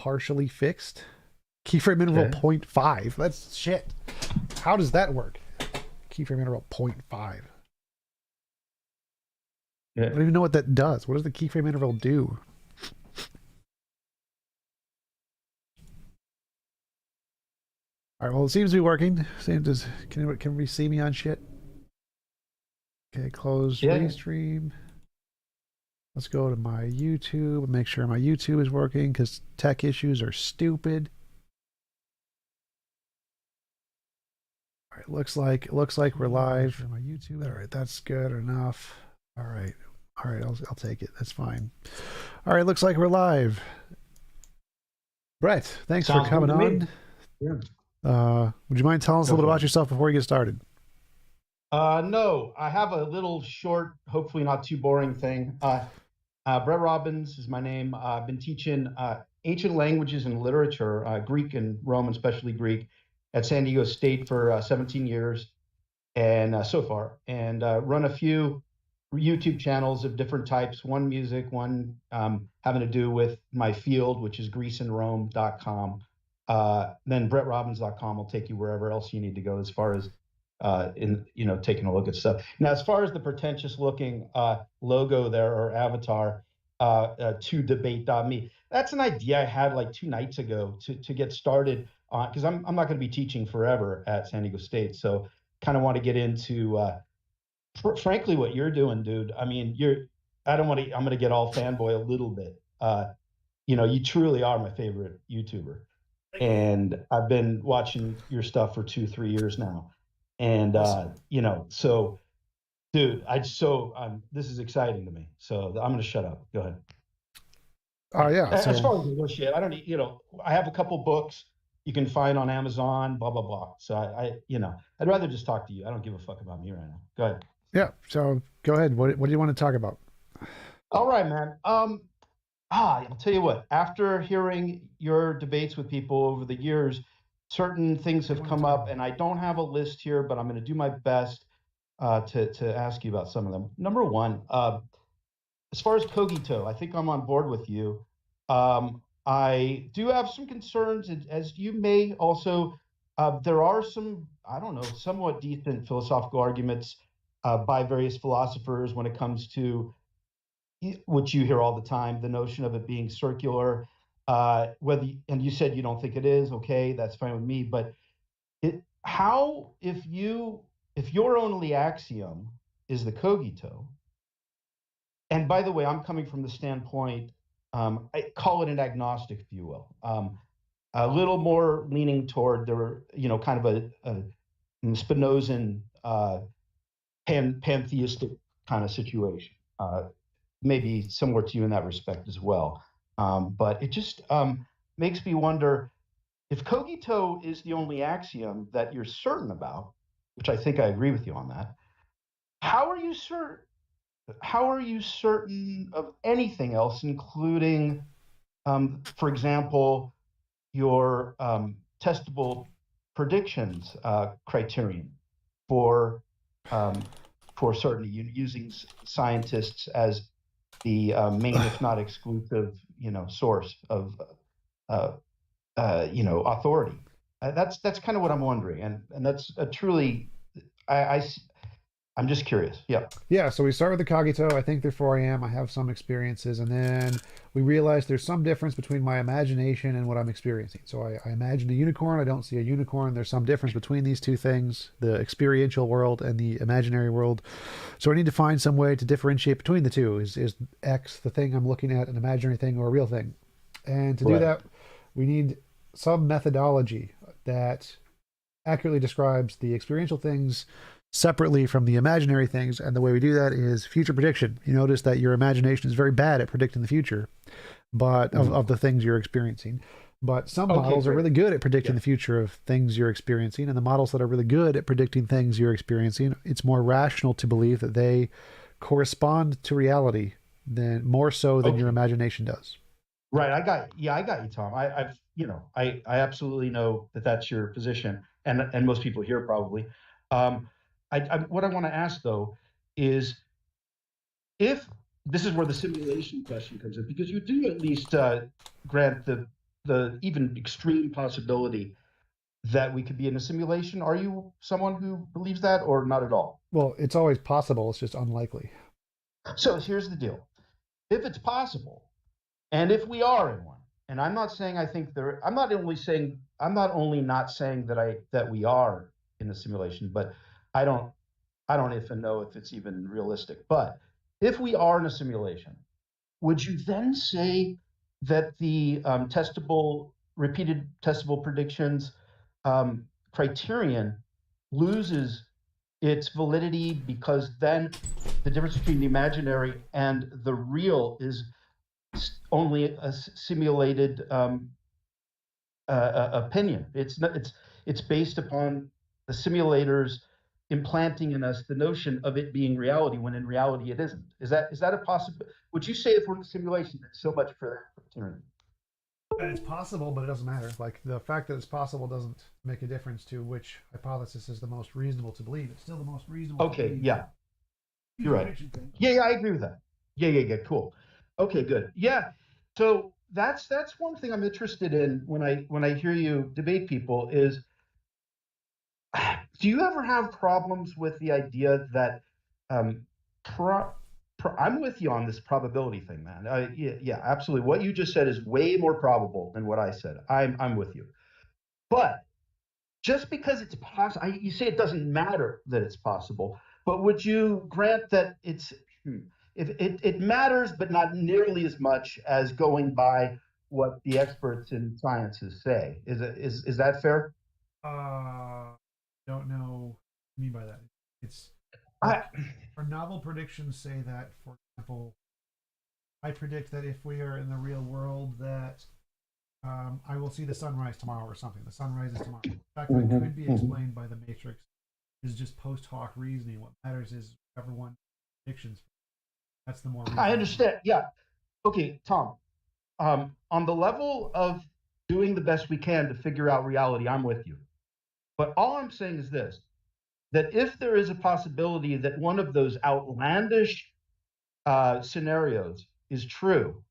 partially fixed. Keyframe interval 0.5. That's shit. How does that work? Keyframe interval 0.5. Yeah. I don't even know what that does. What does the keyframe interval do? All right, well, it seems to be working. Can we see me on shit? Okay, close restream. Let's go to my YouTube and make sure my YouTube is working because tech issues are stupid. All right, looks like we're live. My YouTube. All right, that's good enough. All right, I'll take it. That's fine. All right, looks like we're live. Brett, thanks for coming on. Yeah. Would you mind telling us a little bit about yourself before we get started? No, I have a little short, hopefully not too boring thing. Brett Robbins is my name. I've been teaching ancient languages and literature, Greek and Roman, especially Greek, at San Diego State for 17 years, and so far, and run a few YouTube channels of different types. One music, one having to do with my field, which is greaseandrome.com. Then brettrobbins.com will take you wherever else you need to go as far as taking a look at stuff. Now, as far as the pretentious looking logo there or avatar, to debate.me, that's an idea I had like 2 nights ago to get started on, because I'm not going to be teaching forever at San Diego State. So kind of want to get into, frankly, what you're doing, dude. I mean, I'm going to get all fanboy a little bit. You truly are my favorite YouTuber. And I've been watching your stuff for 2-3 years now. And, so dude, this is exciting to me. So I'm going to shut up. Go ahead. Oh, yeah. As far as the shit, I don't need, I have a couple books you can find on Amazon, blah, blah, blah. So I'd rather just talk to you. I don't give a fuck about me right now. Go ahead. Yeah. So go ahead. What do you want to talk about? All right, man. I'll tell you what, after hearing your debates with people over the years, certain things have come up, and I don't have a list here, but I'm going to do my best to ask you about some of them. Number one, as far as Cogito, I think I'm on board with you. I do have some concerns, as you may also. There are some, I don't know, somewhat decent philosophical arguments by various philosophers when it comes to, which you hear all the time, the notion of it being circular. And you said you don't think it is. Okay, that's fine with me. But if your only axiom is the cogito, and by the way, I'm coming from the standpoint, I call it an agnostic, if you will, a little more leaning toward kind of a Spinozan pantheistic kind of situation. Maybe similar to you in that respect as well. But it just makes me wonder, if cogito is the only axiom that you're certain about, which I think I agree with you on that, how are you certain of anything else, including, for example, your testable predictions criterion for certainty, using scientists as the main, if not exclusive, source of authority. That's kind of what I'm wondering, and that's a truly, I'm just curious. Yeah, so we start with the cogito. I think therefore I am. I have some experiences, and then we realize there's some difference between my imagination and what I'm experiencing. So I imagine a unicorn. I don't see a unicorn. There's some difference between these two things, the experiential world and the imaginary world. So I need to find some way to differentiate between the two. Is X the thing I'm looking at, an imaginary thing, or a real thing? And to do that, we need some methodology that accurately describes the experiential things separately from the imaginary things. And the way we do that is future prediction. You notice that your imagination is very bad at predicting the future, but of the things you're experiencing. But some models are really good at predicting the future of things you're experiencing, and the models that are really good at predicting things you're experiencing, it's more rational to believe that they correspond to reality more so than your imagination does. Right. I got you, Tom. I absolutely know that that's your position, and most people here probably. What I want to ask, though, is if this is where the simulation question comes in, because you do at least grant the the even extreme possibility that we could be in a simulation. Are you someone who believes that, or not at all? Well, it's always possible. It's just unlikely. So here's the deal: if it's possible, and if we are in one, and I'm not saying I think there, I'm not only not saying that we are in the simulation, but I don't I don't even know if it's even realistic. But if we are in a simulation, would you then say that the repeated testable predictions criterion loses its validity because then the difference between the imaginary and the real is only a simulated opinion. It's based upon the simulators implanting in us the notion of it being reality when in reality it isn't. Is that a possible? Would you say if we're in a simulation, that's so much for that criterion? And it's possible, but it doesn't matter. Like the fact that it's possible doesn't make a difference to which hypothesis is the most reasonable to believe. It's still the most reasonable to Okay, believe. yeah, you're right. Yeah, I agree with that. Yeah, cool. Okay, good. Yeah. So that's one thing I'm interested in when I hear you debate people is, do you ever have problems with the idea that um, pro, I'm with you on this probability thing, man. Yeah, absolutely. What you just said is way more probable than what I said. I'm with you. But just because it's possible, you say it doesn't matter that it's possible, but would you grant that if it matters, but not nearly as much as going by what the experts in sciences say? Is that fair? Don't know what I mean by that. It's I, like our novel predictions say that, for example, I predict that if we are in the real world, that I will see the sunrise tomorrow or something. The sun rises tomorrow. The fact that it could be explained by the matrix is just post hoc reasoning. What matters is whichever one predictions. That's the more I reasonable. understand. Yeah. Okay, Tom. On the level of doing the best we can to figure out reality, I'm with you. But all I'm saying is this: that if there is a possibility that one of those outlandish scenarios is true,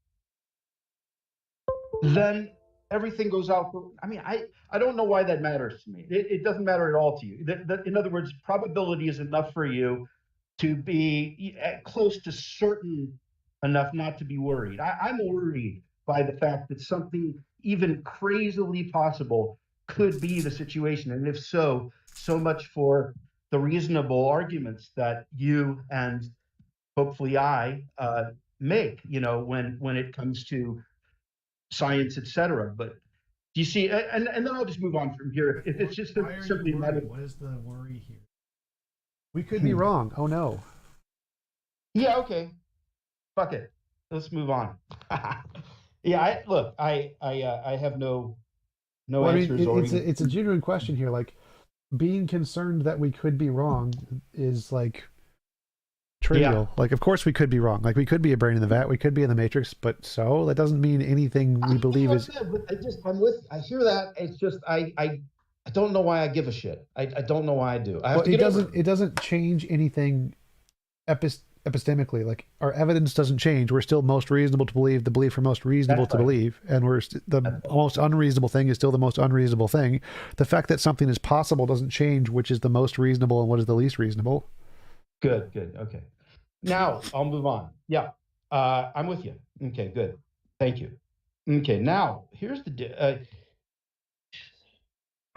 then everything goes out. I mean, I don't know why that matters to me. It doesn't matter at all to you. In other words, probability is enough for you to be close to certain enough not to be worried. I'm worried by the fact that something even crazily possible could be the situation. And if so, so much for the reasonable arguments that you and hopefully I make, when it comes to science, etc. But do you see? And then I'll just move on from here. If it's just Why are you simply a matter. worried? What is the worry here? We could be wrong. Oh no. Yeah, okay, fuck it. Let's move on. Yeah, I have no Well, I mean, answers or even. it's a genuine question here. Like being concerned that we could be wrong is like Yeah, trivial. Like, of course we could be wrong. Like, we could be a brain in the vat. We could be in the matrix. But so that doesn't mean anything we believe is. but I hear that. It's just I don't know why I give a shit. I don't know why I do. I have Well, to get over it. it doesn't change anything epistemically. Like our evidence doesn't change. We're still most reasonable to believe. The belief we're most reasonable That's to right. believe, and the most unreasonable thing is still the most unreasonable thing. The fact that something is possible doesn't change which is the most reasonable and what is the least reasonable. Good. Okay. Now I'll move on. Yeah, I'm with you. Okay, good. Thank you. Okay, now here's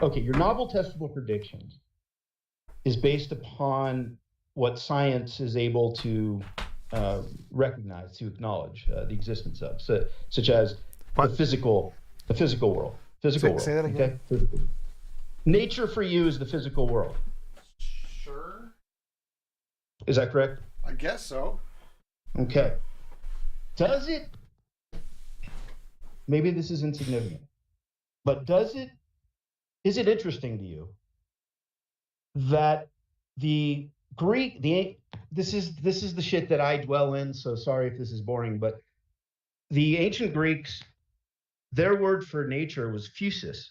okay. Your novel testable predictions is based upon what science is able to recognize, to acknowledge the existence of, such as the What? physical, the physical world, physical Say world. that again. Okay, physical. Nature for you is the physical world. Sure. Is that correct? I guess so. Okay. Does it? Maybe this is insignificant, but does it? Is it interesting to you that the Greek, this is the shit that I dwell in. So sorry if this is boring, but the ancient Greeks, their word for nature was physis,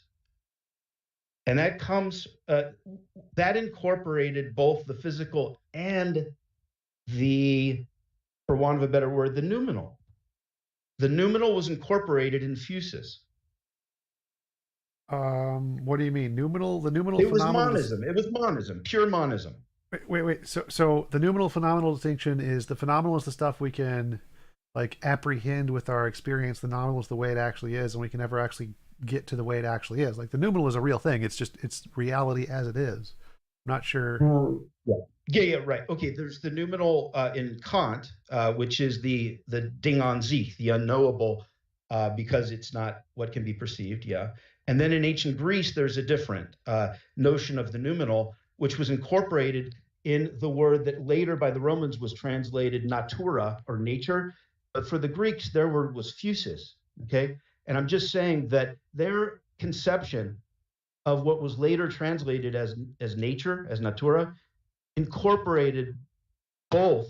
and that incorporated both the physical and the, for want of a better word, the noumenal. The noumenal was incorporated in physis. What do you mean? Numinal? The numinal It was phenomenal. monism. It was monism, pure monism. Wait. So the numinal phenomenal distinction is the phenomenal is the stuff we can like apprehend with our experience. The nominal is the way it actually is, and we can never actually get to the way it actually is. Like the numinal is a real thing. It's reality as it is. I'm not sure. Yeah. Yeah, right. Okay, there's the noumenal in Kant, which is the Ding an sich, the unknowable, because it's not what can be perceived. Yeah, and then in ancient Greece, there's a different notion of the noumenal, which was incorporated in the word that later by the Romans was translated natura or nature, but for the Greeks, their word was physis. Okay, and I'm just saying that their conception of what was later translated as nature, as natura, incorporated both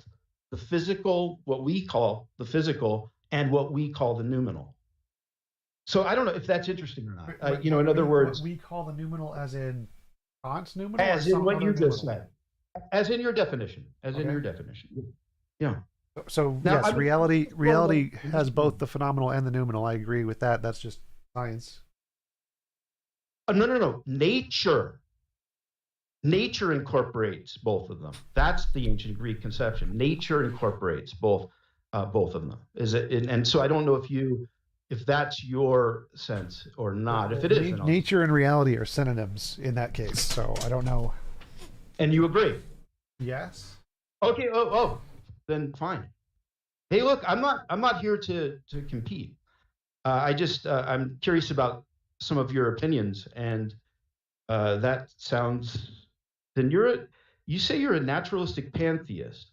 the physical, what we call the physical, and what we call the noumenal. So I don't know if that's interesting or not. In other What words, we call the numinal, as in Kant's numinal, or as in some what other you just numinal? said, as in your definition, Okay. Yeah. So Now, yes, reality has both the phenomenal and the numinal. I agree with that. That's just science. no. Nature incorporates both of them. That's the ancient Greek conception. Nature incorporates both of them. Is it? And so I don't know if that's your sense or not. If it is, then Nature and reality are synonyms in that case. So I don't know. and you agree. Yes. Okay. Then fine. Hey, look, I'm not here to compete. I'm curious about some of your opinions, and that sounds. Then you say you're a naturalistic pantheist,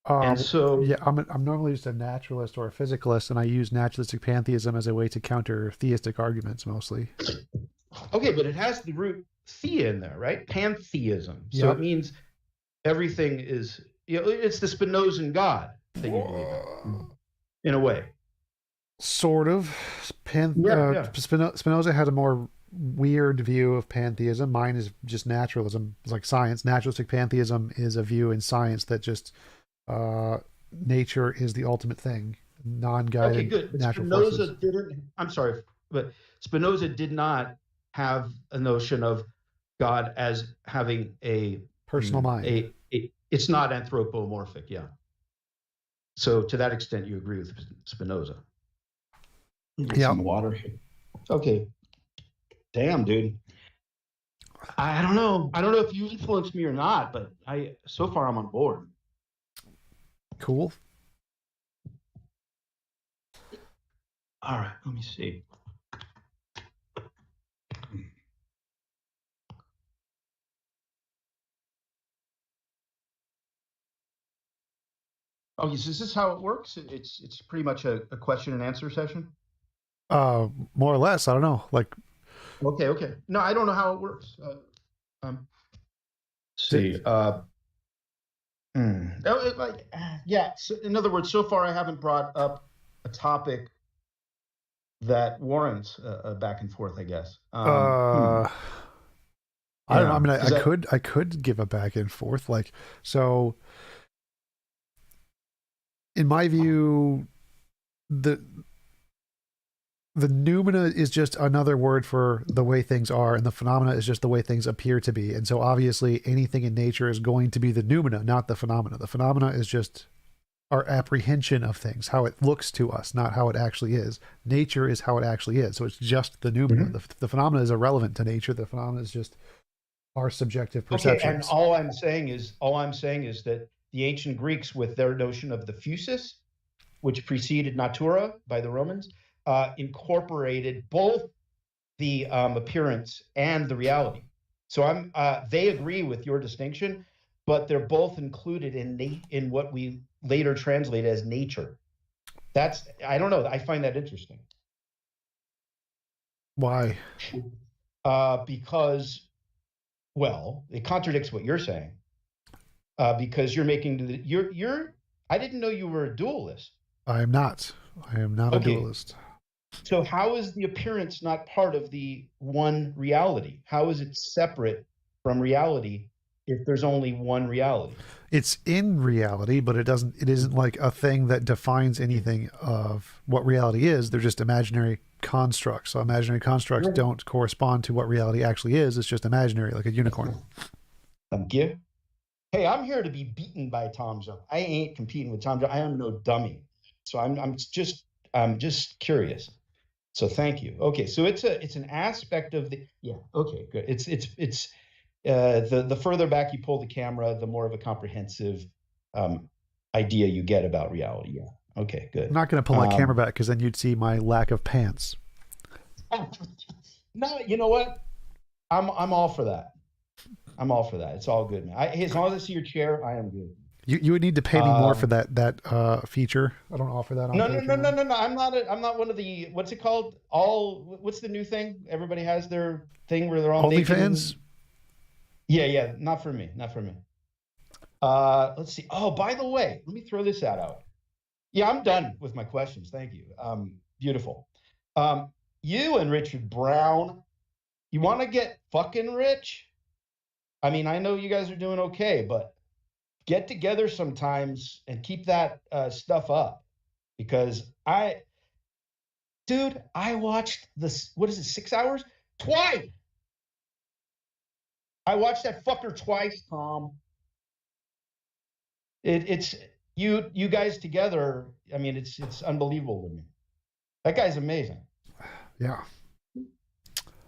and so Yeah, I'm normally just a naturalist or a physicalist, and I use naturalistic pantheism as a way to counter theistic arguments mostly. okay, but it has the root thea in there, right? Pantheism. So it Yep. means everything is. It's the Spinozan God that you believe in a way. Sort of. Yeah. Spinoza had a more weird view of pantheism. Mine is just naturalism. It's like science. Naturalistic pantheism is a view in science that just uh, nature is the ultimate thing, Okay, non-guided good. But natural forces. Spinoza didn't. I'm sorry, but Spinoza did not have a notion of God as having Personal mind. it's not anthropomorphic. Yeah. So to that extent, you agree with Spinoza. Get Yeah. some water. Okay. Damn, dude. I don't know. I don't know if you influenced me or not, but so far I'm on board. Cool. All right. Let me see. Oh, is this how it works? It's pretty much a question and answer session. More or less. I don't know. Like, Okay. No, I don't know how it works. d- See. Yeah. So in other words, so far I haven't brought up a topic that warrants a back and forth, I guess. I don't know. I mean, Because I could give a back and forth. Like, so in my view, the the noumena is just another word for the way things are, and the phenomena is just the way things appear to be. And so obviously anything in nature is going to be the noumena, not the phenomena. The phenomena is just our apprehension of things, how it looks to us, not how it actually is. Nature is how it actually is. So it's just the noumena. Mhm. The phenomena is irrelevant to nature. The phenomena is just our subjective Okay, and perceptions. all I'm saying is that the ancient Greeks, with their notion of the physis, which preceded natura by the Romans, incorporated both the appearance and the reality. So they agree with your distinction, but they're both included in what we later translate as nature. I don't know. I find that interesting Why? because, well, it contradicts what you're saying because you're making you're. I didn't know you were a dualist. I am not. I am not a Okay, dualist. so how is the appearance not part of the one reality? How is it separate from reality if there's only one reality? It's in reality, but it isn't like a thing that defines anything of what reality is. They're just imaginary constructs. So imaginary constructs don't correspond to what reality actually is. It's just imaginary, like a unicorn. Thank you. Hey, I'm here to be beaten by TJump. I ain't competing with TJump. I am no dummy. So I'm just curious. So thank you. Okay, so it's an aspect of the Okay, good. It's the further back you pull the camera, the more of a comprehensive idea you get about reality. Yeah. Okay, good. I'm not going to pull my camera back because then you'd see my lack of pants. No, you know what? I'm all for that. I'm all for that. It's all good, man. As long as I see your chair, I am good. You would need to pay me more for that feature. I don't offer that on No. I'm not one of the, what's it called? What's the new thing? Everybody has their thing where they're all OnlyFans? Yeah. Not for me. Let's see. Oh, by the way, let me throw this out. Yeah, I'm done with my questions. Thank you. Beautiful. You and Richard Brown, you want to get fucking rich? I mean, I know you guys are doing okay, but get together sometimes and keep that stuff up, because I watched this. What is it? 6 hours? Twice. I watched that fucker twice, Tom. It's you guys together. I mean, it's unbelievable to me. That guy's amazing. Yeah.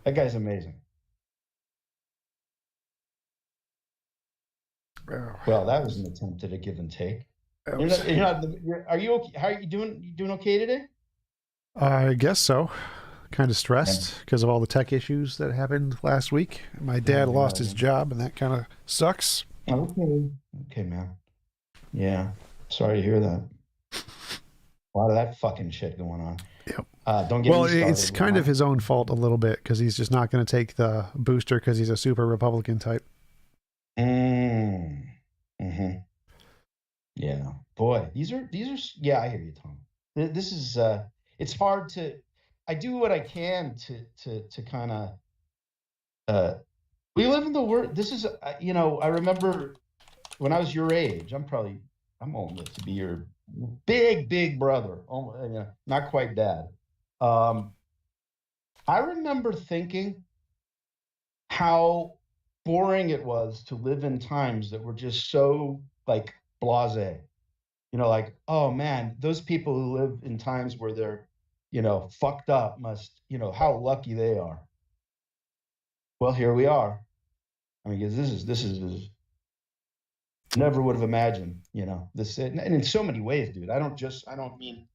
That guy's amazing. Well, that was an attempt at a give and take. Are you okay? How are you doing? You doing okay today? I guess so. Kind of stressed because of all the tech issues that happened last week. My dad lost his job, and that kind of sucks. Okay, man. Yeah, sorry to hear that. A lot of that fucking shit going on. Yep. Don't get well, me started. It's kind of his own fault a little bit because he's just not going to take the booster because he's a super Republican type. Mm-hmm. Yeah, boy, these are. Yeah, I hear you, Tom. This is. It's hard to. I do what I can to kind of. We live in the world. This is. I remember when I was your age. I'm old enough to be your big brother. Not quite dad. I remember thinking how boring it was to live in times that were just so like blasé. Like, oh man, those people who live in times where they're, fucked up must, how lucky they are. Well, here we are. I mean, this is never would have imagined, this, and in so many ways, dude. I don't mean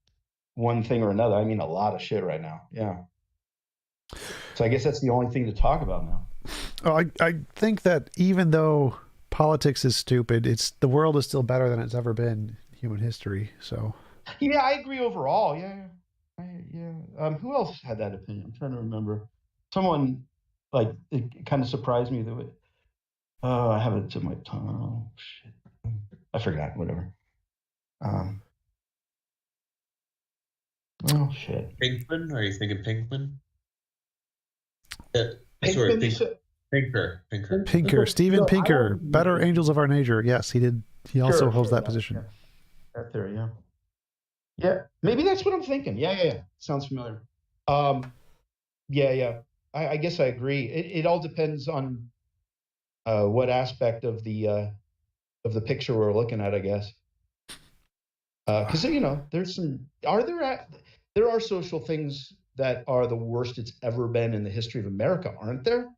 one thing or another. I mean a lot of shit right now. Yeah. So I guess that's the only thing to talk about now. Oh, I think that even though politics is stupid, the world is still better than it's ever been in human history. So yeah, I agree overall. Yeah. Who else had that opinion? I'm trying to remember. Someone, like, it kind of surprised me that I have it to my tongue. Oh shit, I forgot. Whatever. Oh shit. Pinkman? Are you thinking Pinkman? Pinker. Steven Pinker, better angels of our nature. Yes, he did. He also holds that position. That theory, yeah. Yeah, maybe that's what I'm thinking. Yeah. Sounds familiar. Yeah. I guess I agree. It all depends on what aspect of the picture we're looking at, I guess. Because there's there are social things that are the worst it's ever been in the history of America, aren't there?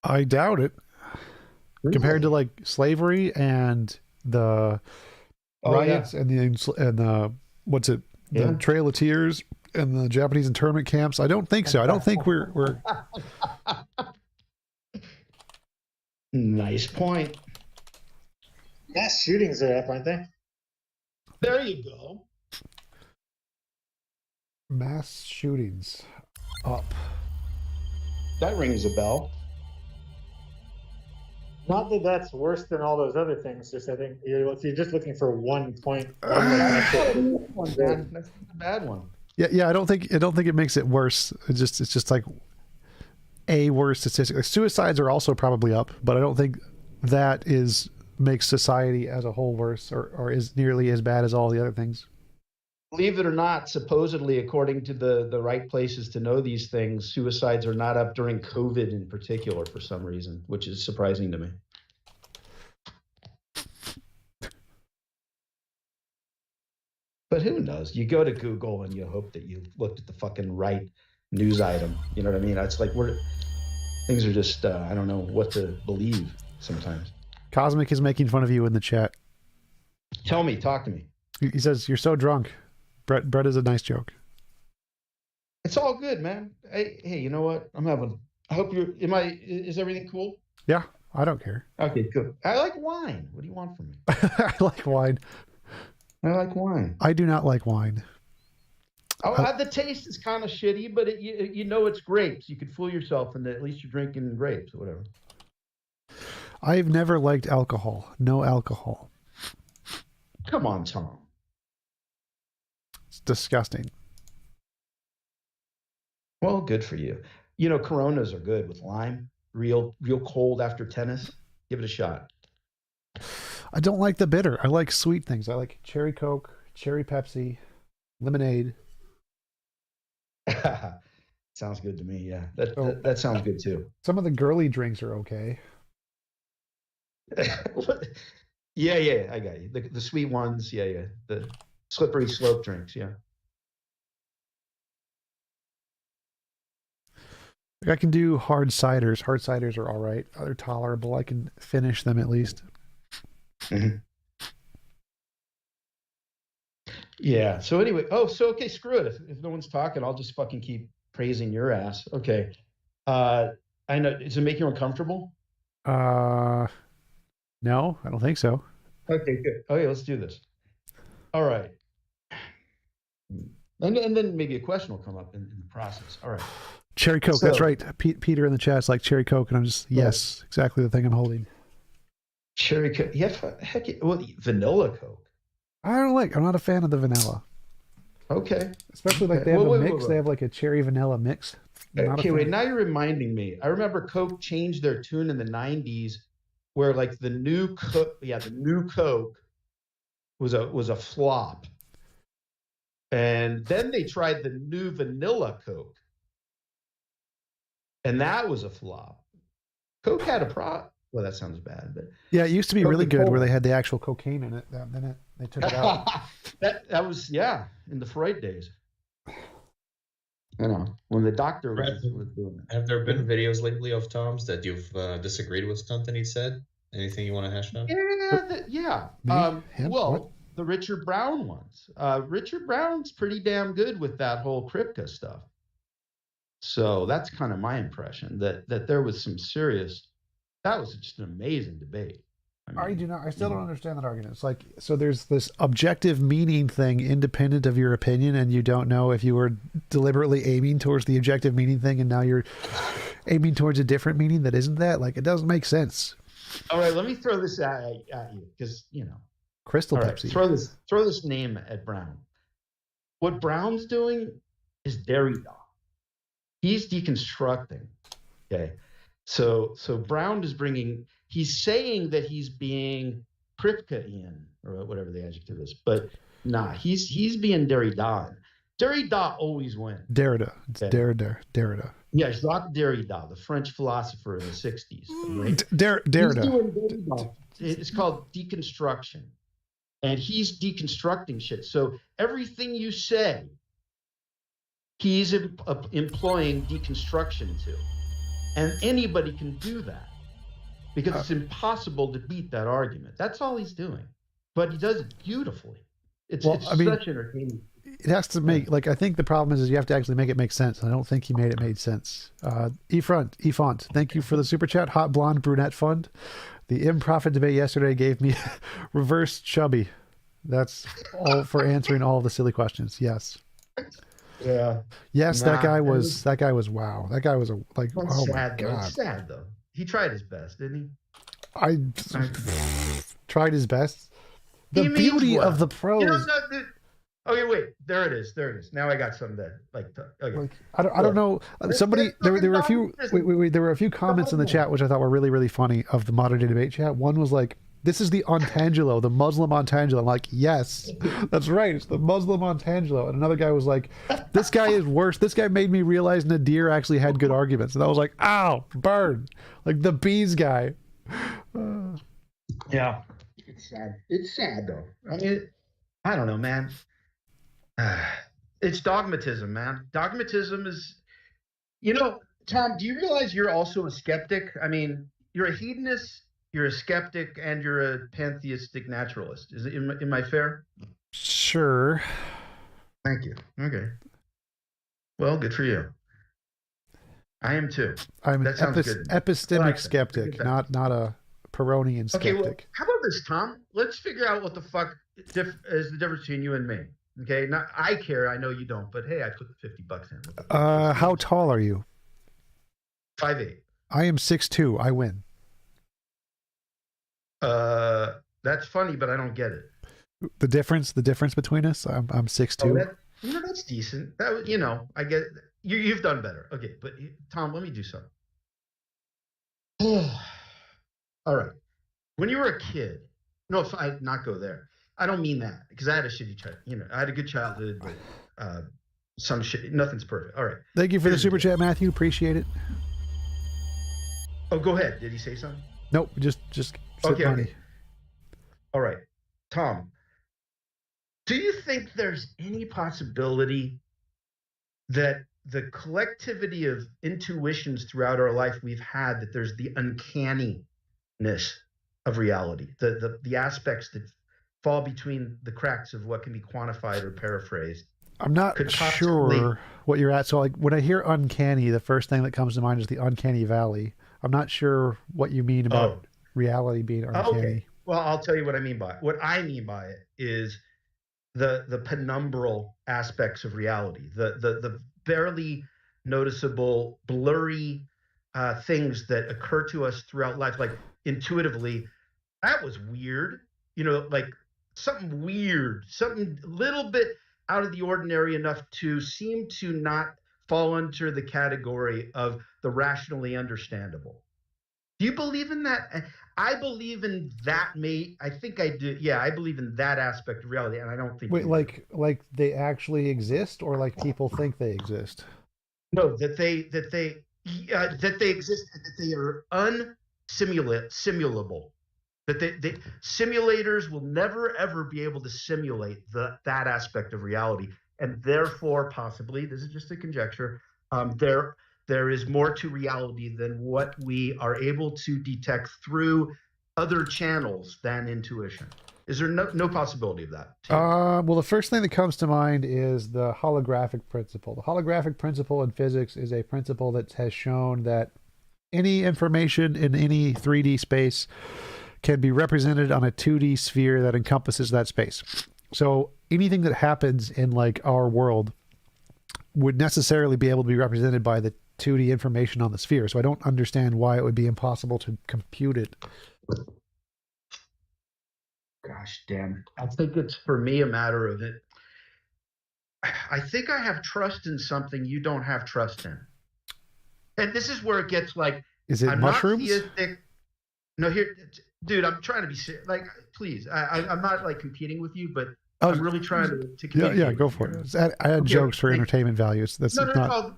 I doubt it. Really? Compared to like slavery and the riots and the what's it? The Trail of Tears and the Japanese internment camps. I don't think so. I don't think we're Nice point. Mass shootings are up, aren't they? There you go. Mass shootings up. That rings a bell. Not that that's worse than all those other things. Just I think if you're just looking for 1 point, that's a bad one. Yeah. I don't think it makes it worse. It's just like a worse statistic. Like suicides are also probably up, but I don't think that makes society as a whole worse or is nearly as bad as all the other things. Believe it or not, supposedly, according to the right places to know these things, suicides are not up during COVID in particular for some reason, which is surprising to me. But who knows? You go to Google and you hope that you looked at the fucking right news item. You know what I mean? It's like things are just, I don't know what to believe sometimes. Cosmic is making fun of you in the chat. Tell me, talk to me. He says, you're so drunk. Brett is a nice joke. It's all good, man. Hey, you know what? I hope is everything cool? Yeah, I don't care. Okay, good. I like wine. What do you want from me? I like wine. I like wine. I do not like wine. The taste is kind of shitty, but you know it's grapes. You could fool yourself and at least you're drinking grapes or whatever. I've never liked alcohol. No alcohol. Come on, Tom. It's disgusting. Well, good for you. You know, Coronas are good with lime. Real cold after tennis. Give it a shot. I don't like the bitter. I like sweet things. I like cherry Coke, cherry Pepsi, lemonade. Sounds good to me. Yeah, that sounds good too. Some of the girly drinks are okay. Yeah, I got you. The sweet ones, yeah. The slippery slope drinks, yeah. I can do hard ciders. Hard ciders are all right. They're tolerable. I can finish them at least. Mm-hmm. Yeah. So anyway, okay, screw it. If no one's talking, I'll just fucking keep praising your ass. Okay. I know. Does it make you uncomfortable? No, I don't think so. Okay, good. Okay, let's do this. All right. And then maybe a question will come up in the process. All right. Cherry Coke. That's right. Peter in the chat's like cherry Coke, and I'm just yes, exactly the thing I'm holding. Cherry Coke. Yeah, heck, well, vanilla Coke. I'm not a fan of the vanilla. Okay. Especially like they have a mix. They have like a cherry vanilla mix. Okay, wait. Now you're reminding me. I remember Coke changed their tune in the '90s, where like the new Coke was a flop, and then they tried the new vanilla Coke, and that was a flop. Coke had a problem. Well, that sounds bad, but yeah, it used to be really good where they had the actual cocaine in it. Then they took it out. that was in the Freud days. You know, when the doctor was doing it. Have there been videos lately of Tom's that you've disagreed with something he said? Anything you want to hash out? Yeah. Him? Well, What? the Richard Brown ones. Richard Brown's pretty damn good with that whole Kripke stuff. So that's kind of my impression that there was some serious. That was just an amazing debate. I still don't understand that argument. It's like, so there's this objective meaning thing independent of your opinion, and you don't know if you were deliberately aiming towards the objective meaning thing, and now you're aiming towards a different meaning that isn't that. Like, it doesn't make sense. All right, let me throw this at you because Crystal right, Pepsi. Throw this name at Brown. What Brown's doing is Derrida. He's deconstructing. Okay. So Brown is he's saying that he's being Kripkean or whatever the adjective is, but nah, he's being Derridan. Derrida always wins. Derrida. It's Okay. Derrida. Yeah, Jacques Derrida, the French philosopher in the 60s. Right? Derrida. He's doing Derrida. It's called deconstruction. And he's deconstructing shit. So everything you say, he's employing deconstruction to. And anybody can do that because it's impossible to beat that argument. That's all he's doing. But he does it beautifully. It's such entertaining. It has to make, like, I think the problem is you have to actually make it make sense. I don't think he made sense. E-Font, thank you for the super chat. Hot Blonde Brunette Fund. The improfit debate yesterday gave me reverse chubby. That's all for answering all the silly questions. Yes. Yeah. Yes, that guy was wow. That guy was oh my God. God. It's sad though. He tried his best, didn't he? I tried his best. The beauty of the pros. Okay, wait. There it is. Now I got something that okay. Like, I don't know. Somebody there were a few there were a few comments in the chat which I thought were really, really funny of the modern day debate chat. One was like, this is the Ontangelo, the Muslim Ontangelo. I'm like, yes, that's right. It's the Muslim Ontangelo. And another guy was like, this guy is worse. This guy made me realize Nadir actually had good arguments. And I was like, ow, burn. Like the bees guy. Yeah. It's sad. It's sad though. I mean, I don't know, man. It's dogmatism, man. Dogmatism is, Tom, do you realize you're also a skeptic? I mean, you're a hedonist, you're a skeptic, and you're a pantheistic naturalist. Am I fair? Sure. Thank you. Okay. Well, good for you. I am too. I'm That an sounds good. epistemic skeptic, not a Peronian skeptic. Okay, well, how about this, Tom? Let's figure out what the fuck is the difference between you and me. Okay, now I care. I know you don't, but hey, I put the $50 in. How tall are you? 5'8". I am 6'2". I win. That's funny, but I don't get it. The difference between us. I'm 6'2". That's decent. I get it. You've done better. Okay, but Tom, let me do something. All right. When you were a kid, no, if I not go there, I don't mean that because I had a shitty childhood. I had a good childhood, but some shit. Nothing's perfect. All right. Thank you for the super chat, Matthew. Appreciate it. Oh, go ahead. Did he say something? Nope. Just okay. money. Okay. All right, Tom. Do you think there's any possibility that the collectivity of intuitions throughout our life we've had, that there's the uncanniness of reality, the aspects that fall between the cracks of what can be quantified or paraphrased? I'm not sure what you're at. So like when I hear uncanny, the first thing that comes to mind is the uncanny valley. I'm not sure what you mean about reality being uncanny. Okay. Well, I'll tell you what I mean by it. What I mean by it is the penumbral aspects of reality, the barely noticeable, blurry things that occur to us throughout life, like intuitively. That was weird, like something weird, something a little bit out of the ordinary enough to seem to not fall under the category of the rationally understandable. Do you believe in that? I believe in that. I think I do. Yeah, I believe in that aspect of reality, and I don't think. Wait, like they actually exist, or like people think they exist? No, that they exist, and that they are simulable. That they simulators will never ever be able to simulate that aspect of reality, and therefore, possibly, this is just a conjecture. There is more to reality than what we are able to detect through other channels than intuition. Is there no possibility of that? Well, the first thing that comes to mind is the holographic principle. The holographic principle in physics is a principle that has shown that any information in any 3D space can be represented on a 2D sphere that encompasses that space. So anything that happens in like our world would necessarily be able to be represented by the 2D information on the sphere. So I don't understand why it would be impossible to compute it. Gosh damn. I think it's, for me, a matter of it. I think I have trust in something you don't have trust in. And this is where it gets like, is it I'm mushrooms? Not theistic. No, here, dude, I'm trying to be serious. Like, please, I'm not like competing with you, but I'm really trying to communicate. Yeah, go for it. I had jokes for entertainment values. That's no.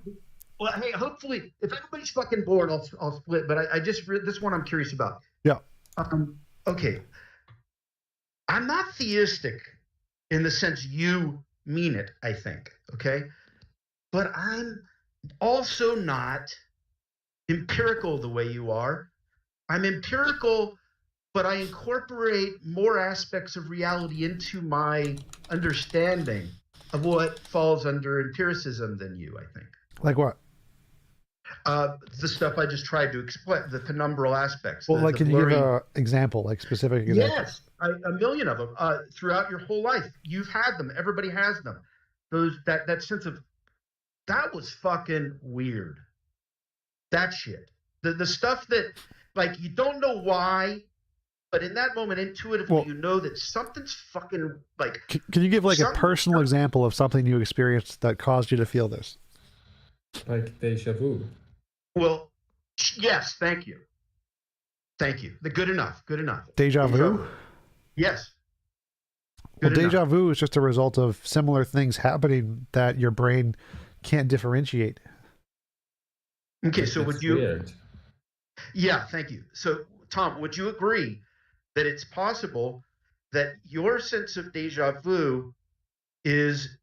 Well, hey, hopefully, if everybody's fucking bored, I'll split. But I just this one I'm curious about. Yeah. Okay. I'm not theistic in the sense you mean it, I think. Okay. But I'm also not empirical the way you are. I'm empirical, but I incorporate more aspects of reality into my understanding of what falls under empiricism than you, I think. Like what? The stuff I just tried to explain, the penumbral aspects. Well, like, can you give an example, like specific example? Yes, a million of them. Throughout your whole life, you've had them. Everybody has them. That sense of, that was fucking weird. That shit. The stuff that, like, you don't know why, but in that moment, intuitively, you know that something's fucking, like... Can you give, like, a personal example of something you experienced that caused you to feel this? Like deja vu. Well, yes, thank you. Thank you. The good enough. Good enough. Deja vu? Yes. Well, Good deja enough. vu is just a result of similar things happening that your brain can't differentiate. Okay, so would That's you? weird. Yeah, thank you. So, Tom, would you agree that it's possible that your sense of deja vu is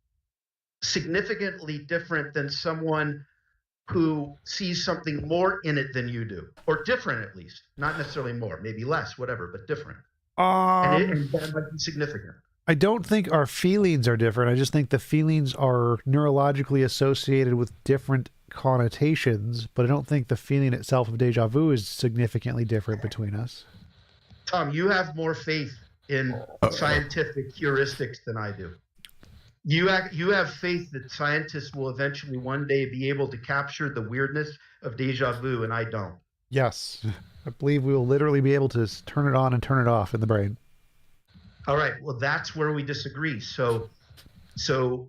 significantly different than someone who sees something more in it than you do, or different at least, not necessarily more, maybe less, whatever, but different, and that might be significant. I don't think our feelings are different. I just think the feelings are neurologically associated with different connotations, but I don't think the feeling itself of deja vu is significantly different between us. Tom, you have more faith in scientific heuristics than I do. You have faith that scientists will eventually one day be able to capture the weirdness of deja vu, and I don't. Yes. I believe we will literally be able to turn it on and turn it off in the brain. All right. Well, that's where we disagree. So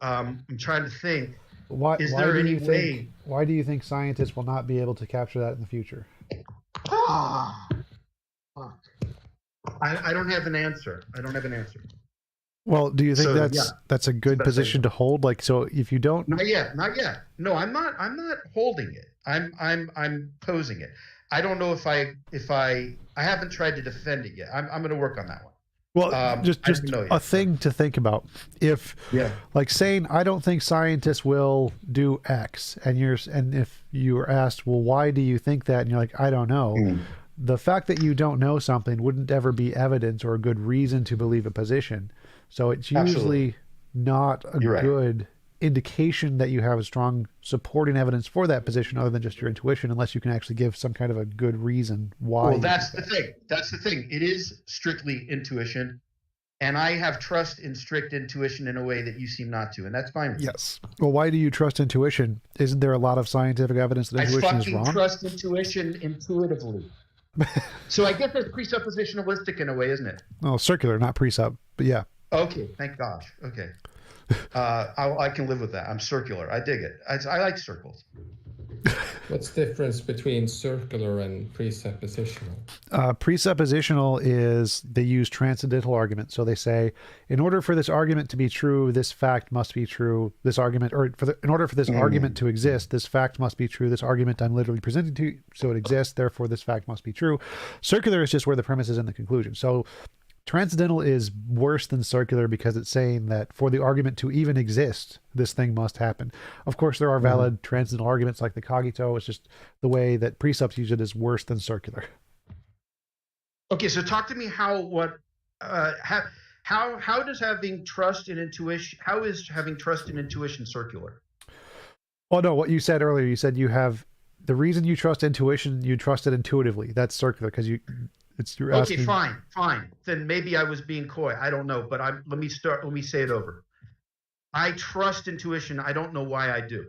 I'm trying to think. Why Is there do any you think, way? why do you think scientists will not be able to capture that in the future? Ah, fuck. I don't have an answer. I don't have an answer. Well, do you think So, that's a good best position to hold? Like, so if you don't, Not yet. Not yet. No, I'm not holding it. I'm posing it. I don't know if I haven't tried to defend it yet. I'm going to work on that one. well, just I don't know yet. a thing to think about. If Yeah. like saying, I don't think scientists will do X, and if you are asked, well, why do you think that? And you're like, I don't know. The fact that you don't know something wouldn't ever be evidence or a good reason to believe a position. So it's usually Absolutely. not a You're right. good indication that you have a strong supporting evidence for that position other than just your intuition, unless you can actually give some kind of a good reason why. Well, that's the thing. That's the thing. It is strictly intuition, and I have trust in strict intuition in a way that you seem not to, and that's fine with me. Yes. Well, why do you trust intuition? Isn't there a lot of scientific evidence that I intuition is fucking wrong? trust intuition intuitively. So I guess that's presuppositionalistic in a way, isn't it? Well, circular, not precept, but yeah. Okay, thank gosh. Okay. I can live with that. I'm circular. I dig it. I like circles. What's the difference between circular and presuppositional? Presuppositional is they use transcendental argument. So they say, in order for this argument to be true, this fact must be true. This argument, or in order for this argument to exist, this fact must be true. This argument I'm literally presenting to you, so it exists. Therefore, this fact must be true. Circular is just where the premise is in the conclusion. So transcendental is worse than circular because it's saying that for the argument to even exist, this thing must happen. Of course, there are valid transcendental arguments like the cogito. It's just the way that precepts use it is worse than circular. Okay, so talk to me how does having trust in intuition, how is having trust in intuition circular? Oh no, what you said earlier, you said you have the reason you trust intuition, you trust it intuitively. That's circular because you're Okay, asking. fine. Then maybe I was being coy. I don't know, but let me say it over. I trust intuition. I don't know why I do.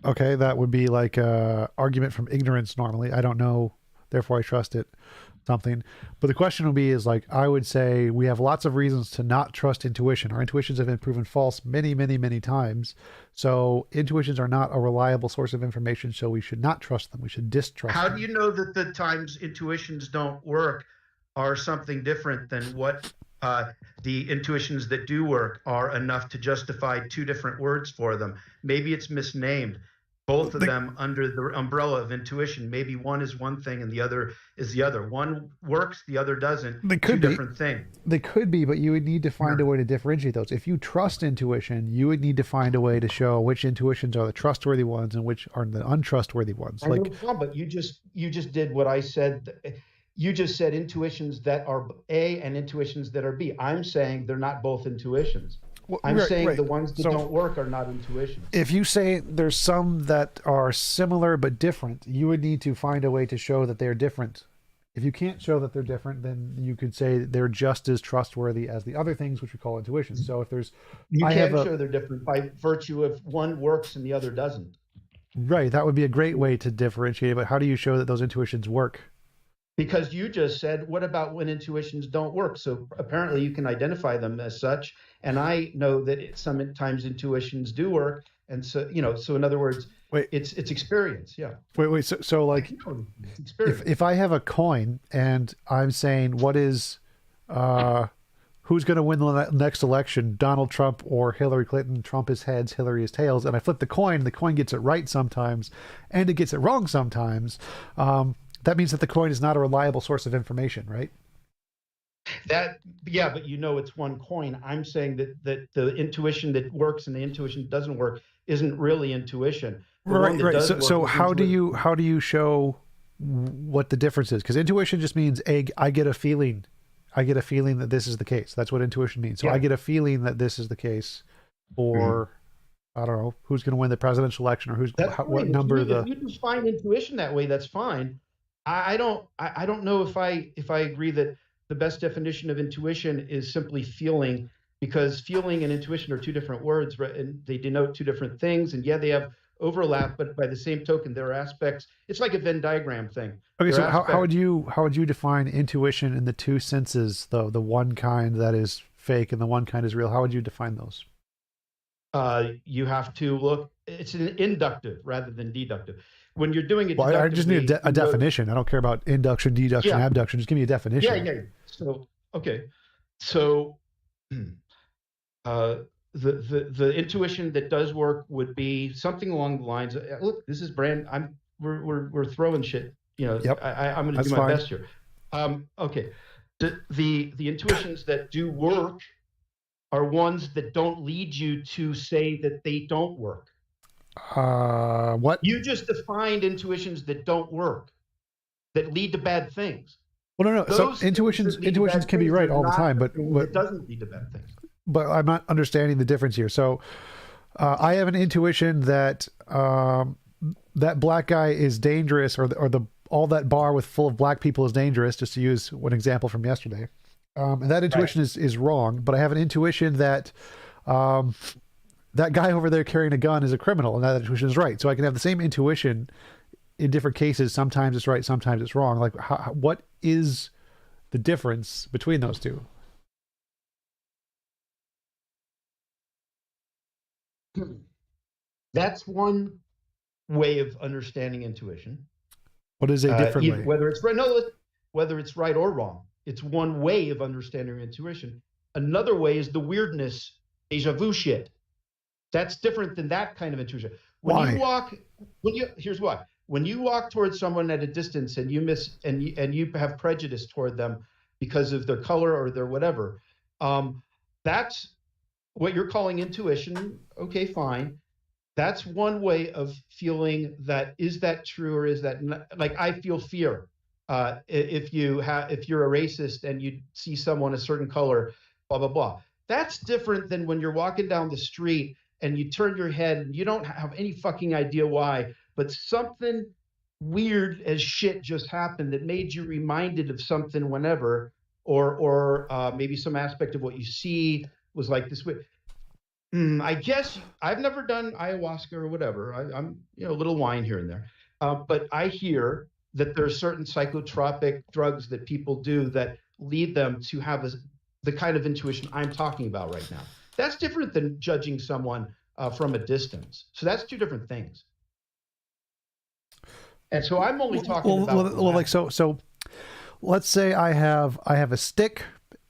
Okay, that would be like a argument from ignorance normally. I don't know, therefore I trust it, something. But the question would be is like, I would say we have lots of reasons to not trust intuition. Our intuitions have been proven false many, many, many times. So intuitions are not a reliable source of information, so we should not trust them. We should distrust How them. do you know that the times intuitions don't work are something different than what the intuitions that do work are enough to justify two different words for them? Maybe it's misnamed. Both of them under the umbrella of intuition. Maybe one is one thing and the other is the other. One works, the other doesn't. They could Two be. different things. They could be, but you would need to find a way to differentiate those. If you trust intuition, you would need to find a way to show which intuitions are the trustworthy ones and which are the untrustworthy ones. I know, Tom, but you just did what I said. You just said intuitions that are A and intuitions that are B. I'm saying they're not both intuitions. Well, I'm right, saying right. the ones that So- don't work are not intuitions. If you say there's some that are similar but different, you would need to find a way to show that they're different. If you can't show that they're different, then you could say they're just as trustworthy as the other things, which we call intuitions. So if there's, You I can have show they're different by virtue of one works and the other doesn't. right, that would be a great way to differentiate. But how do you show that those intuitions work? Because you just said, what about when intuitions don't work? So apparently you can identify them as such. And I know that sometimes intuitions do work And so, so in other words, Wait. it's experience. Yeah. Wait. So like, It's experience. if I have a coin and I'm saying what is, who's going to win the next election, Donald Trump or Hillary Clinton? Trump is heads, Hillary is tails. And I flip the coin gets it right sometimes, and it gets it wrong sometimes. That means that the coin is not a reliable source of information, right? But it's one coin. I'm saying that the intuition that works and the intuition that doesn't work isn't really intuition. Right. So how do you show what the difference is? Because intuition just means I get a feeling. I get a feeling that this is the case. That's what intuition means. So I get a feeling that this is the case, or I don't know who's going to win the presidential election, or what number If you define intuition that way, that's fine. I don't know if I agree that the best definition of intuition is simply feeling, because feeling and intuition are two different words, right? And they denote two different things. And yeah, they have overlap, but by the same token, there are aspects. It's like a Venn diagram thing. Okay, so how would you define intuition in the two senses, though? The one kind that is fake and the one kind is real. How would you define those? You have to look. It's an inductive rather than deductive. When you're doing it, I just need a definition. I don't care about induction, deduction, abduction. Just give me a definition. Yeah. So okay, so the intuition that does work would be something along the lines of, look, this is we're throwing shit. Yep. I'm going to do my best here. Okay, the intuitions that do work are ones that don't lead you to say that they don't work. What? You just defined intuitions that don't work, that lead to bad things. Well, no. So intuitions can be right all the time, but it doesn't lead to bad things. But I'm not understanding the difference here. So I have an intuition that that black guy is dangerous, or all that bar full of black people is dangerous, just to use one example from yesterday. And that intuition is wrong, but I have an intuition that that guy over there carrying a gun is a criminal, and that intuition is right. So I can have the same intuition in different cases. Sometimes it's right, sometimes it's wrong. Like, what is the difference between those two? That's one way of understanding intuition. What is a different way? Whether it's right or wrong. It's one way of understanding intuition. Another way is the weirdness, deja vu shit. That's different than that kind of intuition. Here's why. When you walk towards someone at a distance and you have prejudice toward them because of their color or their whatever, that's what you're calling intuition. Okay, fine. That's one way of feeling that. Is that true, or is that not? Like, I feel fear. If you're a racist and you see someone a certain color, blah, blah, blah. That's different than when you're walking down the street and you turn your head and you don't have any fucking idea why, but something weird as shit just happened that made you reminded of something whenever, or maybe some aspect of what you see was like this way. I guess I've never done ayahuasca or whatever. I'm a little wine here and there, but I hear that there are certain psychotropic drugs that people do that lead them to have the kind of intuition I'm talking about right now. That's different than judging someone from a distance. So that's two different things. And so I'm only talking about. So let's say I have a stick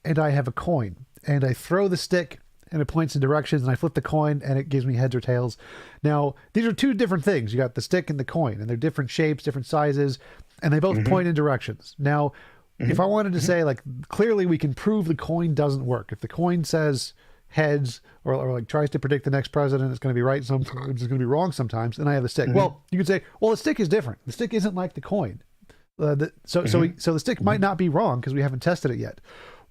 and I have a coin, and I throw the stick and it points in directions, and I flip the coin and it gives me heads or tails. Now, these are two different things. You got the stick and the coin, and they're different shapes, different sizes, and they both point in directions. Now, if I wanted to say, like, clearly we can prove the coin doesn't work. If the coin says heads, or like tries to predict the next president, it's going to be right sometimes, it's going to be wrong sometimes, and I have the stick. Well, you could say, well, the stick is different. The stick isn't like the coin. So the stick might not be wrong because we haven't tested it yet.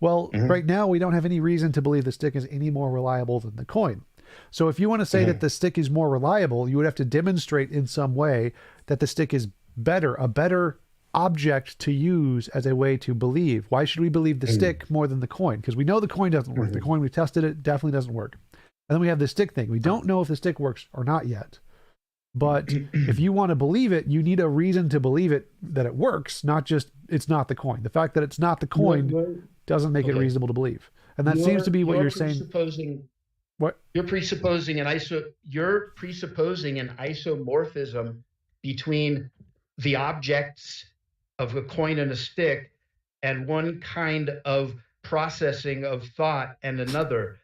Well, right now we don't have any reason to believe the stick is any more reliable than the coin. So if you want to say that the stick is more reliable, you would have to demonstrate in some way that the stick is a better object to use as a way to believe. Why should we believe the stick more than the coin? Because we know the coin doesn't work. The coin, we tested it, definitely doesn't work. And then we have the stick thing. We don't know if the stick works or not yet. But if you want to believe it, you need a reason to believe it, that it works, not just it's not the coin. The fact that it's not the coin doesn't make it reasonable to believe. And that seems to be what you're saying. What? You're presupposing an isomorphism between the objects of a coin and a stick and one kind of processing of thought and another.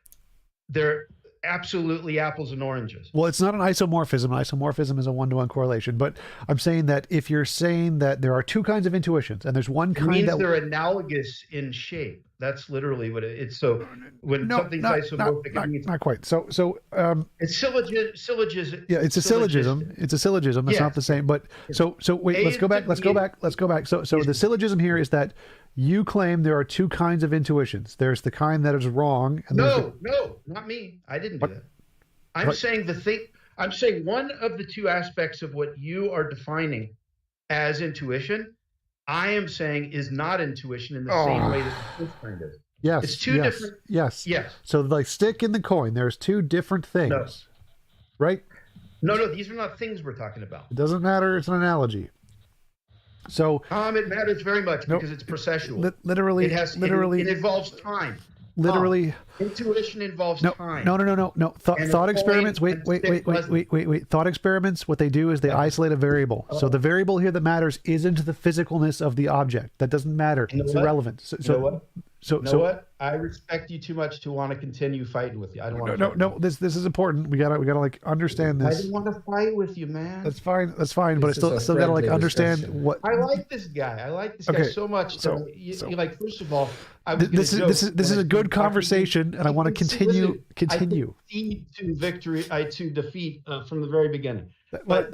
They're absolutely apples and oranges. Well, it's not an isomorphism. Isomorphism is a one-to-one correlation. But I'm saying that if you're saying that there are two kinds of intuitions, and there's one It kind means that they're analogous in shape. That's literally what it's. So when something's isomorphic, it means not quite. So it's syllogism. yeah, it's a syllogism. It's a syllogism. It's not the same. But so wait, let's go back. So the syllogism here is that you claim there are two kinds of intuitions. There's the kind that is wrong. And no, not me. I didn't do that. I'm saying I'm saying one of the two aspects of what you are defining as intuition, I am saying is not intuition in the same way that the first kind is. Yes. It's two different. Yes. Yes. So like stick in the coin, there's two different things. No. Right? No, these are not things we're talking about. It doesn't matter. It's an analogy. So it matters very much because it's processual. Literally, it involves time. Literally, intuition involves time. No. Thought experiments. Wait. Thought experiments. What they do is they isolate a variable. So the variable here that matters isn't the physicalness of the object. That doesn't matter. It's irrelevant. So what? I respect you too much to want to continue fighting with you. I don't want to. No. This is important. We gotta like understand this. I don't want to fight with you, man. That's fine. But I still gotta like understand what. I like this guy. I like this guy so much. So like, first of all, this is a good conversation, and I want to continue. I concede to victory. To defeat from the very beginning. But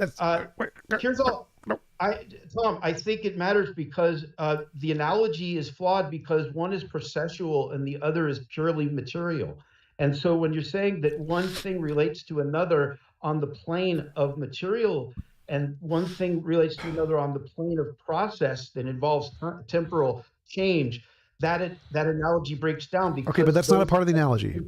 here's all. Tom, I think it matters because the analogy is flawed because one is processual and the other is purely material. And so when you're saying that one thing relates to another on the plane of material and one thing relates to another on the plane of process that involves temporal change, that analogy breaks down. Because okay, but that's not a part of the analogy.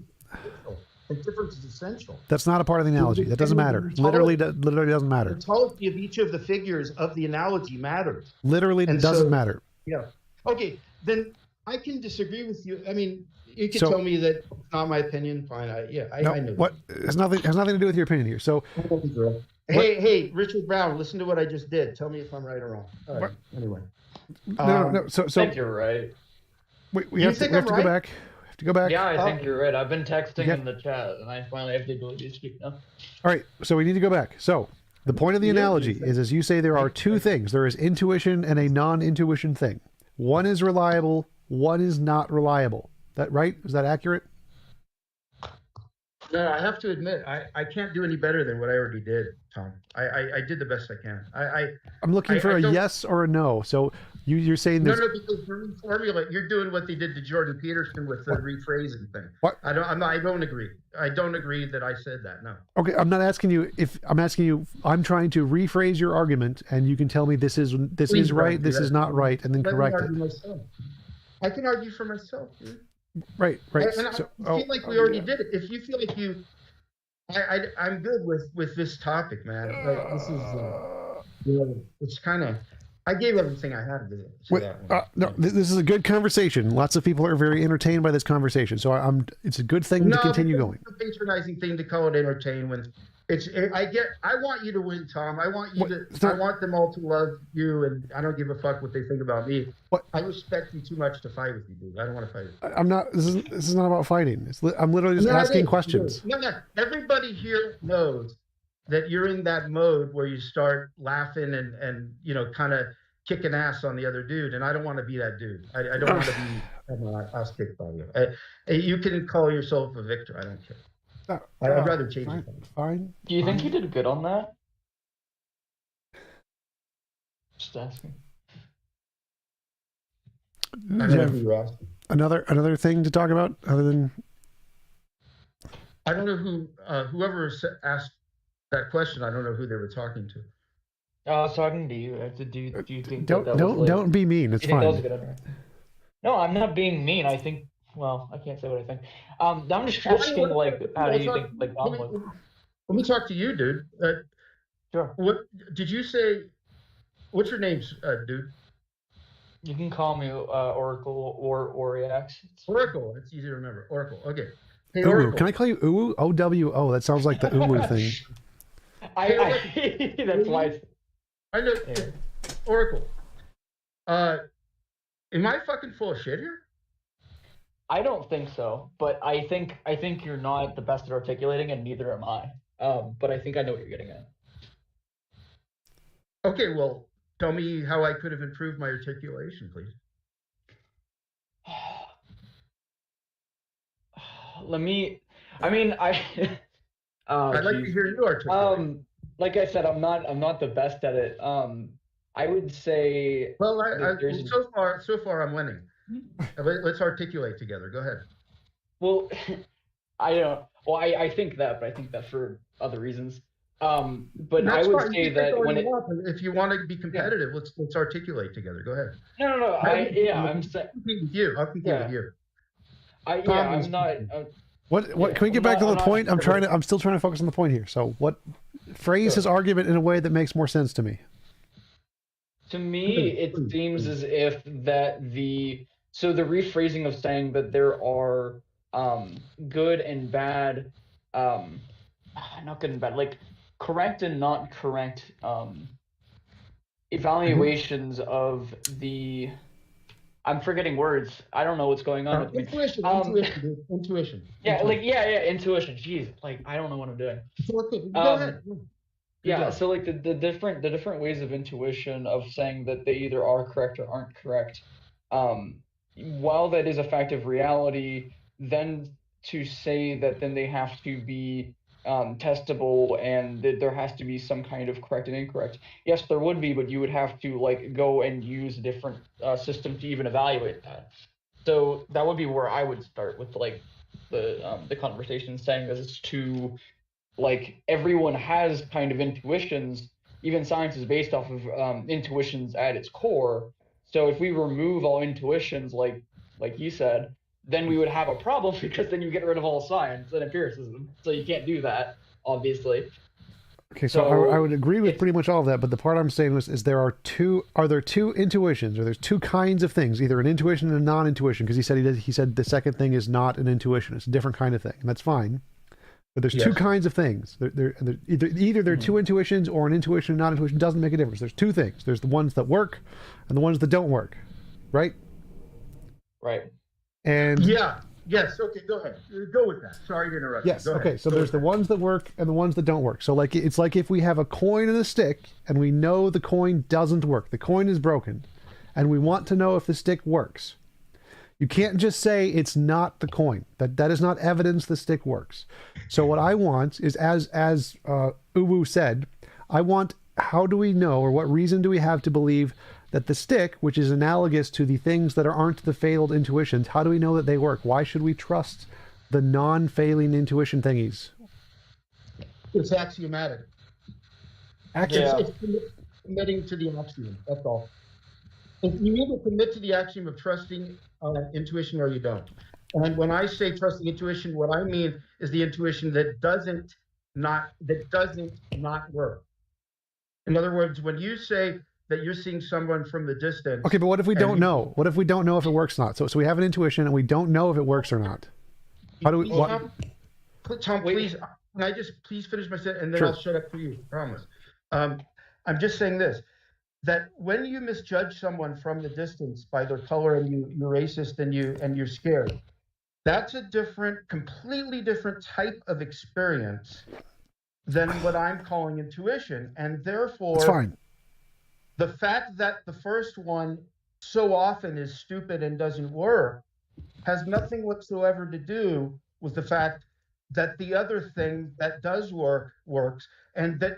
The difference is essential. That's not a part of the analogy. That doesn't matter. Literally doesn't matter. The topology of each of the figures of the analogy matters. Literally doesn't matter. Yeah. Okay, then I can disagree with you. I mean, you can tell me that it's not my opinion. Fine. I know. What has nothing to do with your opinion here. So. Hey, Richard Brown, listen to what I just did. Tell me if I'm right or wrong. All right. Anyway. No. So I think you're right. We have to go back. Go back. Yeah, I think you're right. I've been texting in the chat, and I finally have the ability to speak now. All right, so we need to go back. So the point of the analogy is, as you say, there are two things. There is intuition and a non-intuition thing. One is reliable. One is not reliable. That right? Is that accurate? No, I have to admit, I can't do any better than what I already did, Tom. I did the best I can. I'm looking for a yes or a no. So you're saying there's... No, because for formula, you're doing what they did to Jordan Peterson with the rephrasing thing. What? I don't agree. I don't agree that I said that. No. Okay, I'm not asking you if I'm asking you. I'm trying to rephrase your argument, and you can tell me this is right, this is not right, and then correct it. I can argue for myself, dude. Right. And I feel like we already did it. If you feel like I'm good with this topic, man. Like, this is, it's kind of. I gave everything I had to that. No, this is a good conversation. Lots of people are very entertained by this conversation, so it's a good thing to continue going. It's a patronizing thing to call it entertain when I want you to win, Tom. I want them all to love you, and I don't give a fuck what they think about me. I respect you too much to fight with you, dude. I don't want to fight with you. I'm not. This is not about fighting. I'm literally just asking questions. No. Everybody here knows that you're in that mode where you start laughing and kind of kicking ass on the other dude, and I don't want to be that dude. I don't want to be my ass kicked by you. You can call yourself a victor. I don't care. I'd rather change it. Fine. Do you think you did good on that? Just asking. Another thing to talk about other than. I don't know whoever asked that question. I don't know who they were talking to. I was talking to you. Do you think don't be mean. It's fine. No, I'm not being mean. I think. Well, I can't say what I think. I'm just asking, how do you think, Let me talk to you, dude. Sure. What did you say? What's your name, dude? You can call me Oracle or Oriax. Oracle. It's easy to remember. Oracle. Okay. Uwu. Oracle. Can I call you Uwu? OWO. That sounds like the Uwu thing. That's why. I know. Oracle. Am I fucking full of shit here? I don't think so, but I think you're not the best at articulating, and neither am I. But I think I know what you're getting at. Okay, well, tell me how I could have improved my articulation, please. I'd like to hear you articulate. Like I said, I'm not the best at it. I would say. Well, so far I'm winning. Let's articulate together. Go ahead. Well, I don't. Well, I think that, but I think that for other reasons. But I would say that if you want to be competitive, let's articulate together. Go ahead. No. I'm saying. I'll compete with you. I'm not. What? Can we get back to the point? I'm still trying to focus on the point here. So, phrase his argument in a way that makes more sense to me. To me, it seems as if the rephrasing of saying that there are good and bad, not good and bad, like correct and not correct evaluations of the. I'm forgetting words. I don't know what's going on with me. Intuition. Yeah, intuition. Jeez, like I don't know what I'm doing. Go ahead. Yeah, so like the different ways of intuition of saying that they either are correct or aren't correct. While that is a fact of reality, then to say that then they have to be testable and that there has to be some kind of correct and incorrect. Yes, there would be, but you would have to like go and use a different system to even evaluate that. So that would be where I would start with like the conversation, saying that it's too. Like everyone has kind of intuitions. Even science is based off of intuitions at its core. So if we remove all intuitions, like you said, then we would have a problem because then you get rid of all science and empiricism. So you can't do that, obviously. Okay, so I would agree with pretty much all of that, but the part I'm saying is are there two intuitions, or there's two kinds of things, either an intuition and a non-intuition? Because he said the second thing is not an intuition; it's a different kind of thing, and that's fine. But there's two kinds of things. Either there are two intuitions, or an intuition and non-intuition doesn't make a difference. There's two things. There's the ones that work and the ones that don't work, right? Right. And yes. Okay, go ahead. Go with that. Sorry to interrupt. Yes. Okay. So there's the ones that work and the ones that don't work. So like it's like if we have a coin and a stick, and we know the coin doesn't work. The coin is broken, and we want to know if the stick works. You can't just say it's not the coin. That is not evidence the stick works. So what I want is, as Uwu said, I want, how do we know, or what reason do we have to believe that the stick, which is analogous to the things that aren't the failed intuitions, how do we know that they work? Why should we trust the non-failing intuition thingies? It's axiomatic. It's committing to the axiom. That's all. If you either commit to the axiom of trusting intuition or you don't. And when I say trusting intuition, what I mean is the intuition that doesn't not work. In other words, when you say that you're seeing someone from the distance. Okay, but what if we don't know? What if we don't know if it works or not? So we have an intuition and we don't know if it works or not. How do we? Tom, please, can I just please finish my sentence and then I'll shut up for you. I promise. I'm just saying this. That when you misjudge someone from the distance by their color and you're racist and you're scared, that's a completely different type of experience than what I'm calling intuition. And therefore, that's fine. The fact that the first one so often is stupid and doesn't work has nothing whatsoever to do with the fact that the other thing that does work works, and that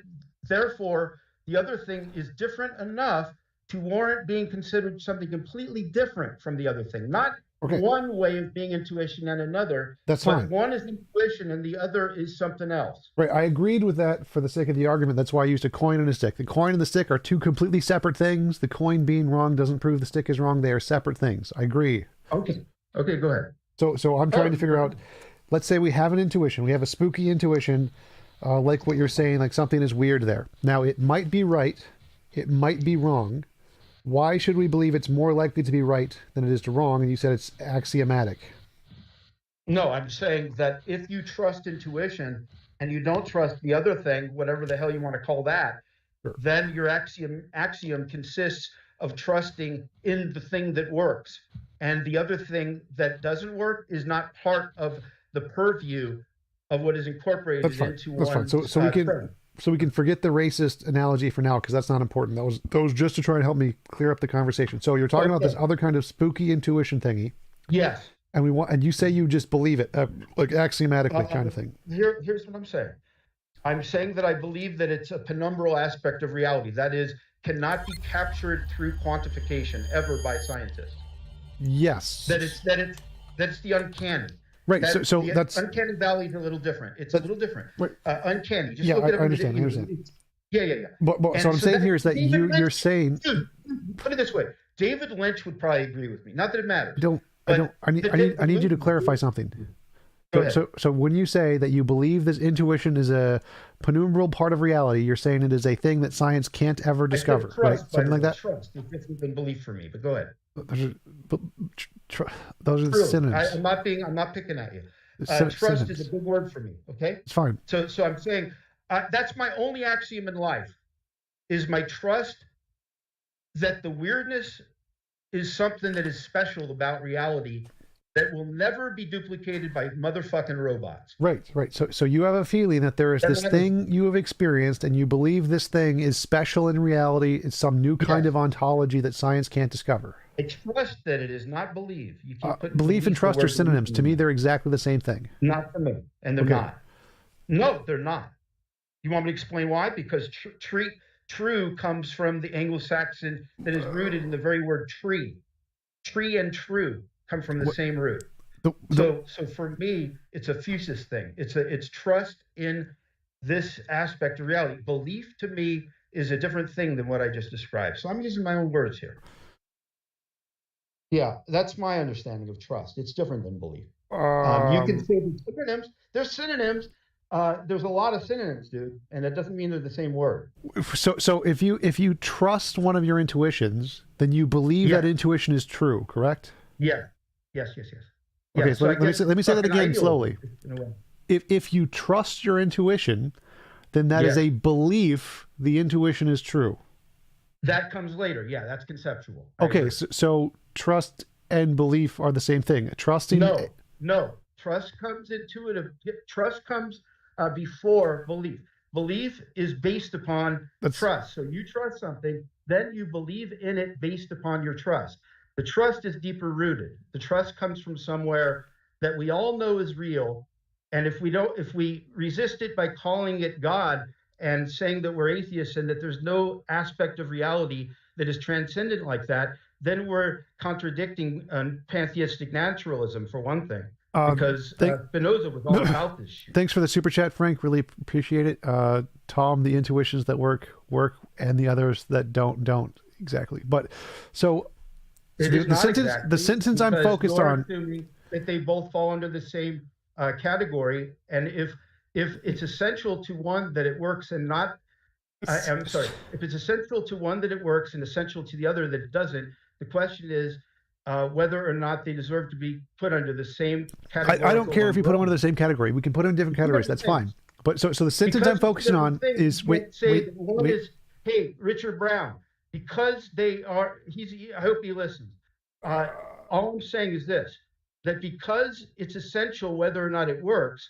therefore the other thing is different enough to warrant being considered something completely different from the other thing. Not one way of being intuition and another. That's fine. One is intuition and the other is something else. Right. I agreed with that for the sake of the argument. That's why I used a coin and a stick. The coin and the stick are two completely separate things. The coin being wrong doesn't prove the stick is wrong. They are separate things. I agree. Okay, go ahead. So I'm trying to figure out, let's say we have an intuition. We have a spooky intuition. Like what you're saying, like something is weird there. Now, it might be right. It might be wrong. Why should we believe it's more likely to be right than it is to wrong? And you said it's axiomatic. No, I'm saying that if you trust intuition and you don't trust the other thing, whatever the hell you want to call that, Sure. then your axiom consists of trusting in the thing that works. And the other thing that doesn't work is not part of the purview of what is incorporated That's fine. into That's fine. one's So we can trend. so we can forget the racist analogy for now because that's not important. That was just to try and help me clear up the conversation. So you're talking about this other kind of spooky intuition thingy, Yes. and you say you just believe it, like axiomatically kind of thing. Here's what I'm saying. I'm saying that I believe that it's a penumbral aspect of reality. That is, cannot be captured through quantification ever by scientists. Yes. That's the uncanny. Right. So the that's uncanny valley is a little different. It's a little different. Right. Uncanny. Just Yeah, look I at it. understand. I understand. Yeah. But so what I'm saying here is that David you're Lynch- saying Dude, put it this way. David Lynch would probably agree with me. Not that it matters. I need you to clarify something. Go ahead. So when you say that you believe this intuition is a penumbral part of reality, you're saying it is a thing that science can't ever discover, trust, right? by Something the like way. that. Trust is different than belief for me. But go ahead. Those are the Truly. synonyms. I'm not picking at you. Trust Synonyms. is a big word for me. Okay. It's fine. So I'm saying that's my only axiom in life is my trust that the weirdness is something that is special about reality that will never be duplicated by motherfucking robots. Right. So you have a feeling that there is this thing you have experienced, and you believe this thing is special in reality. It's some new kind of ontology that science can't discover. I trust that it is not believe. You keep putting Belief and trust the are word synonyms. belief To in me, there. they're exactly the same thing. Not for me, and they're Okay. not. No, they're not. You want me to explain why? Because true comes from the Anglo-Saxon that is rooted in the very word tree. Tree and true come from the same root. So for me, it's a fusus thing. It's trust in this aspect of reality. Belief to me is a different thing than what I just described. So I'm using my own words here. Yeah, that's my understanding of trust. It's different than belief. You can say the synonyms. There's synonyms. There's a lot of synonyms, dude, and that doesn't mean they're the same word. So if you trust one of your intuitions, then you believe that intuition is true, correct? Yeah. Yes. Okay, Yeah, so let me say that again idealism, slowly. in a way. If you trust your intuition, then that is a belief the intuition is true. That comes later. Yeah, that's conceptual. I Okay, agree. so trust and belief are the same thing. Trusting. No. Trust comes intuitive. Trust comes before belief. Belief is based upon trust. So you trust something, then you believe in it based upon your trust. The trust is deeper rooted. The trust comes from somewhere that we all know is real. And if we resist it by calling it God and saying that we're atheists and that there's no aspect of reality that is transcendent like that, then we're contradicting pantheistic naturalism, for one thing. Because Spinoza was all about this shit. Thanks for the super chat, Frank. Really appreciate it. Tom, the intuitions that work, and the others that don't exactly. But the sentence I'm focused on. Assuming that they both fall under the same category, and if it's essential to one that it works and not, I'm sorry, if it's essential to one that it works and essential to the other that it doesn't, the question is whether or not they deserve to be put under the same category. I don't care if you put them under the same category. We can put them in different categories. That's fine. But so the sentence I'm focusing on is wait. Hey, Richard Brown, because they are. I hope he listens. All I'm saying is this: that because it's essential whether or not it works,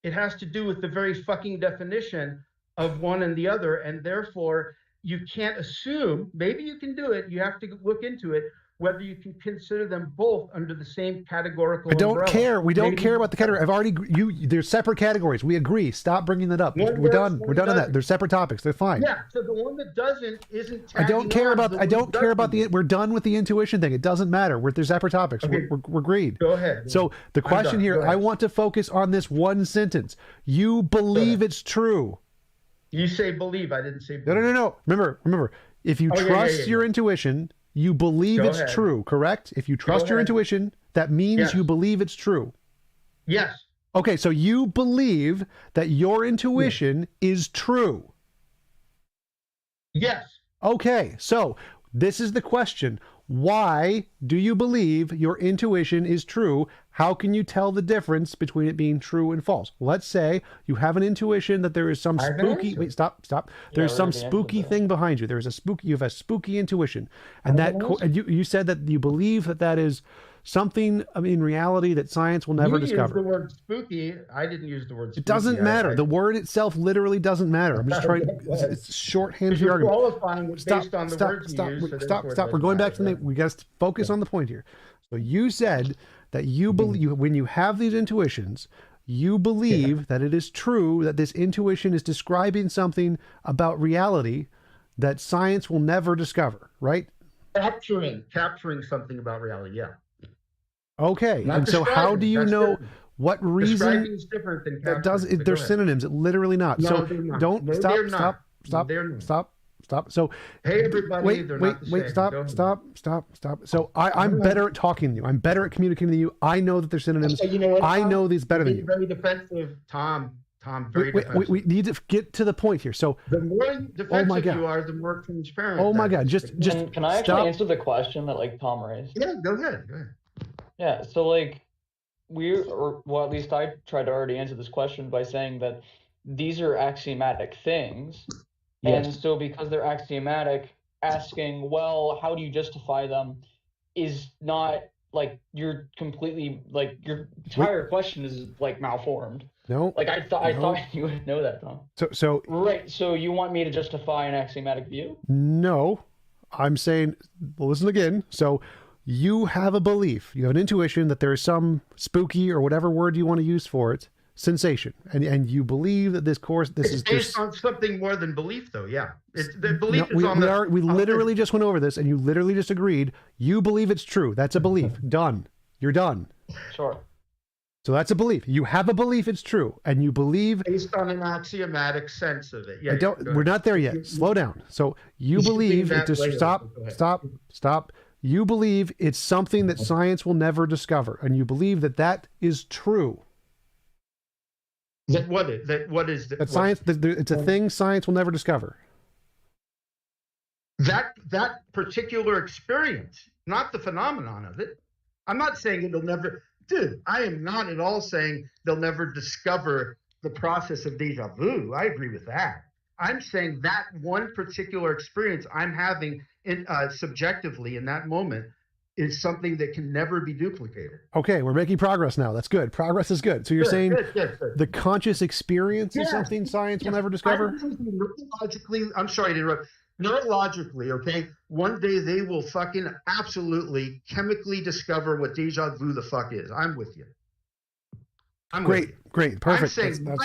it has to do with the very fucking definition of one and the other, and therefore you can't assume. Maybe you can do it. You have to look into it. Whether you can consider them both under the same categorical umbrella. Care. We don't care about the category. There's separate categories. We agree. Stop bringing that up. We're done. We're done on that. They're separate topics. They're fine. Yeah. So the one that doesn't isn't. I don't care about the. We're done with the intuition thing. It doesn't matter. They're separate topics. Okay. We're agreed. Go ahead. So the question here, I want to focus on this one sentence. You believe it's true. You say believe. I didn't say believe. No. Remember. If you trust your intuition. You believe it's true, correct? If you trust your intuition, that means you believe it's true. Yes. Okay, so you believe that your intuition is true. Yes. Okay, so This is the question. Why do you believe your intuition is true? How can you tell the difference between it being true and false? Let's say you have an intuition that there is some spooky. Wait, stop. There's some spooky thing behind you. There's a spooky. You have a spooky intuition, and and you said that you believe that is something in reality that science will never discover. You used the word spooky. I didn't use the word spooky. It doesn't matter. The word itself literally doesn't matter. I'm just trying. It's shorthand for your argument. Qualifying it based on the words you use, stop. We're going back to the name. We got to focus on the point here. So you said that you believe when you have these intuitions, you believe that it is true that this intuition is describing something about reality that science will never discover, right? Capturing something about reality. Yeah. Okay, and so how do you know what reason describing is different than that does? They're synonyms. It literally not. No, So they're not. don't No, stop. they're not. Stop. They're not. Stop. So Hey, everybody. wait. they're not the same. Go ahead. Stop. So I'm better at talking than you. I'm better at communicating than you. I know that they're synonyms. So you know what, I Tom? know these better than you. Very defensive, Tom. Very defensive. We need to get to the point here. So The more defensive God. you are, the more transparent. oh my that God, is. just Can I actually stop. answer the question that Tom raised? Yeah, go ahead. Yeah, so well, at least I tried to already answer this question by saying that these are axiomatic things. Yes. And so because they're axiomatic, asking, well, how do you justify them is not you're completely your entire question is malformed. No. I thought you would know that, Tom. So Right, so you want me to justify an axiomatic view? no, I'm saying. Well, listen again. So. You have a belief, you have an intuition that there is some spooky or whatever word you want to use for it, sensation, and you believe that this It's based on something more than belief, though. Yeah, the belief is on we literally just went over this, and you literally just agreed. You believe it's true. That's a belief. Done. You're done. Sure. So that's a belief. You have a belief it's true, and you believe based on an axiomatic sense of it. Yeah, we're not there yet. Slow down. So you believe it. Stop. You believe it's something that science will never discover, and you believe that is true. What is that science? It's a thing science will never discover. That particular experience, not the phenomenon of it. I'm not saying it'll never. Dude, I am not at all saying they'll never discover the process of deja vu. I agree with that. I'm saying that one particular experience I'm having subjectively in that moment is something that can never be duplicated. Okay, we're making progress now. That's good. Progress is good. So you're saying good. The conscious experience is something science will never discover? Neurologically, I'm sorry to interrupt. Neurologically, okay, one day they will fucking absolutely chemically discover what deja vu the fuck is. I'm with you. Great, perfect. I'm saying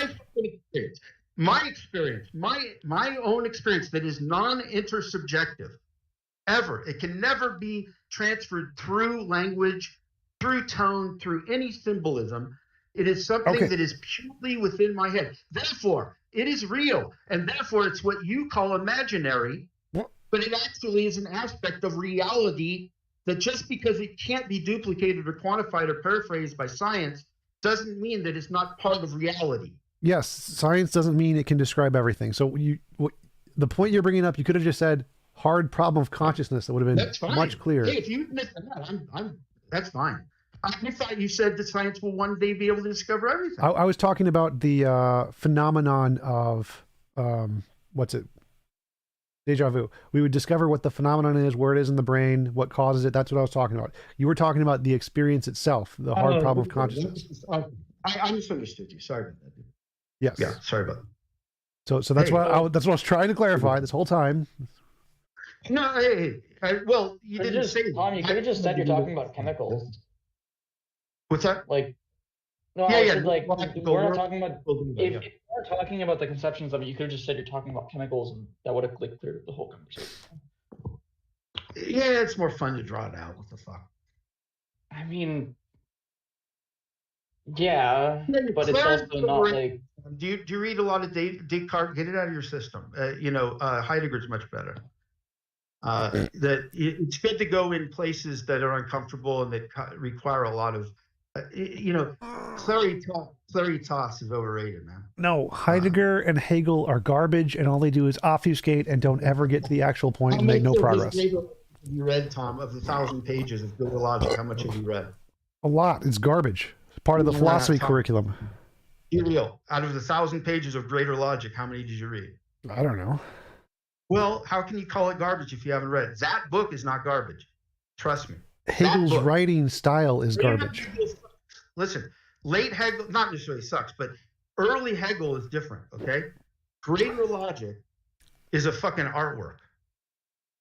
my experience, my own experience that is non-intersubjective, ever. It can never be transferred through language, through tone, through any symbolism. It is something that is purely within my head. Therefore, it is real, and therefore it's what you call imaginary, but it actually is an aspect of reality that just because it can't be duplicated or quantified or paraphrased by science doesn't mean that it's not part of reality. Yes, science doesn't mean it can describe everything. So the point you're bringing up, you could have just said hard problem of consciousness. That would have been much clearer. Hey, if you missed that, that's fine. I thought you said that science will one day be able to discover everything. I was talking about the phenomenon of deja vu. We would discover what the phenomenon is, where it is in the brain, what causes it. That's what I was talking about. You were talking about the experience itself, the hard problem of consciousness. I misunderstood you. Sorry about that. Yes. Yeah. Sorry about that. So that's what I was trying to clarify this whole time. No, well, you didn't say. Tom, you could have just said you're talking about chemicals. What's that? No, I said we're not talking about. If you weren't talking about the conceptions of it, you could have just said you're talking about chemicals, and that would have cleared the whole conversation. Yeah, it's more fun to draw it out. What the fuck? I mean, yeah, but it's also not like. Do you read a lot of Descartes? Get it out of your system. Heidegger's much better. That it's good to go in places that are uncomfortable and that require a lot of, Claritas is overrated, man. No, Heidegger and Hegel are garbage, and all they do is obfuscate and don't ever get to the actual point and make no progress. Have you read, Tom, of the 1,000 pages of Greater Logic? How much have you read? A lot. It's garbage. It's part of the philosophy curriculum. Be real. Out of the 1,000 pages of Greater Logic, how many did you read? I don't know. Well, how can you call it garbage if you haven't read it? That book is not garbage. Trust me. Hegel's writing style is garbage. Listen, late Hegel, not necessarily sucks, but early Hegel is different, okay? Greater Logic is a fucking artwork.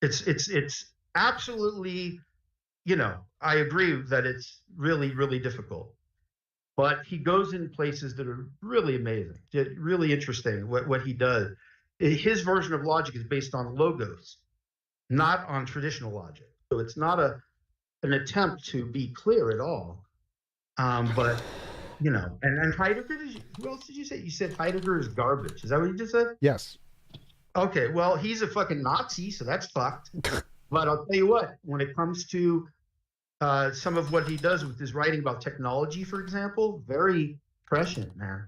It's absolutely, you know, I agree that it's really, really difficult. But he goes in places that are really amazing, really interesting, what he does. His version of logic is based on logos, not on traditional logic. So it's not an attempt to be clear at all. But, you know, and Heidegger, who else did you say? You said Heidegger is garbage. Is that what you just said? Yes. Okay, well, he's a fucking Nazi, so that's fucked. But I'll tell you what, when it comes to some of what he does with his writing about technology, for example, very prescient, man.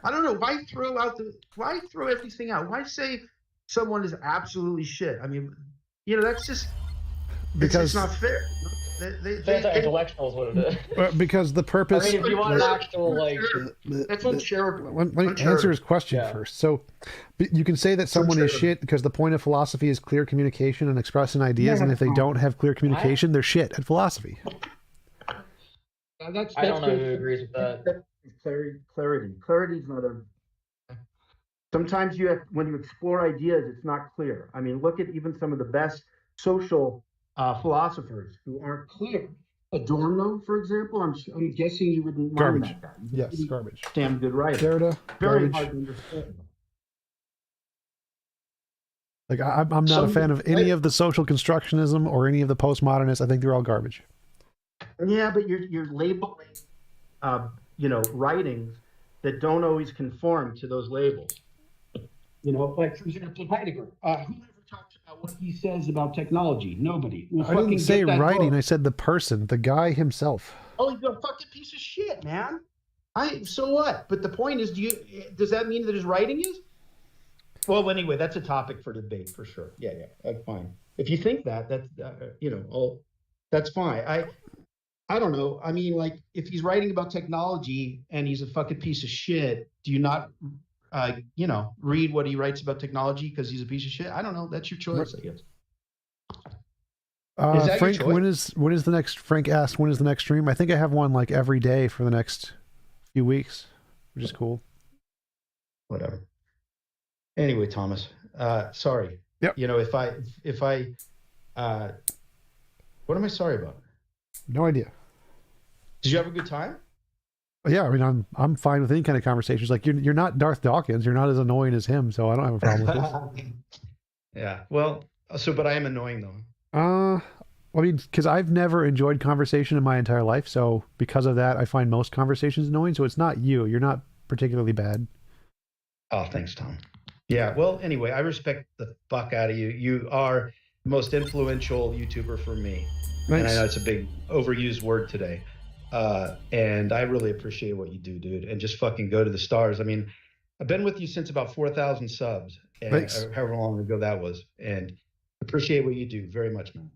I don't know, why throw everything out? Why say someone is absolutely shit? I mean, you know, that's just because it's not fair. Anti-intellectual is what it is. Because the purpose. I mean, if you want an actual like, that's unshareable. Let me answer his question first. So, you can say that someone is shit because the point of philosophy is clear communication and expressing ideas, and if they don't have clear communication, they're shit at philosophy. I don't know who agrees with that. Clarity is not a. Sometimes when you explore ideas, it's not clear. I mean, look at even some of the best social philosophers who aren't clear. Adorno, for example, I'm guessing you wouldn't mind that guy. Yes, garbage. Damn good writer. Derrida, Very garbage. hard to understand. Like I'm not a fan of any of the social constructionism or any of the postmodernists. I think they're all garbage. Yeah, but you're labeling, you know, writings that don't always conform to those labels. You know, like for example, Heidegger. Who ever talks about what he says about technology? Nobody. I didn't say writing. I said the person, the guy himself. Oh, he's a fucking piece of shit, man. So what? But the point is, does that mean that his writing is? Well, anyway, that's a topic for debate for sure. Yeah, that's fine. If you think that's you know, that's fine. I don't know. I mean, like, if he's writing about technology and he's a fucking piece of shit, do you not, you know, read what he writes about technology because he's a piece of shit? I don't know. That's your choice, I guess. Is that Frank, your choice? when is the next? Frank asked, when is the next stream? I think I have one like every day for the next few weeks, which is cool. Whatever. Anyway, Thomas, sorry. Yep. You know, if I, what am I sorry about? No idea. Did you have a good time? Yeah, I mean, I'm fine with any kind of conversations. Like you're not Darth Dawkins. You're not as annoying as him, so I don't have a problem with this. Yeah. Well, but I am annoying though. I mean, because I've never enjoyed conversation in my entire life, so because of that, I find most conversations annoying. So it's not you. You're not particularly bad. Oh, thanks, Tom. Yeah. Well, anyway, I respect the fuck out of you. You are the most influential YouTuber for me. Nice. And I know it's a big overused word today. And I really appreciate what you do, dude. And just fucking go to the stars. I mean, I've been with you since about 4,000 subs, and however long ago that was. And appreciate what you do very much, man.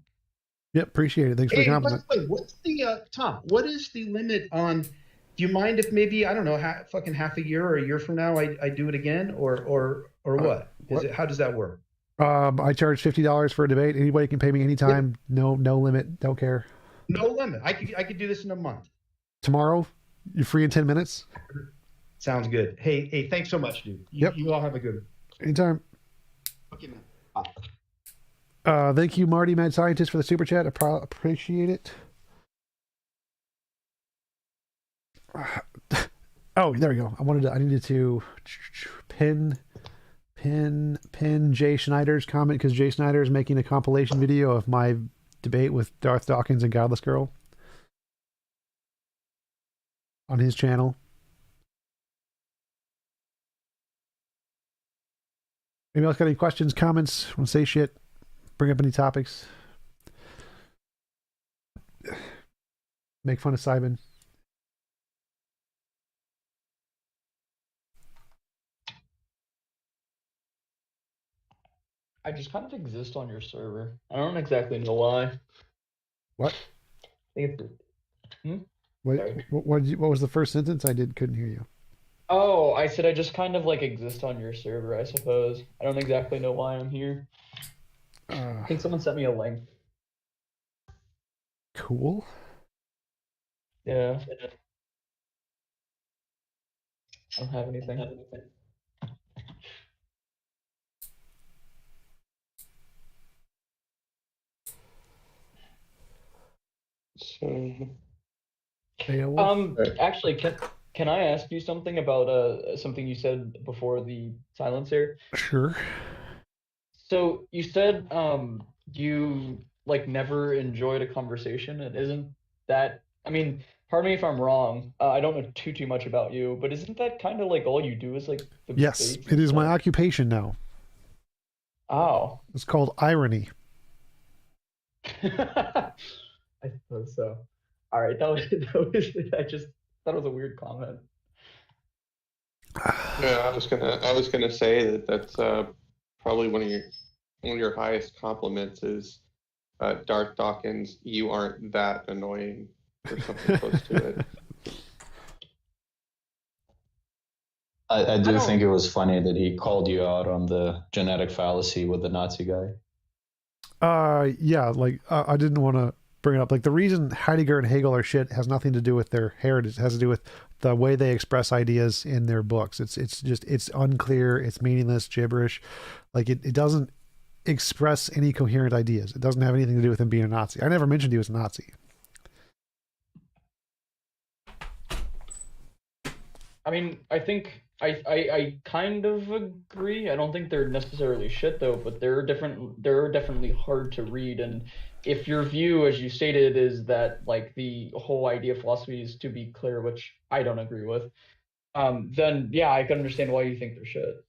Yep, appreciate it. Thanks for the compliment. By the way, what's the Tom? What is the limit on? Do you mind if maybe, I don't know, fucking half a year or a year from now I do it again, or what? How does that work? I charge $50 for a debate. Anybody can pay me anytime. Yeah. No limit. Don't care. No limit. I could do this in a month. Tomorrow, you're free in 10 minutes. Sounds good. Hey, thanks so much, dude. You all have a good one. Anytime. Okay, man. Bye. Thank you, Marty, Mad Scientist, for the super chat. I appreciate it. Oh, there we go. I needed to pin Jay Schneider's comment because Jay Schneider is making a compilation video of my debate with Darth Dawkins and Godless Girl on his channel. Anybody else got any questions, comments, want to say shit, bring up any topics, make fun of Simon? I just kind of exist on your server. I don't exactly know why. What? I think it's, What? sorry. What was the first sentence? Couldn't hear you. Oh, I said I just kind of like exist on your server, I suppose. I don't exactly know why I'm here. I think someone sent me a link. Cool. Yeah. I don't have anything. So, Beowulf? Actually, can I ask you something about something you said before the silence here? Sure. So you said you like never enjoyed a conversation, and isn't that, I mean, pardon me if I'm wrong. I don't know too much about you, but isn't that kind of like all you do is like Yes, debates it and is my stuff? occupation now. Oh. It's called irony. I suppose so. All right, that was it. I just thought it was a weird comment. yeah, I was gonna say that that's probably one of your highest compliments is Darth Dawkins. You aren't that annoying, or something close to it. I do don't- think it was funny that he called you out on the genetic fallacy with the Nazi guy. Yeah, like I didn't want to bring it up. Like the reason Heidegger and Hegel are shit has nothing to do with their heritage. It has to do with the way they express ideas in their books. It's unclear. It's meaningless gibberish. Like it doesn't express any coherent ideas. It doesn't have anything to do with him being a Nazi. I never mentioned he was a Nazi. I mean, I think I kind of agree. I don't think they're necessarily shit though, but they're different. They're definitely hard to read. And if your view, as you stated, is that like the whole idea of philosophy is to be clear, which I don't agree with, then yeah, I can understand why you think they're shit.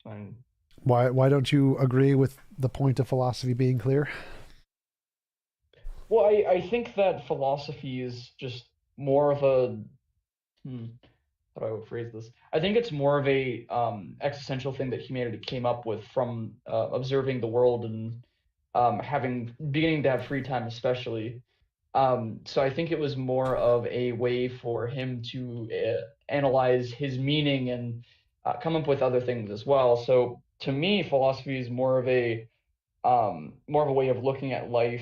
And Why don't you agree with the point of philosophy being clear? well, I think that philosophy is just more of a how do I phrase this? I think it's more of a existential thing that humanity came up with from observing the world and having beginning to have free time, especially. So I think it was more of a way for him to analyze his meaning and come up with other things as well. So to me, philosophy is more of a way of looking at life.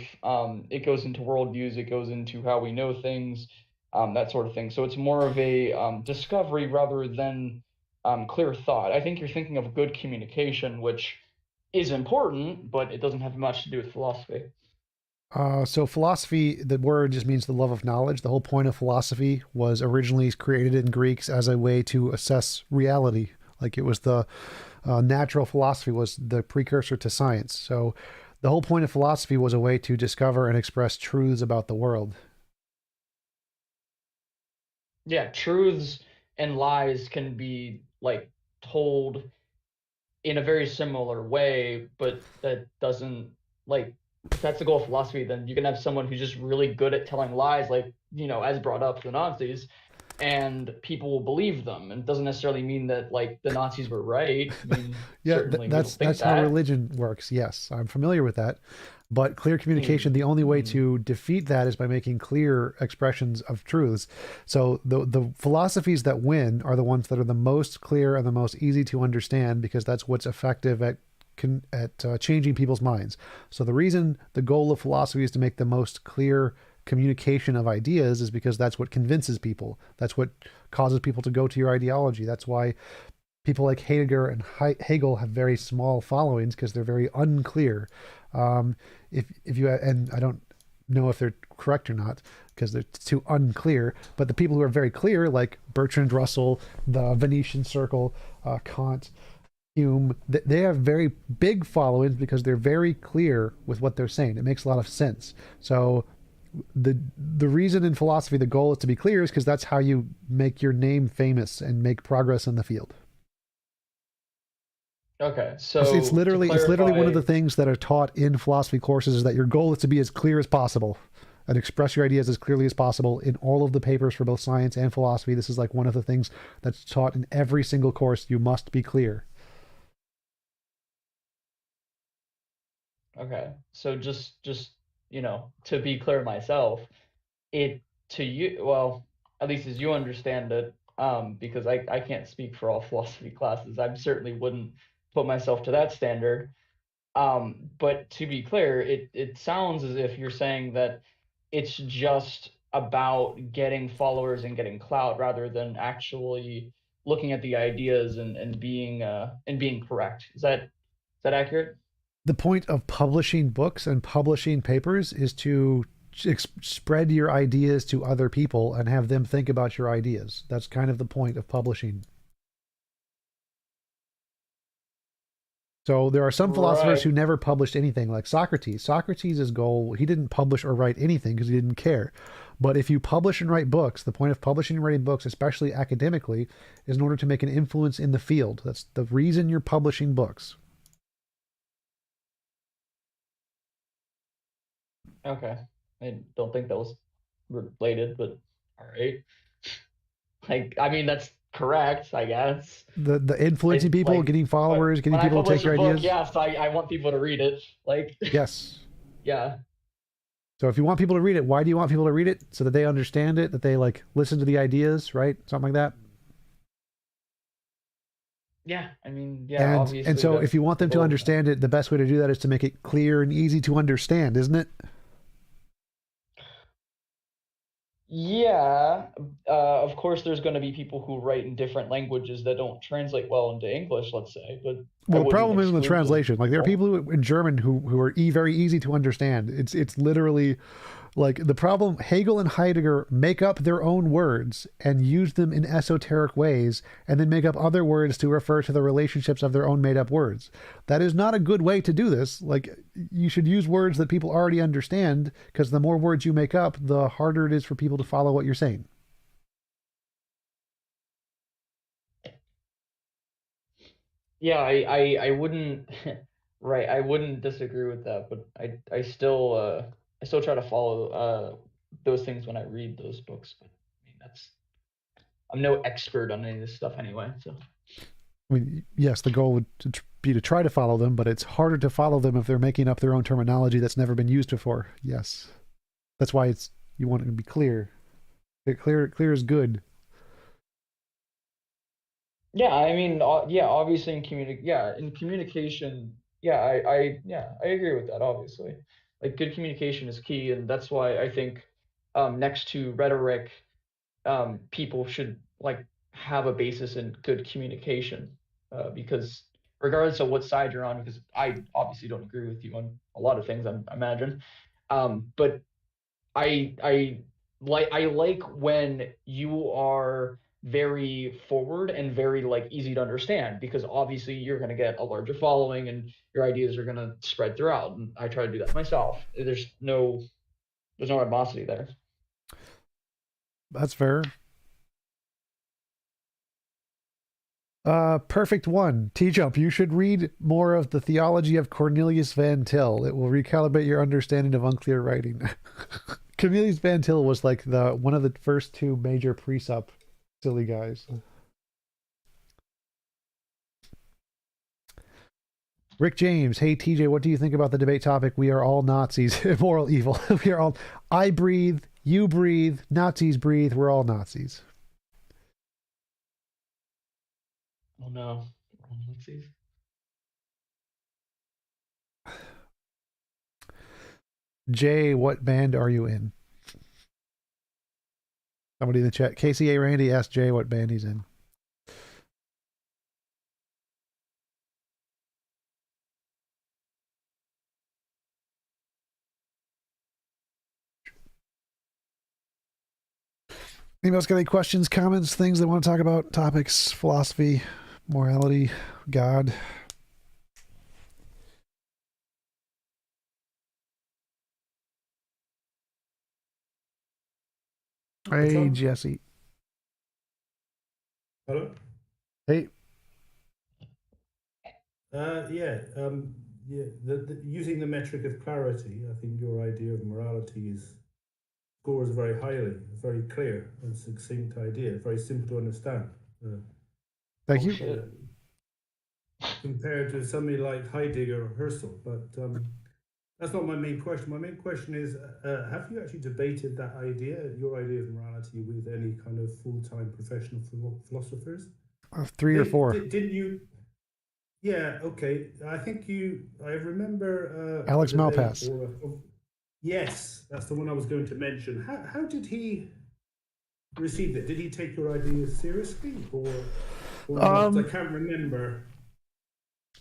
It goes into worldviews, it goes into how we know things, that sort of thing. So it's more of a discovery rather than clear thought. I think you're thinking of good communication, which is important, but it doesn't have much to do with philosophy. So philosophy, the word just means the love of knowledge. The whole point of philosophy was originally created in Greeks as a way to assess reality. Like it was the natural philosophy was the precursor to science. So the whole point of philosophy was a way to discover and express truths about the world. Yeah, truths and lies can be like told in a very similar way, but that doesn't like if that's the goal of philosophy, then you can have someone who's just really good at telling lies, like, as brought up the Nazis, and people will believe them. And it doesn't necessarily mean that like the Nazis were right. I mean, Yeah, certainly we don't think that's how that. religion works. Yes, I'm familiar with that. But clear communication, the only way to defeat that is by making clear expressions of truths. So the philosophies that win are the ones that are the most clear and the most easy to understand because that's what's effective at changing people's minds. So the reason the goal of philosophy is to make the most clear communication of ideas is because that's what convinces people. That's what causes people to go to your ideology. That's why people like Heidegger and Hegel have very small followings because they're very unclear. If you and I don't know if they're correct or not because they're too unclear. But the people who are very clear, like Bertrand Russell, the Venetian Circle, Kant, Hume, they have very big followings because they're very clear with what they're saying. It makes a lot of sense. So the reason in philosophy the goal is to be clear is because that's how you make your name famous and make progress in the field. Okay, so It's literally one of clarify- the things that are taught in philosophy courses is that your goal is to be as clear as possible. and express your ideas as clearly as possible in all of the papers for both science and philosophy. This is like one of the things that's taught in every single course. You must be clear. Okay. So just to be clear myself, it to you, well, at least as you understand it, because I can't speak for all philosophy classes. I certainly wouldn't put myself to that standard. But to be clear, it sounds as if you're saying that it's just about getting followers and getting clout rather than actually looking at the ideas and being correct. Is that accurate? The point of publishing books and publishing papers is to spread your ideas to other people and have them think about your ideas. That's kind of the point of publishing. So there are some philosophers who never published anything, like Socrates. Socrates' goal, he didn't publish or write anything because he didn't care. But if you publish and write books, the point of publishing and writing books, especially academically, is in order to make an influence in the field. That's the reason you're publishing books. Okay. I don't think that was related, but all right. Like, I mean, that's correct, I guess. The influencing people, getting followers, getting people to take your ideas. Yes, I want people to read it. Like, yes. Yeah. So if you want people to read it, why do you want people to read it? So that they understand it, that they like listen to the ideas, right? Something like that. Yeah, I mean, yeah, obviously. And so if you want them to understand it, the best way to do that is to make it clear and easy to understand, isn't it? Yeah, of course, there's going to be people who write in different languages that don't translate well into English, let's say. But well, the problem isn't the translation. Like there are people in German who are very easy to understand. It's literally like the problem. Hegel and Heidegger make up their own words and use them in esoteric ways, and then make up other words to refer to the relationships of their own made-up words. That is not a good way to do this. Like you should use words that people already understand, because the more words you make up, the harder it is for people to follow what you're saying. Yeah, I wouldn't right, I wouldn't disagree with that, but I still try to follow those things when I read those books. But I mean, I'm no expert on any of this stuff anyway. So I mean, yes, the goal would be to try to follow them, but it's harder to follow them if they're making up their own terminology that's never been used before. Yes, that's why you want it to be clear. Clear is good. yeah, I mean, yeah, obviously in communication, yeah, I agree with that. Obviously, like good communication is key, and that's why I think next to rhetoric, people should like have a basis in good communication, because regardless of what side you're on, because I obviously don't agree with you on a lot of things, I imagine, but I like when you are very forward and very like easy to understand, because obviously you're going to get a larger following and your ideas are going to spread throughout, and I try to do that myself. There's no animosity there. That's fair. Perfect one. TJump, you should read more of the Theology of Cornelius Van Til. It will recalibrate your understanding of unclear writing. Cornelius Van Til was like one of the first two major precept silly guys. Rick James, hey TJ, what do you think about the debate topic? We are all Nazis, immoral evil. We are all, I breathe, you breathe, Nazis breathe, we're all Nazis. Oh no. Let's see. Jay, what band are you in? Somebody in the chat. KCA Randy asked Jay what band he's in. Anybody else got any questions, comments, things they want to talk about? Topics, philosophy, morality, God? Hey, Jesse. Hello? Hey. Yeah, using the metric of clarity, I think your idea of morality is scores very highly, very clear and succinct idea, very simple to understand. Thank you. Bullshit. Compared to somebody like Heidegger or Husserl, but that's not my main question. My main question is, have you actually debated that idea, your idea of morality, with any kind of full-time professional philosophers? 3 or 4. Didn't you? Yeah, okay. I think I remember Alex a debate Malpass. yes, that's the one I was going to mention. How did he receive it? Did he take your ideas seriously, or not? I can't remember.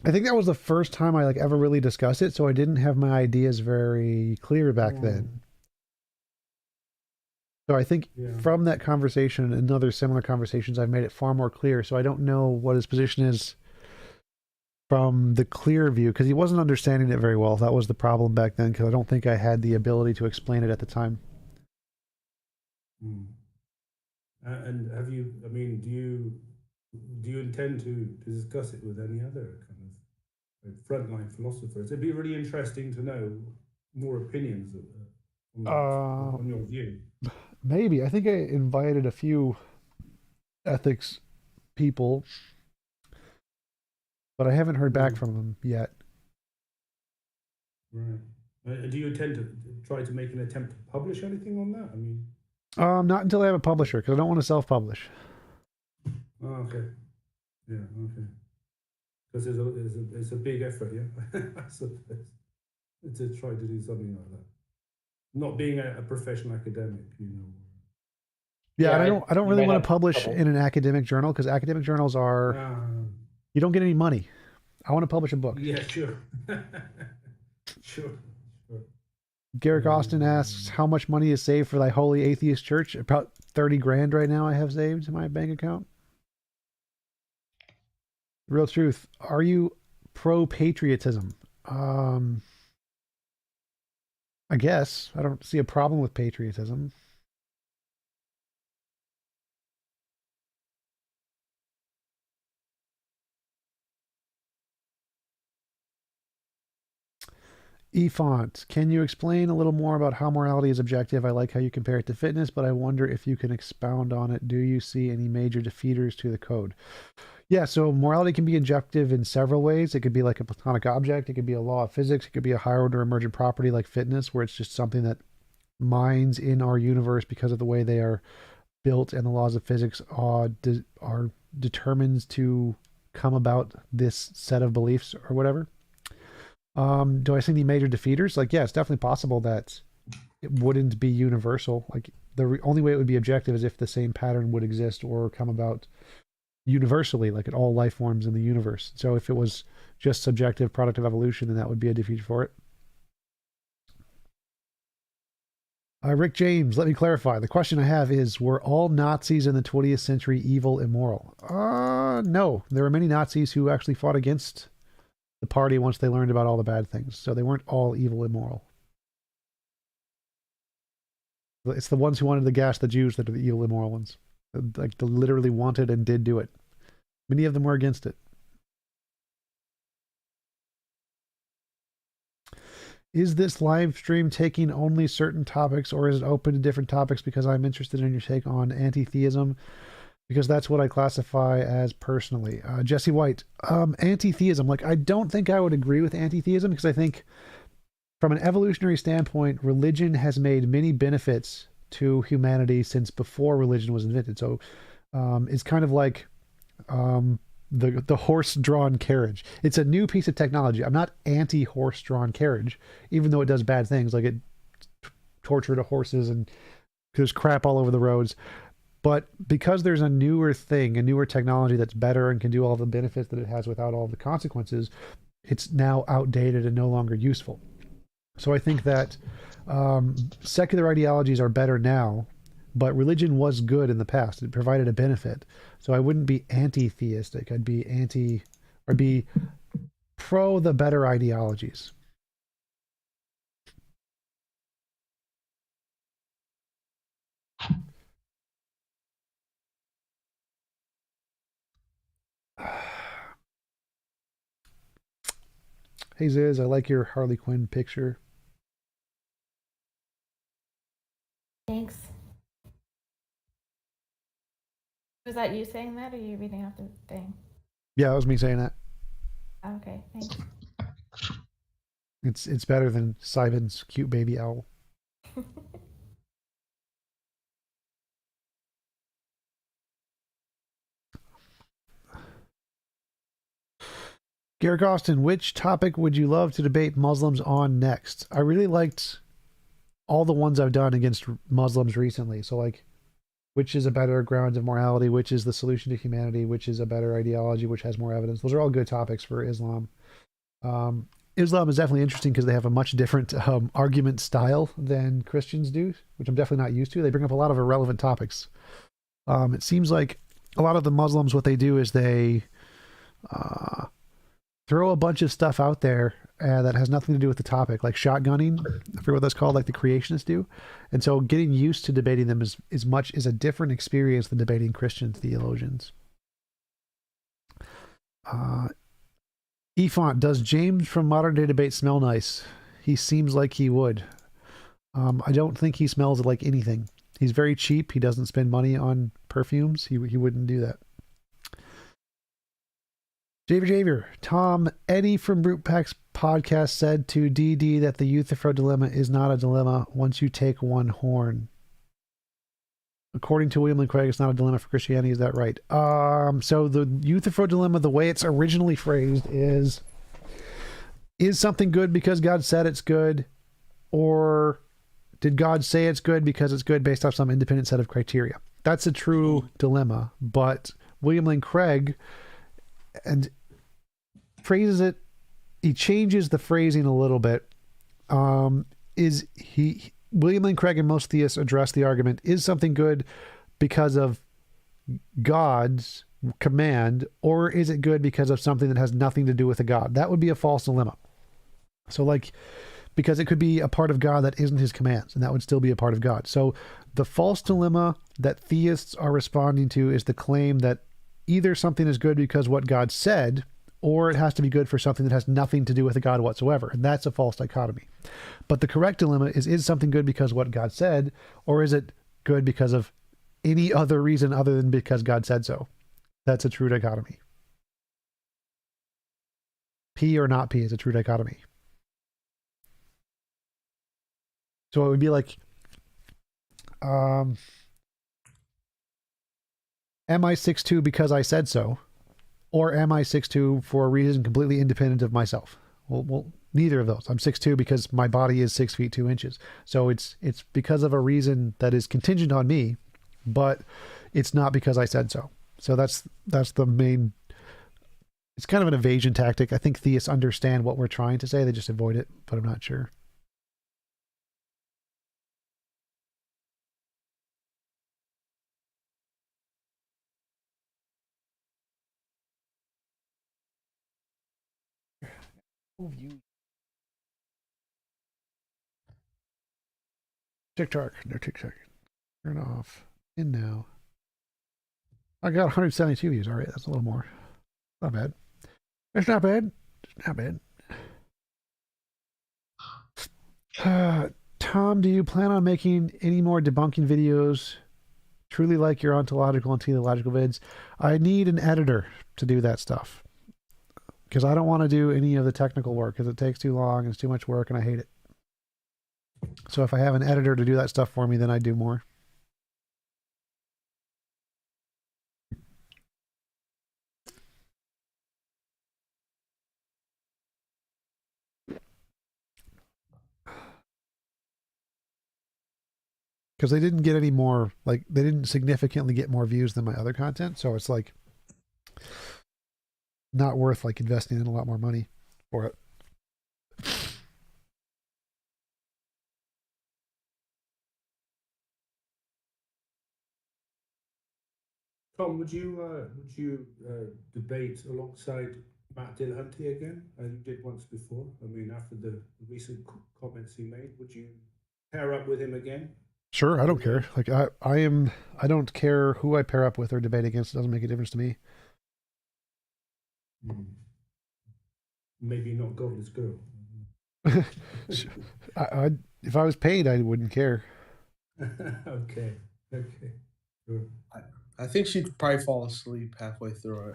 I think that was the first time I ever really discussed it, so I didn't have my ideas very clear back then. So I think from that conversation and other similar conversations, I've made it far more clear. So I don't know what his position is from the clear view, because he wasn't understanding it very well. That was the problem back then, because I don't think I had the ability to explain it at the time. And have you? I mean, do you intend to discuss it with any other kind of frontline philosophers? It'd be really interesting to know more opinions on your view. Maybe. I think I invited a few ethics people, but I haven't heard back from them yet. Right. Do you intend to try to make an attempt to publish anything on that? I mean, not until I have a publisher, because I don't want to self-publish. Oh, okay. Yeah, okay. Because it's a big effort, yeah. I suppose, to try to do something like that. Not being a professional academic, you know. Yeah, and I don't really want to publish in an academic journal, because academic journals are you don't get any money. I want to publish a book. Yeah, sure. Sure. Garrick Austin asks, how much money is saved for thy holy atheist church? About 30 grand right now I have saved in my bank account. Real truth. Are you pro-patriotism? I guess. I don't see a problem with patriotism. E-Font, can you explain a little more about how morality is objective? I like how you compare it to fitness, but I wonder if you can expound on it. Do you see any major defeaters to the code? Yeah, so morality can be objective in several ways. It could be like a platonic object. It could be a law of physics. It could be a higher order emergent property like fitness, where it's just something that minds in our universe because of the way they are built and the laws of physics are determined to come about this set of beliefs or whatever. Do I see any major defeaters? Yeah, it's definitely possible that it wouldn't be universal. The only way it would be objective is if the same pattern would exist or come about universally, in all life forms in the universe. So if it was just subjective product of evolution, then that would be a defeat for it. Rick James, let me clarify. The question I have is, were all Nazis in the 20th century evil, immoral? No. There were many Nazis who actually fought against the party once they learned about all the bad things. So they weren't all evil, immoral. It's the ones who wanted to gas the Jews that are the evil, immoral ones. They literally wanted and did do it. Many of them were against it. Is this live stream taking only certain topics, or is it open to different topics? Because I'm interested in your take on anti-theism, because that's what I classify as personally. Jesse White, anti-theism. I don't think I would agree with anti-theism, because I think from an evolutionary standpoint, religion has made many benefits to humanity since before religion was invented. So it's kind of like the horse-drawn carriage. It's a new piece of technology. I'm not anti-horse-drawn carriage, even though it does bad things, like it tortured horses and there's crap all over the roads. But because there's a newer thing, a newer technology that's better and can do all the benefits that it has without all the consequences, it's now outdated and no longer useful. So I think that secular ideologies are better now, but religion was good in the past. It provided a benefit. So I wouldn't be anti-theistic. I'd be pro the better ideologies. Hey Ziz, I like your Harley Quinn picture. Thank Was that you saying that, or are you reading off the thing? Yeah, that was me saying that. Okay, thanks. It's better than Simon's cute baby owl. Garrick Austin, which topic would you love to debate Muslims on next? I really liked all the ones I've done against Muslims recently. So, like, which is a better ground of morality? Which is the solution to humanity? Which is a better ideology? Which has more evidence? Those are all good topics for Islam. Islam is definitely interesting because they have a much different argument style than Christians do, which I'm definitely not used to. They bring up a lot of irrelevant topics. It seems like a lot of the Muslims, what they do is they throw a bunch of stuff out there that has nothing to do with the topic, like shotgunning. I forget what that's called, like the creationists do. And so getting used to debating them is a different experience than debating Christian theologians. Efont, does James from Modern Day Debate smell nice? He seems like he would. I don't think he smells like anything. He's very cheap. He doesn't spend money on perfumes. He wouldn't do that. Javier, Tom, Eddie from Brute Pack's podcast said to DD that the Euthyphro dilemma is not a dilemma once you take one horn. According to William Lane Craig, it's not a dilemma for Christianity. Is that right? So the Euthyphro dilemma, the way it's originally phrased is something good because God said it's good, or did God say it's good because it's good based off some independent set of criteria? That's a true dilemma, but William Lane Craig and phrases it, he changes the phrasing a little bit. William Lane Craig and most theists address the argument, is something good because of God's command, or is it good because of something that has nothing to do with a God? That would be a false dilemma. So, like, because it could be a part of God that isn't his commands, and that would still be a part of God. So the false dilemma that theists are responding to is the claim that either something is good because what God said, or it has to be good for something that has nothing to do with a God whatsoever. And that's a false dichotomy. But the correct dilemma is something good because what God said, or is it good because of any other reason other than because God said so? That's a true dichotomy. P or not P is a true dichotomy. So it would be like, am I 6'2" because I said so? Or am I 6'2" for a reason completely independent of myself? Well, neither of those. I'm 6'2" because my body is 6 feet 2 inches. So it's because of a reason that is contingent on me, but it's not because I said so. So that's the main. It's kind of an evasion tactic. I think theists understand what we're trying to say. They just avoid it, but I'm not sure. TikTok, no TikTok. Turn off. In now. I got 172 views. All right, that's a little more. Not bad. It's not bad. It's not bad. Tom, do you plan on making any more debunking videos? Truly like your ontological and teleological vids. I need an editor to do that stuff, because I don't want to do any of the technical work because it takes too long and it's too much work and I hate it. So if I have an editor to do that stuff for me, then I do more. Because they didn't get any more, like, they didn't significantly get more views than my other content. So it's like not worth like investing in a lot more money for it. Tom, would you debate alongside Matt Dillahunty again, as you did once before? I mean, after the recent comments he made, would you pair up with him again? Sure, I don't care. Like I don't care who I pair up with or debate against. It doesn't make a difference to me. Maybe not Godless Girl. If I was paid, I wouldn't care. Okay. Sure. I think she'd probably fall asleep halfway through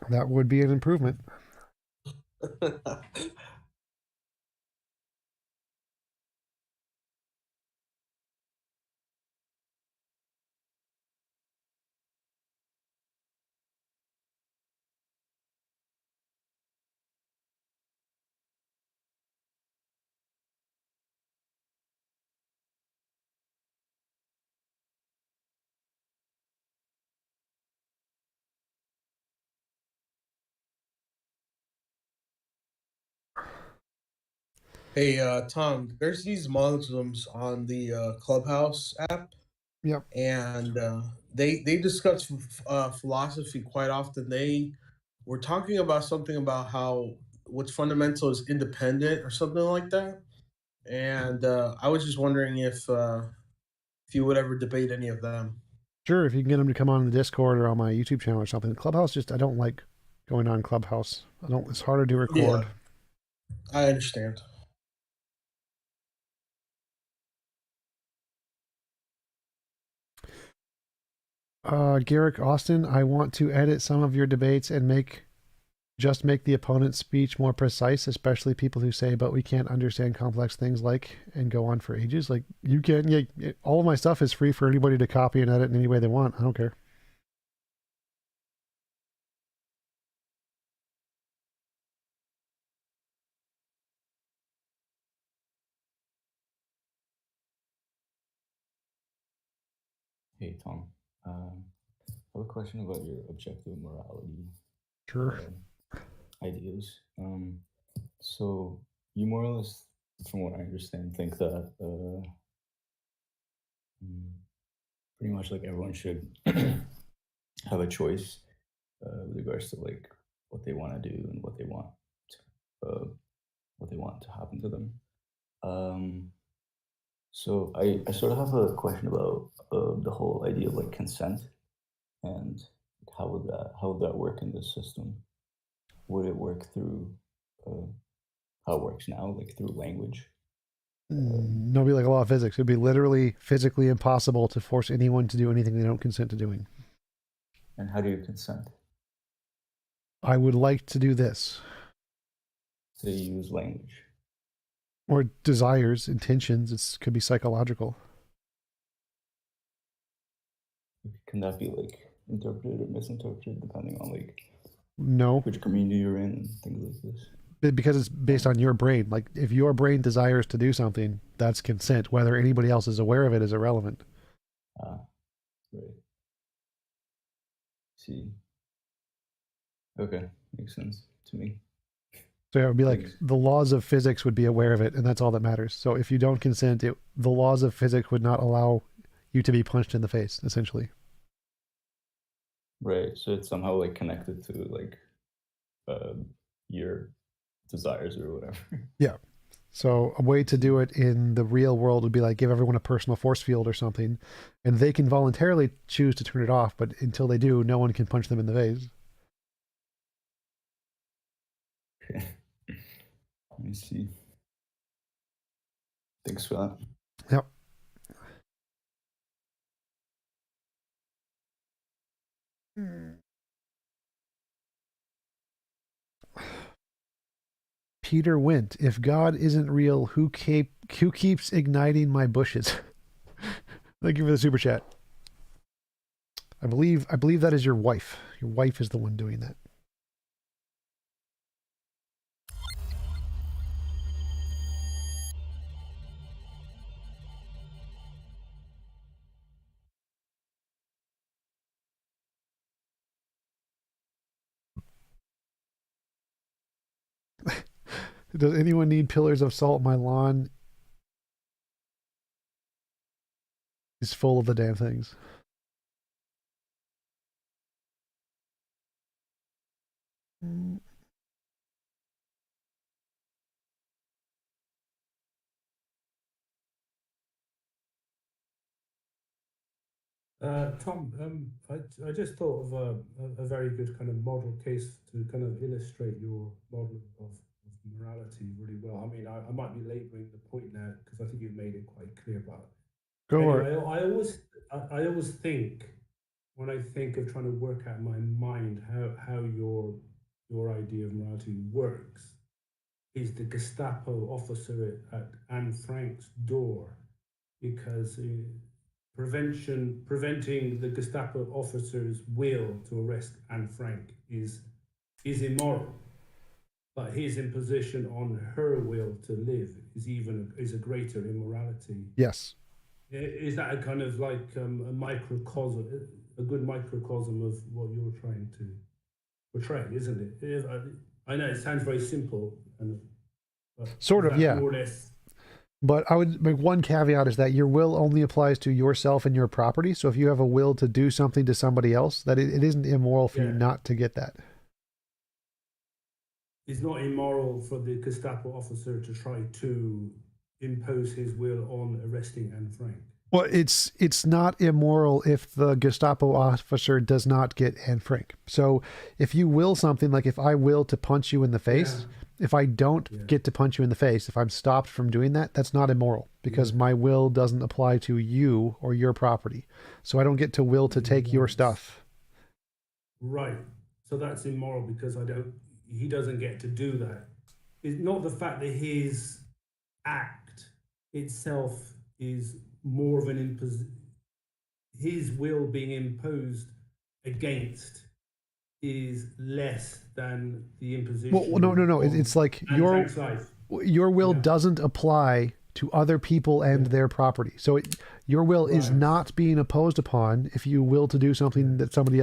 That would be an improvement. it. Hey, Tom, there's these Muslims on the Clubhouse app, Yep. and they discuss philosophy quite often. They were talking about something about how what's fundamental is independent or something like that. And I was just wondering if you would ever debate any of them. Sure, if you can get them to come on the Discord or on my YouTube channel or something. Clubhouse, I don't like going on Clubhouse. It's harder to record. Yeah, I understand. Garrick Austin, I want to edit some of your debates and make the opponent's speech more precise, especially people who say, but we can't understand complex things and go on for ages. Like, you can, yeah, all of my stuff is free for anybody to copy and edit in any way they want. I don't care. Hey, Tom. I have a question about your objective morality Sure. ideas. So you more or less, from what I understand, think that pretty much like everyone should have a choice with regards to like what they want to do and what they want to happen to them. So I sort of have a question about the whole idea of like consent and how would that work in this system? Would it work through how it works now, like through language? No, it'd be like a law of physics. It'd be literally physically impossible to force anyone to do anything they don't consent to doing. And how do you consent? I would like to do this. So you use language. Or desires, intentions. It could be psychological. Can that be like interpreted or misinterpreted depending on like no which community you're in and things like this? Because it's based on your brain. Like, if your brain desires to do something, that's consent. Whether anybody else is aware of it is irrelevant. Right. See. Okay, makes sense to me. So it would be like the laws of physics would be aware of it, and that's all that matters. So if you don't consent, the laws of physics would not allow you to be punched in the face, essentially. Right. So it's somehow like connected to like your desires or whatever. Yeah. So a way to do it in the real world would be like give everyone a personal force field or something, and they can voluntarily choose to turn it off, but until they do, no one can punch them in the face. Okay. Let me see. Thanks for that. Yep. Peter Wint, if God isn't real, who keeps igniting my bushes? Thank you for the super chat. I believe that is your wife. Your wife is the one doing that. Does anyone need pillars of salt? My lawn is full of the damn things. Tom, I just thought of a very good kind of model case to kind of illustrate your model of morality really well. I mean, I might be labouring the point now because I think you've made it quite clear. But Go anyway, I always think when I think of trying to work out in my mind how your idea of morality works, is the Gestapo officer at Anne Frank's door, because preventing the Gestapo officer's will to arrest Anne Frank is immoral, but his imposition on her will to live is a greater immorality. Yes. Is that a kind of like a microcosm, a good microcosm of what you're trying to portray, isn't it? I know it sounds very simple, but Sort of, yeah. More or less. But I would make one caveat is that your will only applies to yourself and your property. So if you have a will to do something to somebody else, that it isn't immoral for you not to get that. It's not immoral for the Gestapo officer to try to impose his will on arresting Anne Frank. Well, it's not immoral if the Gestapo officer does not get Anne Frank. So if you will something, like if I will to punch you in the face, if I don't get to punch you in the face, if I'm stopped from doing that, that's not immoral because my will doesn't apply to you or your property. So I don't get to will to take your stuff. Right. So that's immoral because he doesn't get to do that. It's not the fact that his act itself is more of an his will being imposed against is less than the imposition. Well, no. It's like your will doesn't apply to other people and their property. So your will is not being opposed upon if you will to do something that somebody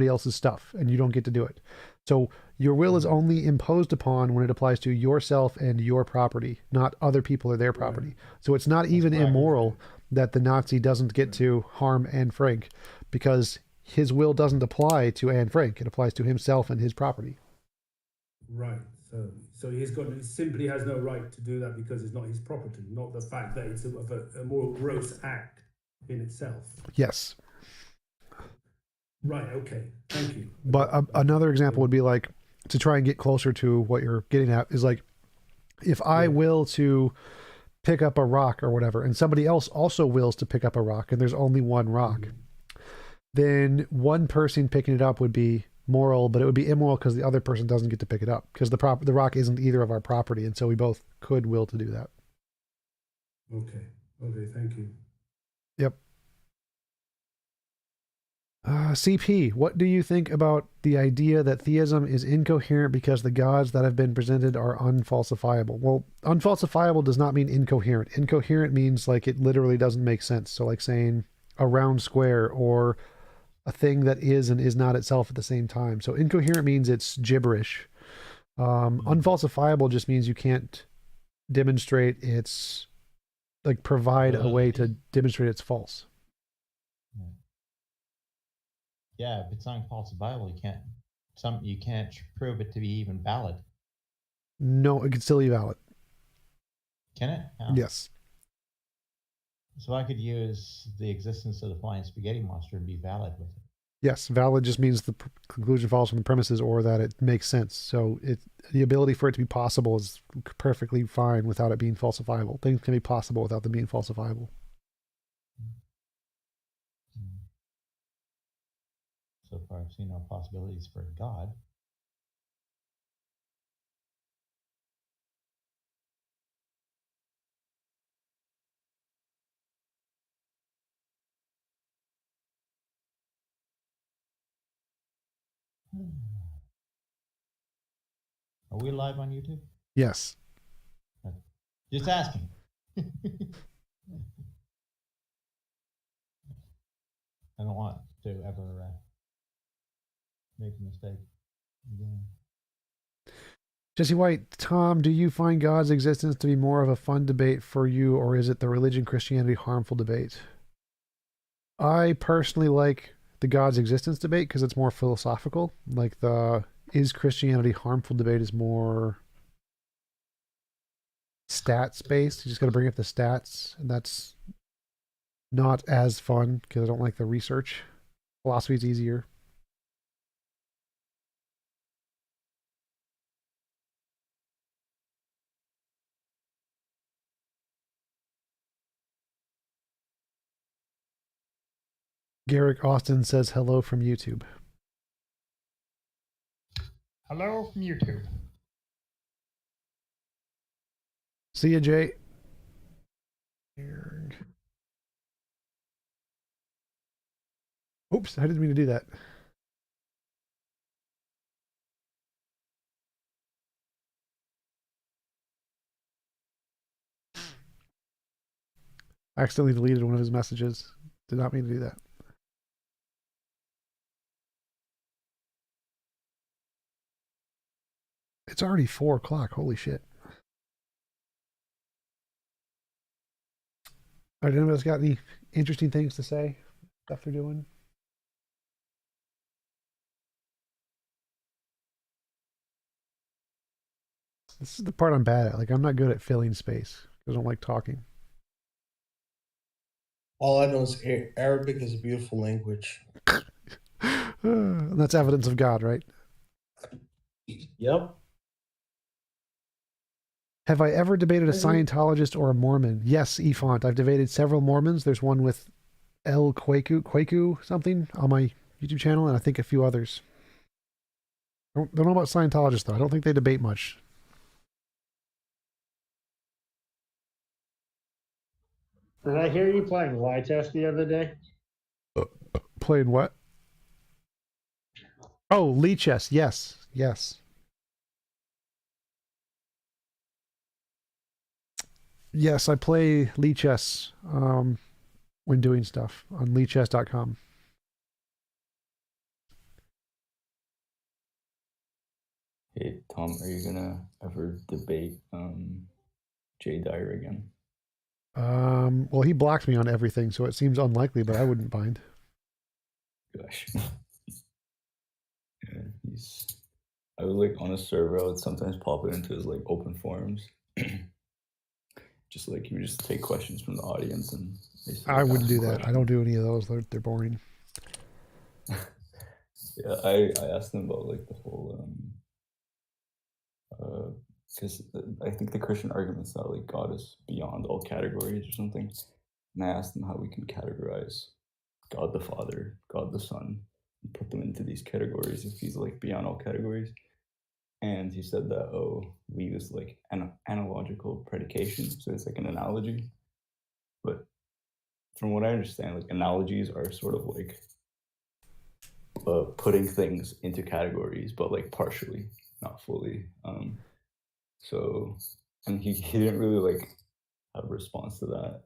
else's stuff and you don't get to do it. So your will is only imposed upon when it applies to yourself and your property, not other people or their property. So it's not even immoral that the Nazi doesn't get to harm Anne Frank because his will doesn't apply to Anne Frank. It applies to himself and his property. Right. So he simply has no right to do that because it's not his property, not the fact that it's a more gross act in itself. Yes. Right. Okay. Thank you. But another example would be like, to try and get closer to what you're getting at, is like, if I will to pick up a rock or whatever, and somebody else also wills to pick up a rock, and there's only one rock, then one person picking it up would be moral, but it would be immoral because the other person doesn't get to pick it up because the rock isn't either of our property, and so we both could will to do that. Okay. Thank you. Yep. CP, what do you think about the idea that theism is incoherent because the gods that have been presented are unfalsifiable? Well, unfalsifiable does not mean incoherent. Incoherent means like it literally doesn't make sense. So like saying a round square or a thing that is and is not itself at the same time. So incoherent means it's gibberish. Unfalsifiable just means you can't demonstrate it's like provide a way to demonstrate it's false. Yeah, if it's unfalsifiable, you can't prove it to be even valid. No, it could still be valid. Can it? Oh. Yes. So I could use the existence of the flying spaghetti monster and be valid with it. Yes, valid just means the conclusion follows from the premises or that it makes sense. So the ability for it to be possible is perfectly fine without it being falsifiable. Things can be possible without them being falsifiable. So far, I've seen no possibilities for God. Are we live on YouTube? Yes. Just asking. I don't want to ever make a mistake again. Jesse White, Tom, do you find God's existence to be more of a fun debate for you, or is it the religion Christianity harmful debate? I personally like the God's existence debate because it's more philosophical. Like the is Christianity harmful debate is more stats based. You just got to bring up the stats, and that's not as fun because I don't like the research. Philosophy is easier. Garrick Austin says hello from YouTube. Hello from YouTube. See ya, Jay. Oops, I didn't mean to do that. I accidentally deleted one of his messages. Did not mean to do that. It's already 4 o'clock. Holy shit. All right, anybody else got any interesting things to say? Stuff they're doing? This is the part I'm bad at. Like, I'm not good at filling space because I don't like talking. All I know is Arabic is a beautiful language. And that's evidence of God, right? Yep. Have I ever debated a Scientologist or a Mormon? Yes, Efont. I've debated several Mormons. There's one with El Kwaku something on my YouTube channel, and I think a few others. Don't know about Scientologists, though. I don't think they debate much. Did I hear you playing Y Test the other day? Playing what? Oh, Lee chess. Yes. Yes. Yes, I play Lee chess when doing stuff on leechess.com. Hey, Tom, are you gonna ever debate Jay Dyer again? Well, he blocked me on everything, so it seems unlikely, but I wouldn't mind. Gosh. Yeah, I was like on a server, I would sometimes pop it into his like open forums. Just like he would just take questions from the audience and I wouldn't do that. I don't do any of those. They're boring. Yeah, I asked him about like the whole because I think the Christian argument's that like God is beyond all categories or something. And I asked him how we can categorize God the Father, God the Son, and put them into these categories if he's like beyond all categories. And he said that, we use like an analogical predication. So it's like an analogy. But from what I understand, like analogies are sort of like putting things into categories, but like partially, not fully. So, and he didn't really like have a response to that.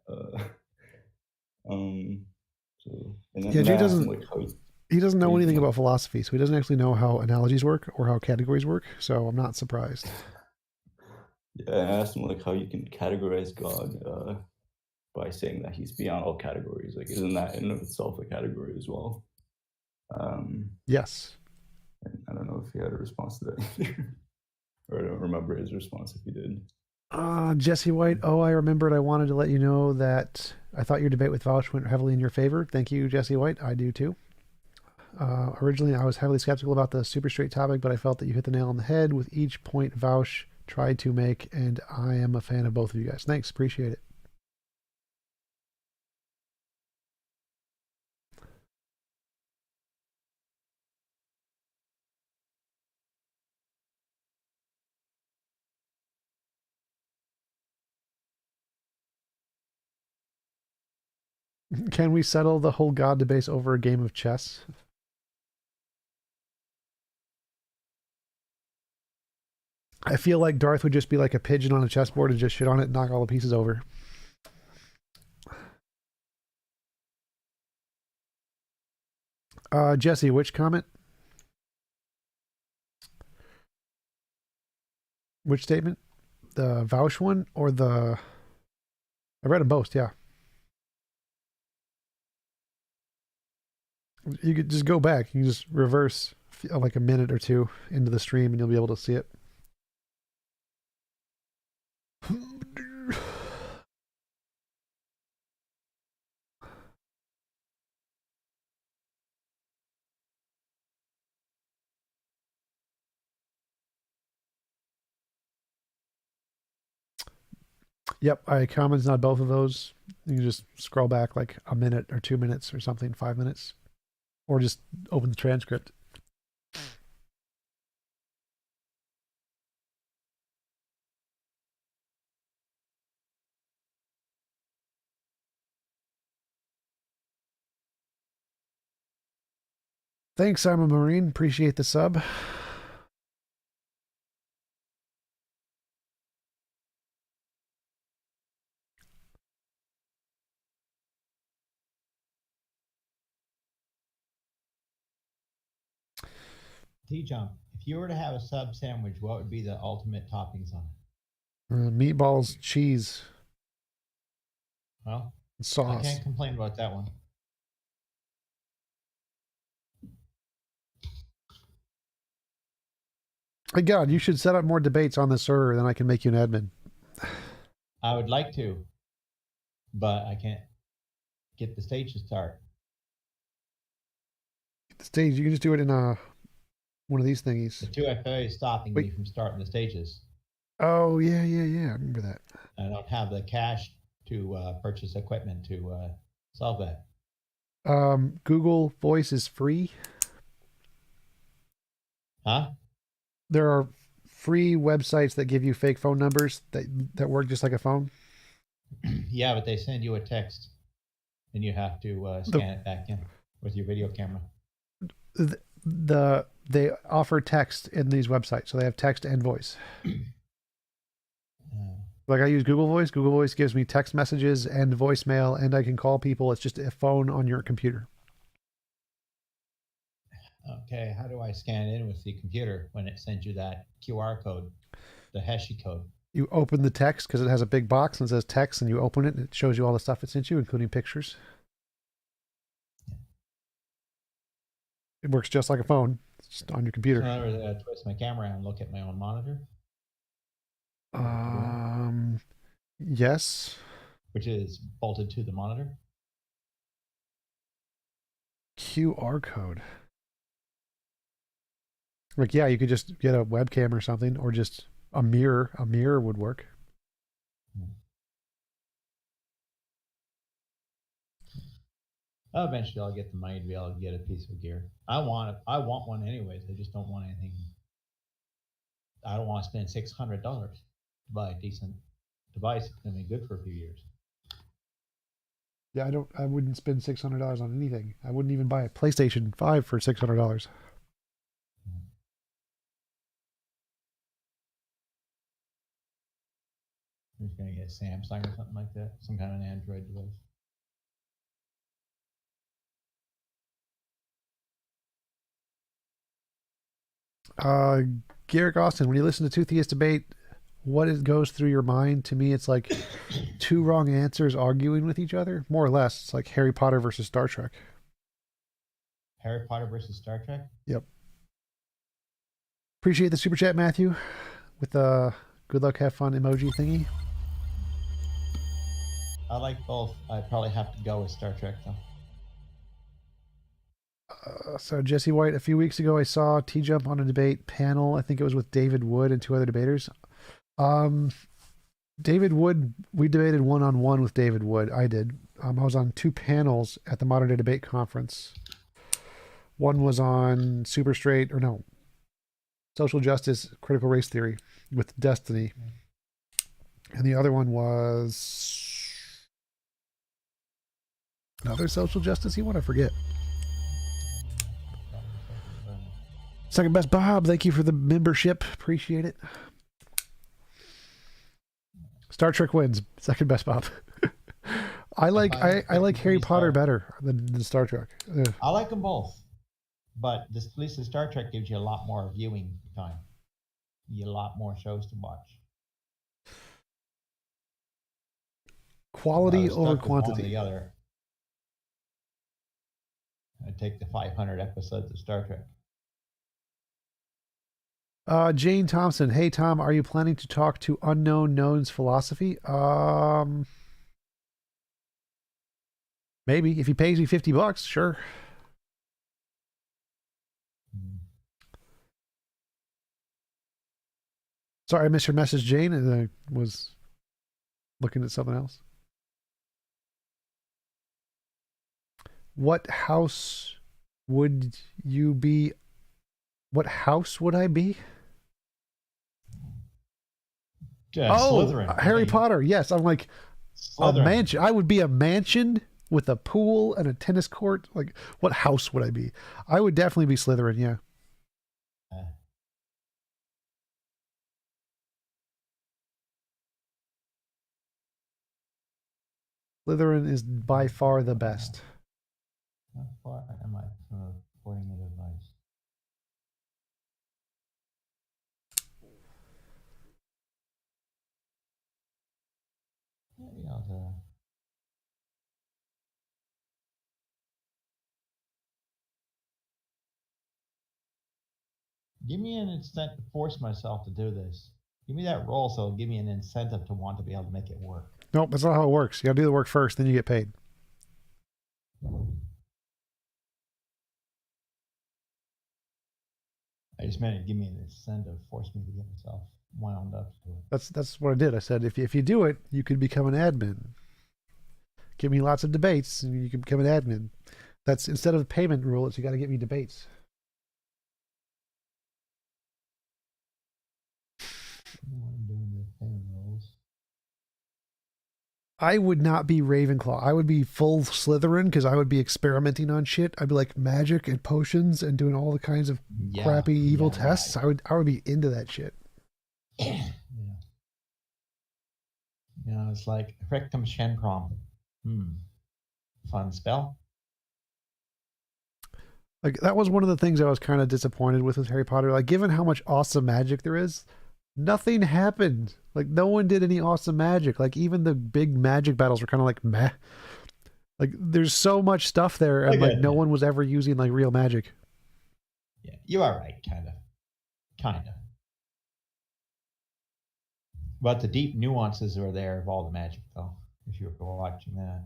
So, and then, Yeah, and Jay I asked him doesn't. like how He doesn't know anything about philosophy, so he doesn't actually know how analogies work or how categories work. So I'm not surprised. Yeah, I asked him like how you can categorize God by saying that he's beyond all categories. Like, isn't that in and of itself a category as well? Yes. I don't know if he had a response to that either. Or I don't remember his response if he did. Jesse White. Oh, I remembered. I wanted to let you know that I thought your debate with Vouch went heavily in your favor. Thank you, Jesse White. I do too. Originally, I was heavily skeptical about the super straight topic, but I felt that you hit the nail on the head with each point Vouch tried to make, and I am a fan of both of you guys. Thanks. Appreciate it. Can we settle the whole God debate over a game of chess? I feel like Darth would just be like a pigeon on a chessboard and just shit on it and knock all the pieces over. Jesse, which comment? Which statement? The Vouch one or the... I read them both, yeah. You could just go back. You can just reverse like a minute or two into the stream and you'll be able to see it. Yep, I commented on both of those. You can just scroll back like a minute or 2 minutes or something, 5 minutes, or just open the transcript. Thanks, I'm a Marine. Appreciate the sub. TJump, if you were to have a sub sandwich, what would be the ultimate toppings on it? Meatballs, cheese, Well, sauce. I can't complain about that one. Hey, God, you should set up more debates on this server, then I can make you an admin. I would like to, but I can't get the stage to start. The stage, you can just do it in one of these thingies. The 2FA is stopping me from starting the stages. Oh, yeah. I remember that. I don't have the cash to purchase equipment to solve that. Google Voice is free. Huh? There are free websites that give you fake phone numbers that work just like a phone. Yeah, but they send you a text, and you have to scan it back in with your video camera. They offer text in these websites, so they have text and voice. Like I use Google Voice. Google Voice gives me text messages and voicemail, and I can call people. It's just a phone on your computer. Okay, how do I scan in with the computer when it sends you that QR code, the Heshi code? You open the text because it has a big box and it says text, and you open it and it shows you all the stuff it sent you, including pictures. It works just like a phone. It's just on your computer. So in other words, I twist my camera and look at my own monitor. Yes. Which is bolted to the monitor. QR code. Like, yeah, you could just get a webcam or something, or just a mirror. A mirror would work. Eventually, I'll get the money to be able to get a piece of gear. I want one anyways. I just don't want anything. I don't want to spend $600 to buy a decent device. It's going to be good for a few years. Yeah, I wouldn't spend $600 on anything. I wouldn't even buy a PlayStation 5 for $600. I'm just going to get a Samsung or something like that, some kind of an Android device. Garrick Austin, when you listen to Two Theists debate, what goes through your mind? To me, it's like two wrong answers arguing with each other, more or less. It's like Harry Potter versus Star Trek. Harry Potter versus Star Trek? Yep. Appreciate the super chat, Matthew, with the good luck, have fun emoji thingy. I like both. I'd probably have to go with Star Trek, though. So Jesse White, a few weeks ago, I saw TJump on a debate panel. I think it was with David Wood and two other debaters. David Wood, we debated one-on-one with David Wood. I did. I was on two panels at the Modern Day Debate Conference. One was on social justice, critical race theory with Destiny. And the other one was another social justice one, I forget. Second best Bob, thank you for the membership. Appreciate it. Star Trek wins. Second best Bob. I like Harry Potter better than Star Trek. I like them both, but at least the Star Trek gives you a lot more viewing time. You get a lot more shows to watch. Quality over quantity. The other. I take the 500 episodes of Star Trek. Jane Thompson, hey Tom, are you planning to talk to Unknown Knowns Philosophy? Maybe if he pays me $50, sure. Sorry, I missed your message, Jane. And I was looking at something else. What house would you be? What house would I be? Slytherin. Harry Potter. Yes, I'm like a Slytherin. mansion. I would be a mansion with a pool and a tennis court. Like, what house would I be? I would definitely be Slytherin. Yeah. Slytherin is by far the best. How far am I from reporting the advice? Maybe I'll give me an incentive to force myself to do this. Give me that role so it'll give me an incentive to want to be able to make it work. Nope, that's not how it works. You gotta do the work first, then you get paid. I just meant it give me an incentive, force me to get myself wound up to it. That's what I did. I said, if you do it, you could become an admin. Give me lots of debates, and you can become an admin. That's instead of the payment rule, it's you got to get me debates. I would not be Ravenclaw. I would be full Slytherin because I would be experimenting on shit. I'd be like magic and potions and doing all the kinds of crappy evil tests. Right. I would be into that shit. Yeah. You know, it's like Rectum Shenprom. Fun spell. Like, that was one of the things I was kind of disappointed with Harry Potter. Like, given how much awesome magic there is, nothing happened. Like, no one did any awesome magic. Like, even the big magic battles were kind of like meh. Like, there's so much stuff there, and like no one was ever using like real magic. Yeah, you are right, kind of. But the deep nuances are there of all the magic, though. If you were watching that,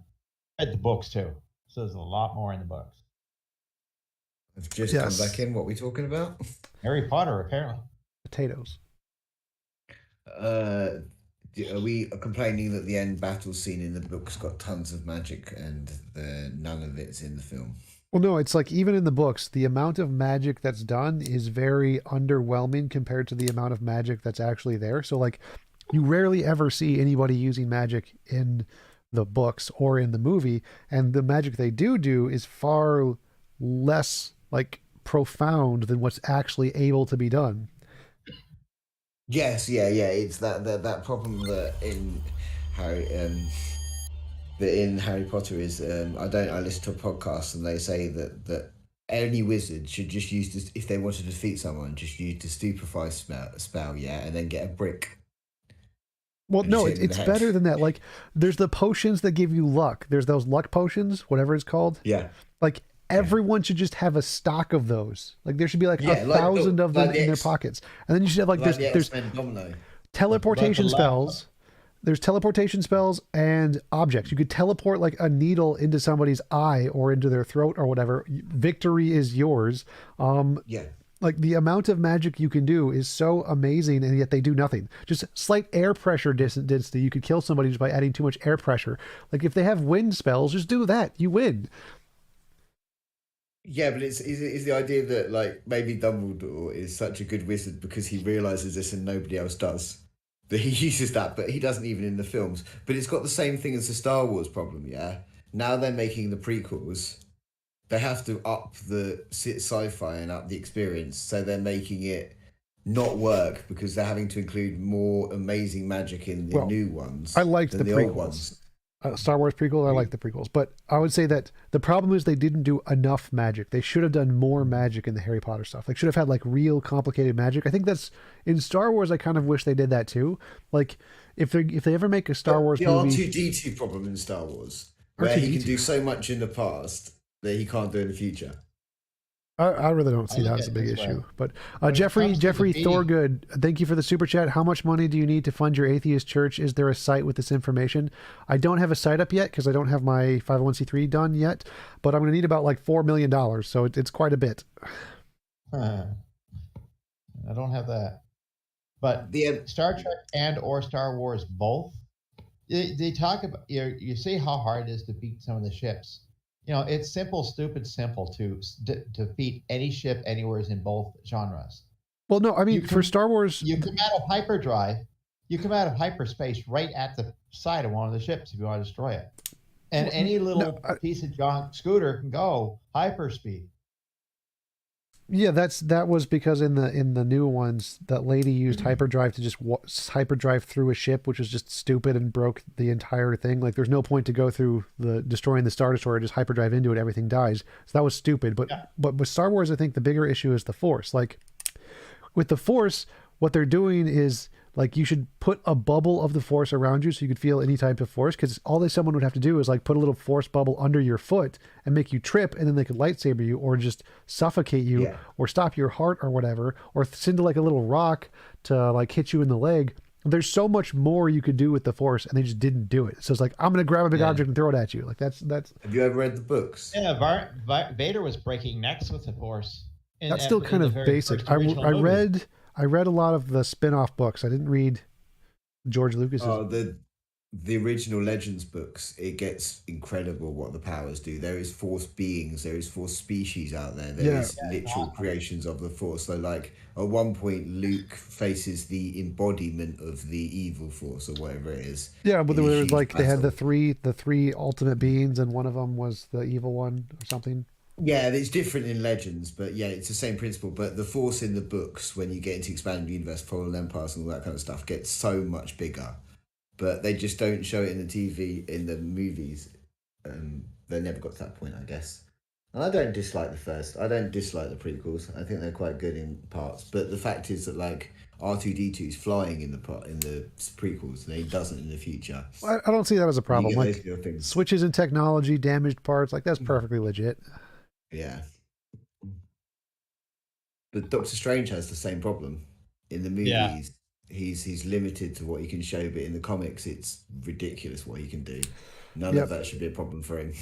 read the books too, so there's a lot more in the books. I've just come back in. What are we talking about? Harry Potter, apparently. Potatoes. Are we complaining that the end battle scene in the book's got tons of magic and none of it's in the film? Well, no, it's like even in the books, the amount of magic that's done is very underwhelming compared to the amount of magic that's actually there. So, like, you rarely ever see anybody using magic in the books or in the movie, and the magic they do is far less like profound than what's actually able to be done. Yes, yeah. It's that problem that in Harry Potter is I listen to a podcast and they say that any wizard should just use this, if they want to defeat someone, just use the stupefy spell, and then get a brick. Well, no, it's better than that. Like, there's the potions that give you luck. There's those luck potions, whatever it's called. Yeah. Like, everyone should just have a stock of those. Like, there should be like 1,000 of them in their pockets. And then you should have like there's teleportation spells. There's teleportation spells and objects. You could teleport like a needle into somebody's eye or into their throat or whatever. Victory is yours. Like, the amount of magic you can do is so amazing, and yet they do nothing. Just slight air pressure density. You could kill somebody just by adding too much air pressure. Like, if they have wind spells, just do that. You win. Yeah, but is the idea that like maybe Dumbledore is such a good wizard because he realizes this and nobody else does, that he uses that, but he doesn't even in the films. But it's got the same thing as the Star Wars problem. Yeah, now they're making the prequels. They have to up the sci-fi and up the experience, so they're making it not work because they're having to include more amazing magic in the new ones. I liked the prequels. Old ones. Star Wars prequels, I like the prequels, but I would say that the problem is they didn't do enough magic. They should have done more magic in the Harry Potter stuff. They should have had like real complicated magic. I think that's in Star Wars. I kind of wish they did that too. Like, if they ever make a Star Wars movie, R2-D2 problem in Star Wars, where he can do so much in the past that he can't do in the future. I really don't see that as a big issue. But Jeffrey Thorgood, thank you for the super chat. How much money do you need to fund your atheist church? Is there a site with this information? I don't have a site up yet because I don't have my 501c3 done yet, but I'm going to need about like $4 million. So it's quite a bit. I don't have that. But the Star Trek and or Star Wars both they talk about you see how hard it is to beat some of the ships. It's simple, stupid, simple to defeat any ship anywhere in both genres. Well, no, I mean for Star Wars, you come out of hyperdrive, you come out of hyperspace right at the side of one of the ships if you want to destroy it, and any little piece of junk scooter can go hyperspeed. Yeah, that was because in the new ones, that lady used hyperdrive to just hyperdrive through a ship, which was just stupid and broke the entire thing. Like, there's no point to go through destroying the Star Destroyer, just hyperdrive into it, everything dies. So that was stupid. But with Star Wars, I think the bigger issue is the Force. Like, with the Force, what they're doing is, like, you should put a bubble of the Force around you so you could feel any type of Force, because all someone would have to do is, like, put a little Force bubble under your foot and make you trip, and then they could lightsaber you or just suffocate you or stop your heart or whatever, or send like a little rock to, like, hit you in the leg. There's so much more you could do with the Force, and they just didn't do it. So it's like, I'm going to grab a big object and throw it at you. Like, that's. Have you ever read the books? Yeah, Vader was breaking necks with the Force. That's still kind of basic. I read a lot of the spin-off books. I didn't read George Lucas's. Oh, the original Legends books, it gets incredible what the powers do. There is Force beings, there is Force species out there. There is literal creations of the Force. So, like, at one point, Luke faces the embodiment of the evil Force or whatever it is. Yeah, but there was like they had the three ultimate beings, and one of them was the evil one or something. Yeah, it's different in Legends, but yeah, it's the same principle. But the Force in the books, when you get into Expanded Universe, Fallen Empires, and all that kind of stuff, gets so much bigger. But they just don't show it in the TV, in the movies. They never got to that point, I guess. And I don't dislike I don't dislike the prequels. I think they're quite good in parts. But the fact is that, like, R2-D2 is flying in the prequels, and he doesn't in the future. I don't see that as a problem. Like, switches in technology, damaged parts, like, that's perfectly legit. Yeah. But Doctor Strange has the same problem. In the movies, he's limited to what he can show, but in the comics, it's ridiculous what he can do. None of that should be a problem for him.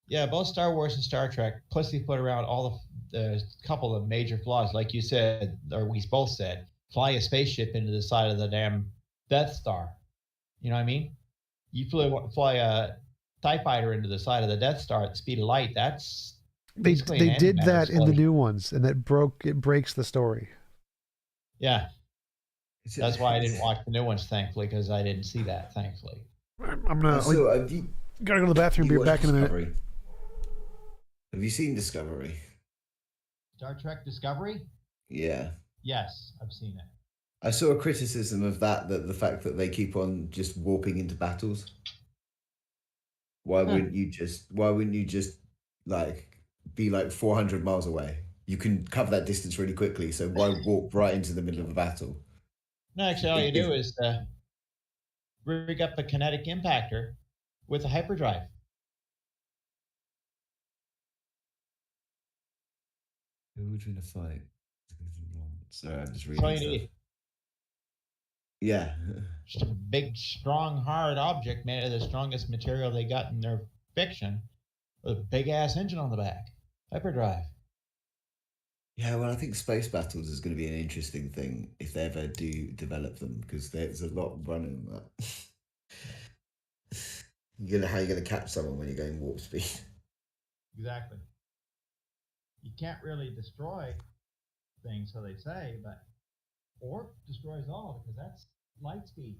Yeah, both Star Wars and Star Trek, plus he put around all the couple of major flaws, like you said, or we both said, fly a spaceship into the side of the damn Death Star. You know what I mean? You fly a TIE fighter into the side of the Death Star at the speed of light. That's they did that in the new ones, and it breaks the story. Yeah, that's why I didn't watch the new ones, thankfully, because I didn't see that. Thankfully, I'm gonna gotta go to the bathroom. Be back in a minute. Have you seen Discovery? Star Trek Discovery? Yeah. Yes, I've seen it. I saw a criticism of that the fact that they keep on just warping into battles. Why wouldn't you just like be like 400 miles away? You can cover that distance really quickly, so why walk right into the middle of a battle? No, actually, all you do is rig up the kinetic impactor with a hyperdrive. Who would win a fight? Sorry, I'm just That's all you reading need. stuff. Yeah. Just a big, strong, hard object made of the strongest material they got in their fiction, with a big ass engine on the back. Hyperdrive. Yeah, well, I think space battles is going to be an interesting thing if they ever do develop them, because there's a lot running on that. How you're going to catch someone when you're going warp speed? Exactly. You can't really destroy things, so they say, but warp destroys all because that's light speed.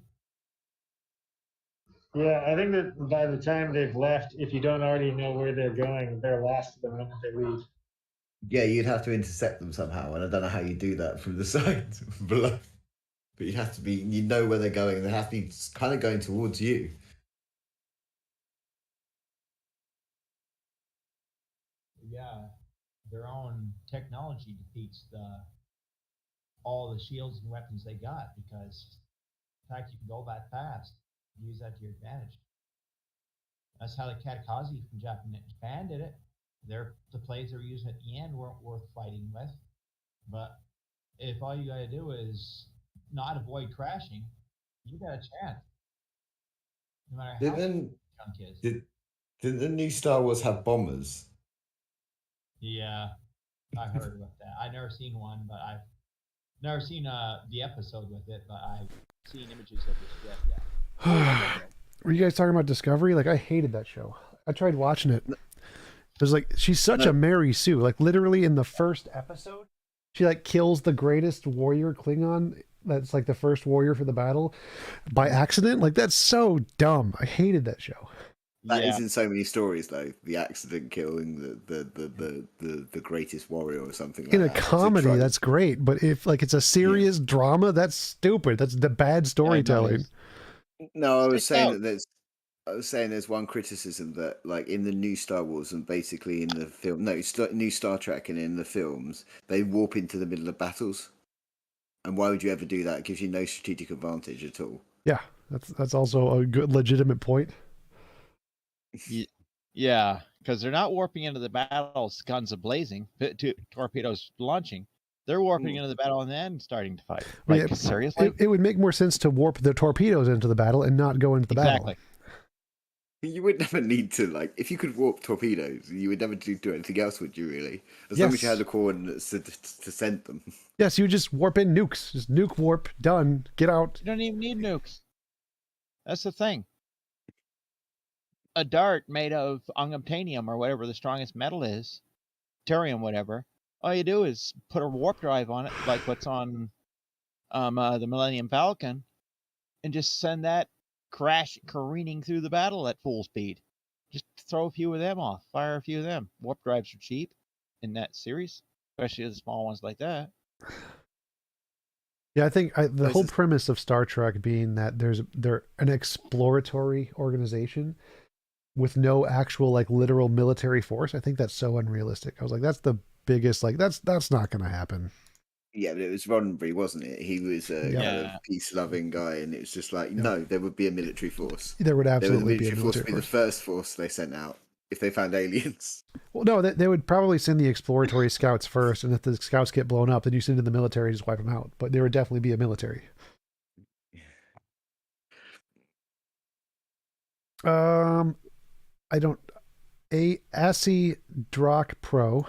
Yeah, I think that by the time they've left, if you don't already know where they're going, they're lost the moment they leave. Yeah, you'd have to intercept them somehow, and I don't know how you do that from the side below. But you have to be, you know where they're going, and they have to be kind of going towards you. Yeah, their own technology defeats all the shields and weapons they got, because in fact you can go that fast. Use that to your advantage. That's how the Katakazi from Japan did it. The planes they were using at the end weren't worth fighting with. But if all you gotta do is not avoid crashing, you got a chance. No matter how junk is. Did the new Star Wars have bombers? Yeah, I heard about that. I've never seen one, but I've never seen the episode with it, but I've seen images of the ship, yeah. Were you guys talking about Discovery? Like, I hated that show. I tried watching it. It was like, she's such a Mary Sue. Like, literally in the first episode, she like kills the greatest warrior Klingon. That's like the first warrior for the battle by accident. Like, that's so dumb. I hated that show. That is in so many stories, though. The accident killing the greatest warrior or something. Like In a that. comedy, that's great. But if like it's a serious drama, that's stupid. That's the bad storytelling. No, I was saying there's one criticism that, like, in the new Star Wars and basically in the film, new Star Trek and in the films, they warp into the middle of battles. And why would you ever do that? It gives you no strategic advantage at all. Yeah, that's also a good, legitimate point. Yeah, because they're not warping into the battles, guns a blazing, torpedoes launching. They're warping into the battle and then starting to fight. Like, seriously? It would make more sense to warp the torpedoes into the battle and not go into the battle. You would never need to, like, if you could warp torpedoes, you would never do anything else, would you, really? As long as you had the coordinates to send them. Yes, you just warp in nukes. Just nuke warp, done, get out. You don't even need nukes. That's the thing. A dart made of unobtainium or whatever the strongest metal is, thorium, whatever. All you do is put a warp drive on it, like what's on the Millennium Falcon, and just send that careening through the battle at full speed. Just throw a few of them off, fire a few of them. Warp drives are cheap in that series, especially the small ones like that. Yeah, I think the whole premise of Star Trek being that they're an exploratory organization with no actual like literal military force. I think that's so unrealistic. I was like, that's the biggest, like that's not going to happen. Yeah, but it was Roddenberry, wasn't it? He was a kind of peace-loving guy, and it was just like, no, there would be a military force. There would absolutely be a military force. Would be the first force they sent out if they found aliens. Well, no, they would probably send the exploratory scouts first, and if the scouts get blown up, then you send in the military and just wipe them out. But there would definitely be a military. I don't. ASI Drock Pro.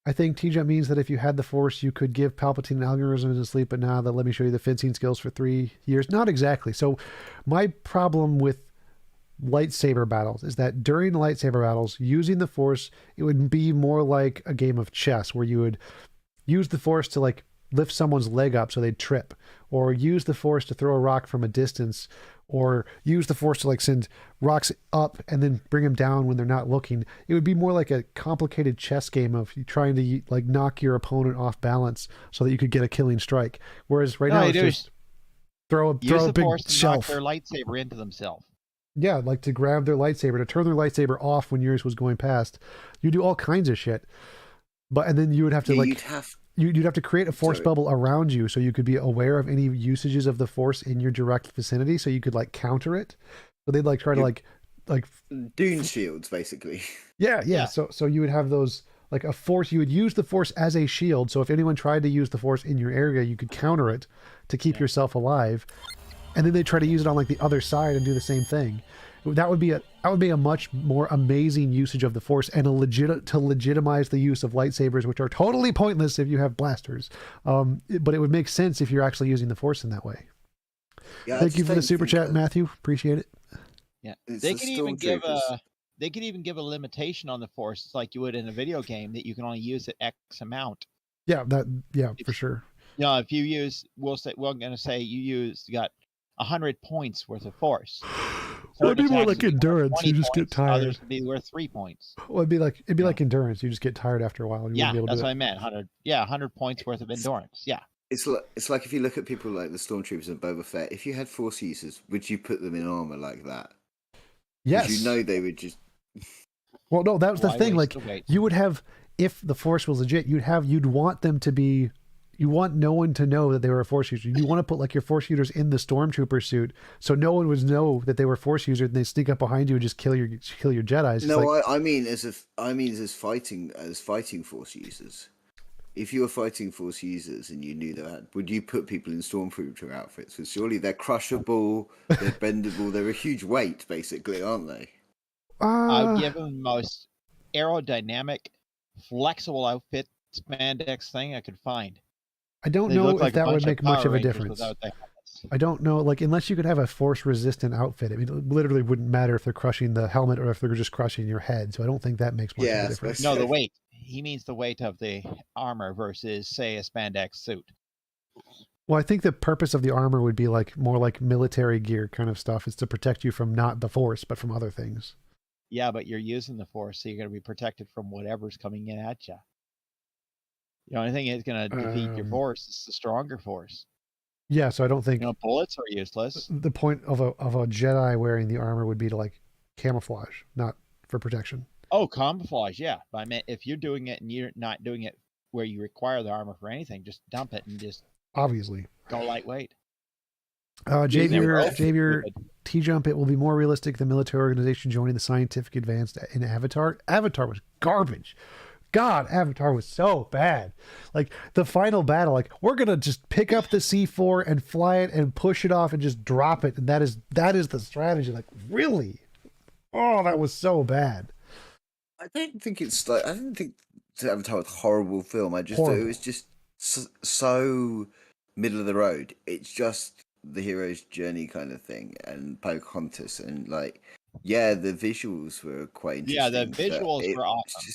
I think TJump means that if you had the Force, you could give Palpatine algorithms in sleep, but now that let me show you the fencing skills for 3 years. Not exactly. So my problem with lightsaber battles is that during lightsaber battles, using the Force, it would be more like a game of chess where you would use the Force to like lift someone's leg up so they'd trip, or use the Force to throw a rock from a distance, or use the Force to like send rocks up and then bring them down when they're not looking. It would be more like a complicated chess game of trying to like knock your opponent off balance so that you could get a killing strike. Whereas right now it's just throw a big shelf. Knock their lightsaber into themselves. Yeah, like to grab their lightsaber, to turn their lightsaber off when yours was going past. You do all kinds of shit. And then you would have to you'd have to create a force bubble around you so you could be aware of any usages of the Force in your direct vicinity so you could like counter it. But they'd like try to like Dune shields, basically. Yeah. So you would have those like a Force, you would use the Force as a shield. So if anyone tried to use the Force in your area, you could counter it to keep yourself alive. And then they try to use it on like the other side and do the same thing. That would be a much more amazing usage of the Force and to legitimize the use of lightsabers, which are totally pointless if you have blasters. But it would make sense if you're actually using the Force in that way. Yeah, thank you for the super chat, Matthew. Appreciate it. Yeah, they could even give a limitation on the Force, it's like you would in a video game, that you can only use it X amount. Yeah, for sure. Yeah, if you use, we're going to say you got 100 points worth of Force. Well, it'd be more like endurance. You just get tired. Others would be worth 3 points. Well, it'd be like endurance. You just get tired after a while. And you yeah, wouldn't be able to that's do what it. I meant. 100. Yeah, 100 points worth of endurance. Yeah. It's like if you look at people like the Stormtroopers and Boba Fett. If you had Force users, would you put them in armor like that? Yes. You know they would just. Well, no, that was the thing. Like you would have, if the Force was legit, you'd want them to be. You want no one to know that they were a Force user. You want to put like your Force users in the Stormtrooper suit, so no one would know that they were Force users, and they sneak up behind you and just kill your Jedis. No, I mean as fighting Force users. If you were fighting Force users and you knew that, would you put people in Stormtrooper outfits? Because surely they're crushable, they're bendable, they're a huge weight, basically, aren't they? I'd give them the most aerodynamic, flexible outfit spandex thing I could find. I don't know if that would make much of a difference. Yes. I don't know, like, unless you could have a force-resistant outfit, I mean, it literally wouldn't matter if they're crushing the helmet or if they're just crushing your head. So I don't think that makes much of a difference. No, the weight. He means the weight of the armor versus, say, a spandex suit. Well, I think the purpose of the armor would be like more like military gear kind of stuff. It's to protect you from not the force, but from other things. Yeah, but you're using the force, so you're going to be protected from whatever's coming in at you. The only thing that's going to defeat your force is the stronger force. Yeah, so I don't think bullets are useless. the point of a Jedi wearing the armor would be to like camouflage, not for protection. Oh, camouflage, yeah. But I mean, if you're doing it and you're not doing it where you require the armor for anything, just dump it and just obviously go lightweight. Javier, TJump, it will be more realistic than military organization joining the scientific advance in Avatar. Avatar was garbage. God, Avatar was so bad. Like the final battle, like we're gonna just pick up the C4 and fly it and push it off and just drop it, and that is the strategy. Like really, oh, that was so bad. I don't think it's like I didn't think Avatar was a horrible film. I just thought it was just so middle of the road. It's just the hero's journey kind of thing, and Pocahontas, and like, yeah, the visuals were quite interesting. Yeah, the visuals were awesome.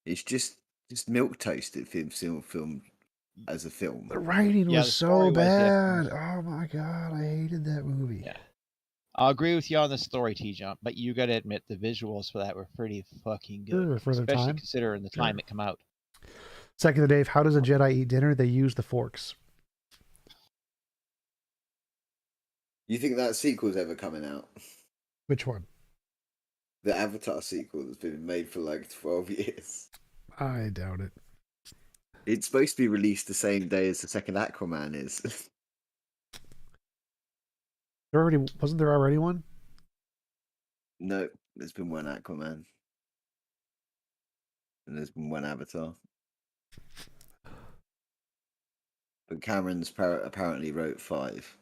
It's just milk toasted film as a film. The writing was so bad. Oh my god, I hated that movie. Yeah. I'll agree with you on the story, TJump, but you got to admit the visuals for that were pretty fucking good, for their especially time. considering the time it come out. Second to Dave, how does a Jedi eat dinner? They use the forks. You think that sequel's ever coming out? Which one? The Avatar sequel that's been made for like 12 years. I doubt it. It's supposed to be released the same day as the second Aquaman is. Wasn't there already one? No, there's been one Aquaman. And there's been one Avatar. But Cameron's apparently wrote 5.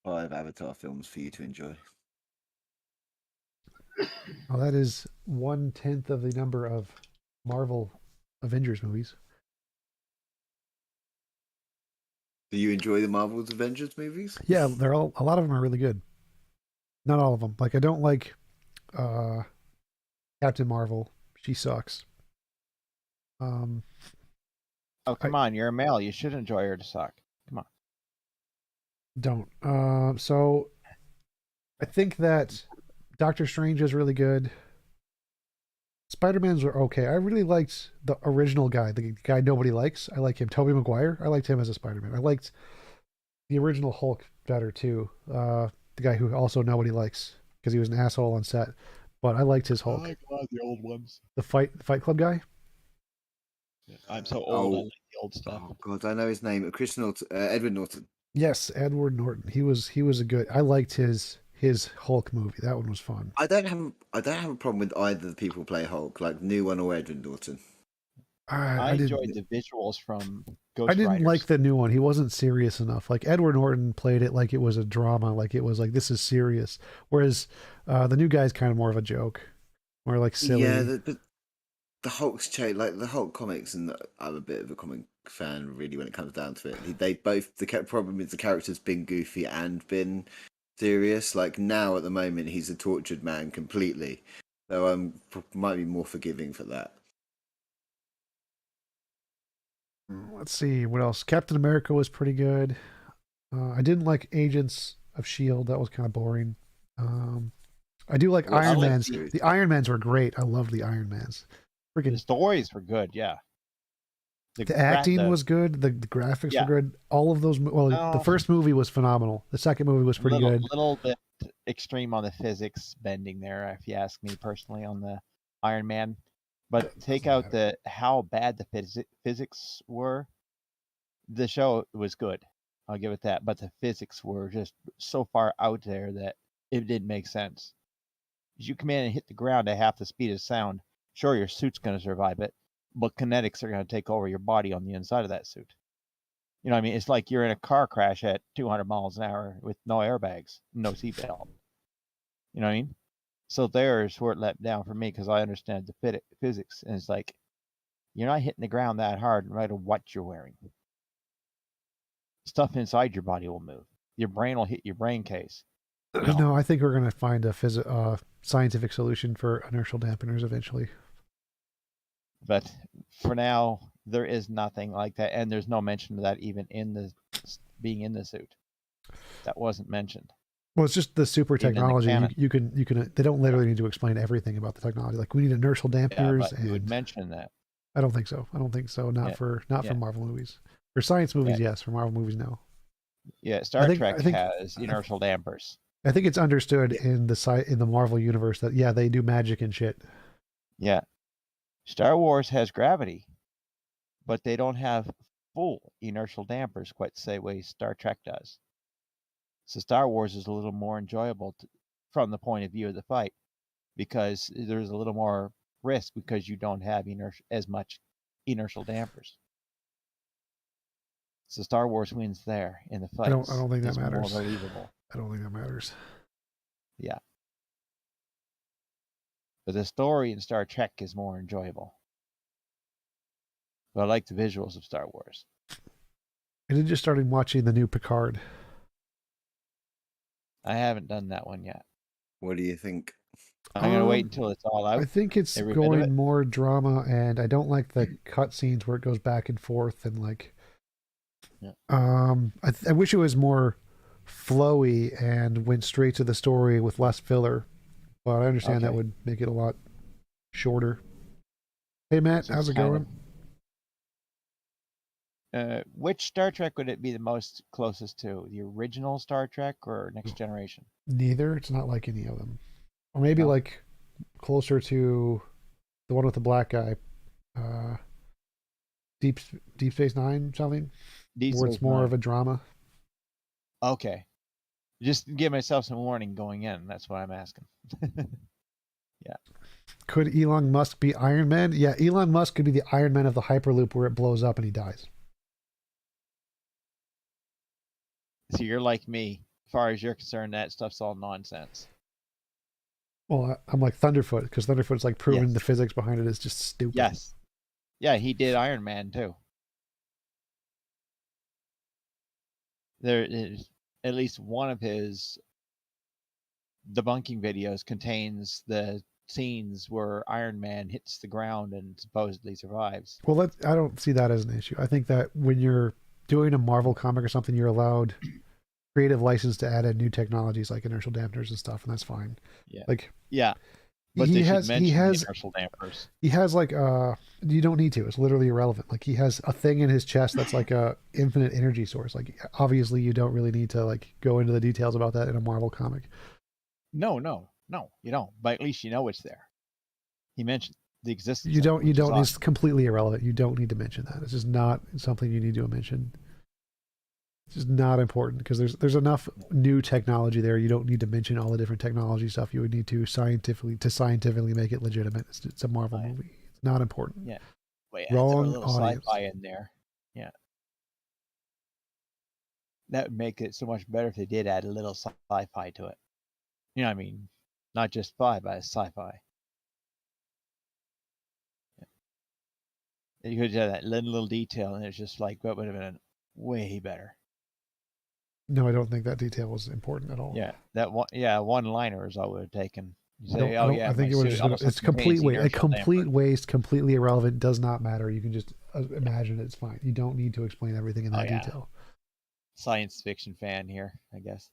Five Avatar films for you to enjoy. Well, that is 1/10 of the number of Marvel Avengers movies. Do you enjoy the Marvel's Avengers movies? Yeah, a lot of them are really good. Not all of them. Like I don't like Captain Marvel. She sucks. Oh, come on, you're a male. You should enjoy her to suck. Come on. Don't. So I think that Doctor Strange is really good. Spider-Man's were okay. I really liked the original guy, the guy nobody likes. I like him. Tobey Maguire. I liked him as a Spider-Man. I liked the original Hulk better too. The guy who also nobody likes because he was an asshole on set. But I liked his Hulk. I like a lot of the old ones. The Fight Club guy. I'm so old. I like the old stuff. Oh God, I know his name. Edward Norton. Yes, Edward Norton. He was a good. I liked his Hulk movie. That one was fun. I don't have a problem with either the people who play Hulk, like the new one or Edward Norton. I enjoyed the visuals from Ghost I didn't Riders. like the new one. He wasn't serious enough. Like Edward Norton played it like it was a drama, like it was like this is serious. Whereas the new guy's kind of more of a joke, more like silly. Yeah, the Hulk's change, like the Hulk comics, and I'm a bit of a comic fan really when it comes down to it. The problem is the character's been goofy and been serious. Like now at the moment he's a tortured man completely, so might be more forgiving for that. Let's see what else. Captain America was pretty good. I didn't like Agents of S.H.I.E.L.D. That was kind of boring. I do like Iron Mans. The Iron Mans were great. I loved the Iron Mans. The stories were good, yeah. The acting was good. The graphics were good. All of those. Well, the first movie was phenomenal. The second movie was pretty good. A little bit extreme on the physics bending there, if you ask me personally, on the Iron Man. But take out how bad the physics were. The show was good. I'll give it that. But the physics were just so far out there that it didn't make sense. As you come in and hit the ground at half the speed of sound, sure, your suit's going to survive it, but kinetics are going to take over your body on the inside of that suit. You know what I mean? It's like you're in a car crash at 200 miles an hour with no airbags, no seatbelt. You know what I mean? So there's where it let down for me because I understand the physics. And it's like, You're not hitting the ground that hard, no matter what you're wearing. Stuff inside your body will move. Your brain will hit your brain case. No, I think we're going to find a scientific solution for inertial dampeners eventually. But for now, there is nothing like that, and there's no mention of that even in the being in the suit. That wasn't mentioned. Well, it's just the super Even in the technology. canon. You can. They don't literally need to explain everything about the technology. Like we need inertial Yeah, dampeners, but you would and mention that. I don't think so. I don't think so. Not Yeah. for Yeah. Marvel movies. For science movies, Yeah. yes. For Marvel movies, no. Yeah, Star think- Trek I think- has inertial dampers. I think it's understood in the Marvel universe that yeah, they do magic and shit. Yeah. Star Wars has gravity, but they don't have full inertial dampers quite the same way Star Trek does. So Star Wars is a little more enjoyable from the point of view of the fight because there's a little more risk because you don't have as much inertial dampers. So Star Wars wins there in the fight. I don't think that It's matters. more believable. I don't think that matters. Yeah. But the story in Star Trek is more enjoyable. But I like the visuals of Star Wars. I did just started watching the new Picard. I haven't done that one yet. What do you think? I'm gonna wait until it's all out. I think it's every bit of it. going more drama, and I don't like the cutscenes where it goes back and forth and like. Yeah. I wish it was more flowy and went straight to the story with less filler, but I understand that Okay. would make it a lot shorter. Hey Matt, So how's it it's kind going? Which Star Trek would it be the most closest to? The original Star Trek or Next Generation? Neither. It's not like any of them, or maybe No. like closer to the one with the black guy, Deep Space Nine something, Deep where it's Space more Nine. of a drama. Okay. Just give myself some warning going in. That's what I'm asking. Yeah. Could Elon Musk be Iron Man? Yeah, Elon Musk could be the Iron Man of the Hyperloop where it blows up and he dies. So you're like me. As far as you're concerned, that stuff's all nonsense. Well, I'm like Thunderfoot because Thunderfoot's like proven Yes. the physics behind it is just stupid. Yes. Yeah, he did Iron Man too. There is at least one of his debunking videos contains the scenes where Iron Man hits the ground and supposedly survives. Well, I don't see that as an issue. I think that when you're doing a Marvel comic or something, you're allowed creative license to add in new technologies like inertial dampeners and stuff, and that's fine. Yeah. Like, Yeah. But he they has should he mention has the inertial dampers. he has like you don't need to. It's literally irrelevant. Like he has a thing in his chest that's like a infinite energy source. Like obviously you don't really need to like go into the details about that in a Marvel comic. No, you don't. But at least you know it's there. He mentioned the existence. You of it, don't. You which is don't. It's awesome. completely irrelevant. You don't need to mention that. It's just not something you need to mention. It's just not important because there's enough new technology there. You don't need to mention all the different technology stuff. You would need to scientifically make it legitimate. It's a Marvel movie. It's not important. Yeah. Wait, throw a Wrong little audience. sci-fi in there. Yeah. That would make it so much better if they did add a little sci-fi to it. You know what I mean? Not just but sci-fi. Yeah. You could have that little detail, and it's just like that would have been way better. No, I don't think that detail was important at all. Yeah, that one. Yeah, one-liner is all we would have taken. You I don't- say, I "Oh don't- yeah," I think my it was suit just also it's complete contains waste. A inertial complete damper. waste, completely irrelevant. Does not matter. You can just imagine it's fine. You don't need to explain everything in that yeah. detail. Science fiction fan here, I guess.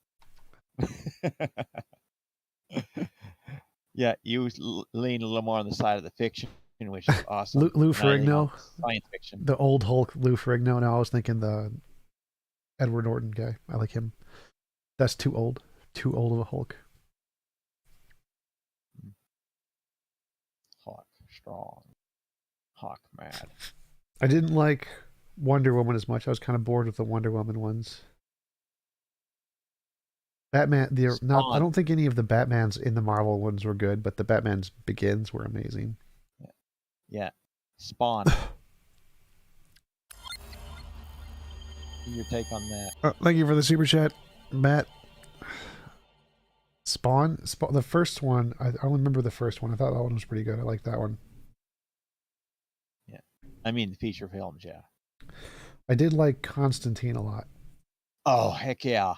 Yeah, you lean a little more on the side of the fiction, which is awesome. Lou and I lean on Ferrigno, science fiction. the old Hulk, Lou Ferrigno. No, I was thinking the Edward Norton guy. I like him. That's too old. Too old of a Hulk. Hawk strong, Hawk mad. I didn't like Wonder Woman as much. I was kind of bored with the Wonder Woman ones. Batman, I Spawn. don't think any of the Batmans in the Marvel ones were good, but the Batman's Begins were amazing. Yeah, Spawn. Your take on that? Thank you for the super chat, Matt. Spawn, the first one. I only remember the first one. I thought that one was pretty good. I like that one. Yeah. I mean, the feature films, yeah. I did like Constantine a lot. Oh, heck yeah.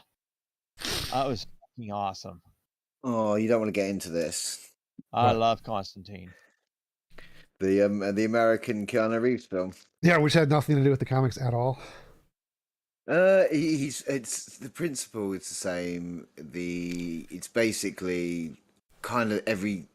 That was fucking awesome. Oh, you don't want to get into this. I love Constantine. The American Keanu Reeves film. Yeah, which had nothing to do with the comics at all. It's the principle. It's the same. It's basically kind of every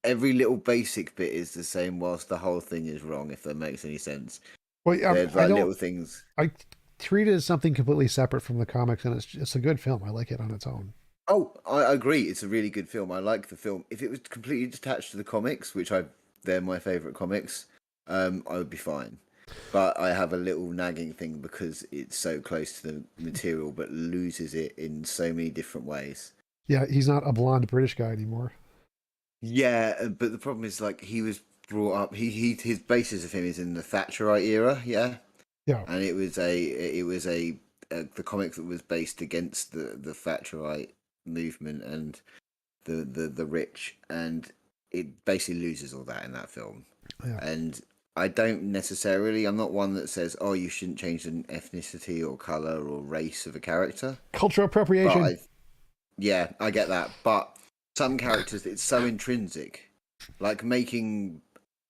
little basic bit is the same, whilst the whole thing is wrong. If that makes any sense. Well, There's I like don't. little things. I treat it as something completely separate from the comics, and it's a good film. I like it on its own. Oh, I agree. It's a really good film. I like the film. If it was completely detached to the comics, they're my favorite comics, I would be fine. But I have a little nagging thing because it's so close to the material, but loses it in so many different ways. Yeah, he's not a blonde British guy anymore. Yeah, but the problem is like he was brought up. His basis of him is in the Thatcherite era. Yeah. Yeah. And it was the comic that was based against the Thatcherite movement and the rich, and it basically loses all that in that film. Yeah. And I'm not one that says, oh, you shouldn't change the ethnicity or color or race of a character. Cultural appropriation. I get that, but some characters, it's so intrinsic, like making.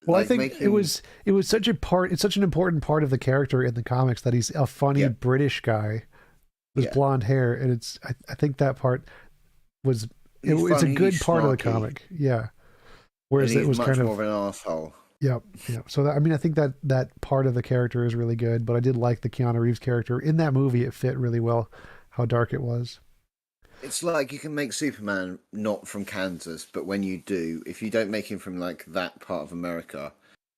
Well, I think it was such a part. It's such an important part of the character in the comics that he's a funny British guy with blonde hair, and I think that part was it's a good part of the comic. Yeah. Whereas it was much kind of more of an asshole. Yeah. So I think that part of the character is really good, but I did like the Keanu Reeves character in that movie. It fit really well how dark it was. It's like you can make Superman not from Kansas, but when you do, if you don't make him from like that part of America,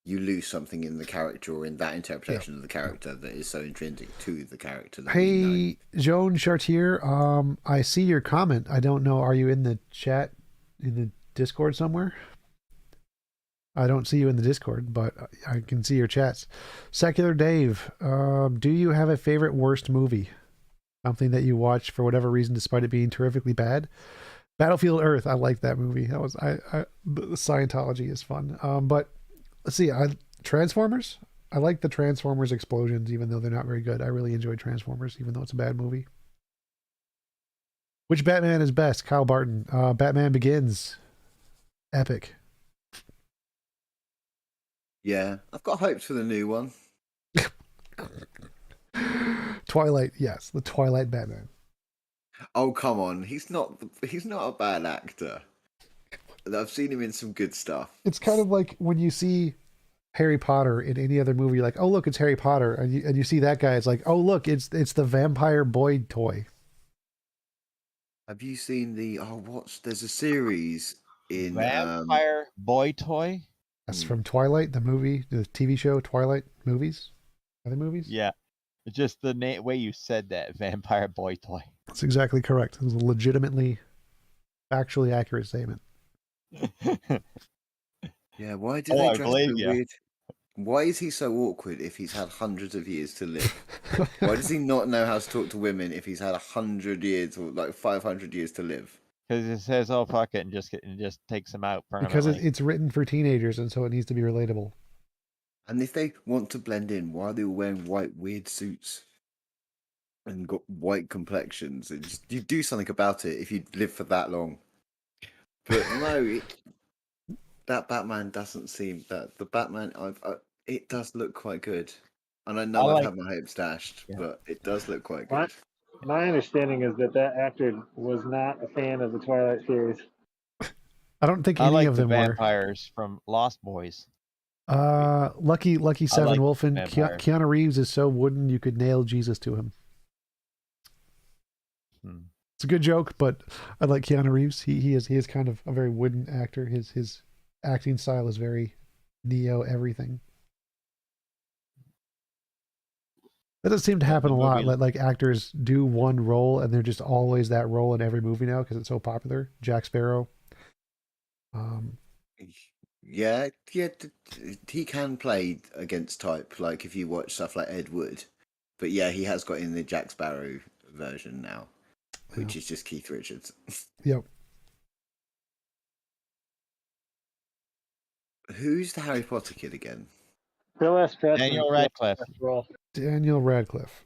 you lose something in the character or in that interpretation of the character that is so intrinsic to the character. Hey, Joan Chartier, I see your comment. I don't know. Are you in the chat, in the Discord somewhere? I don't see you in the Discord, but I can see your chats. Secular Dave, do you have a favorite worst movie? Something that you watched for whatever reason, despite it being terrifically bad. Battlefield Earth, I like that movie. That was the Scientology is fun. But let's see, Transformers. I like the Transformers explosions, even though they're not very good. I really enjoy Transformers, even though it's a bad movie. Which Batman is best? Kyle Barton. Batman Begins. Epic. Yeah, I've got hopes for the new one. Twilight, yes, the Twilight Batman. Oh, come on. He's not a bad actor. I've seen him in some good stuff. It's kind of like when you see Harry Potter in any other movie, you're like, oh, look, it's Harry Potter. And you see that guy, it's like, oh, look, it's the vampire boy toy. Have you seen there's a series in Vampire boy toy? That's from Twilight, the movie, the TV show Twilight movies. Other movies? Yeah. It's just the way you said that, vampire boy toy. That's exactly correct. It was a legitimately, factually accurate statement. Yeah, why do they dress so weird? Why is he so awkward if he's had hundreds of years to live? Why does he not know how to talk to women if he's had 100 years or like 500 years to live? Because it says, "Oh fuck it," and just takes them out permanently. Because it's written for teenagers, and so it needs to be relatable. And if they want to blend in, why are they all wearing white weird suits and got white complexions? You do something about it if you live for that long. But no, that Batman doesn't seem that the Batman. It does look quite good, and I know I've had my hopes dashed, but it does look quite good. My understanding is that actor was not a fan of the Twilight series. I don't think I any like of the them were. vampires from Lost Boys. Lucky Seven like Wolfen. vampires. Keanu Reeves is so wooden you could nail Jesus to him. It's a good joke, but I like Keanu Reeves. He is kind of a very wooden actor. His acting style is very Neo everything. That does seem to happen a lot. Like actors do one role and they're just always that role in every movie now because it's so popular. Jack Sparrow. Yeah, he can play against type. Like if you watch stuff like Ed Wood, but yeah, he has got in the Jack Sparrow version now, which is just Keith Richards. Yep. Who's the Harry Potter kid again? Bill S. Preston. Daniel Radcliffe. Daniel Radcliffe.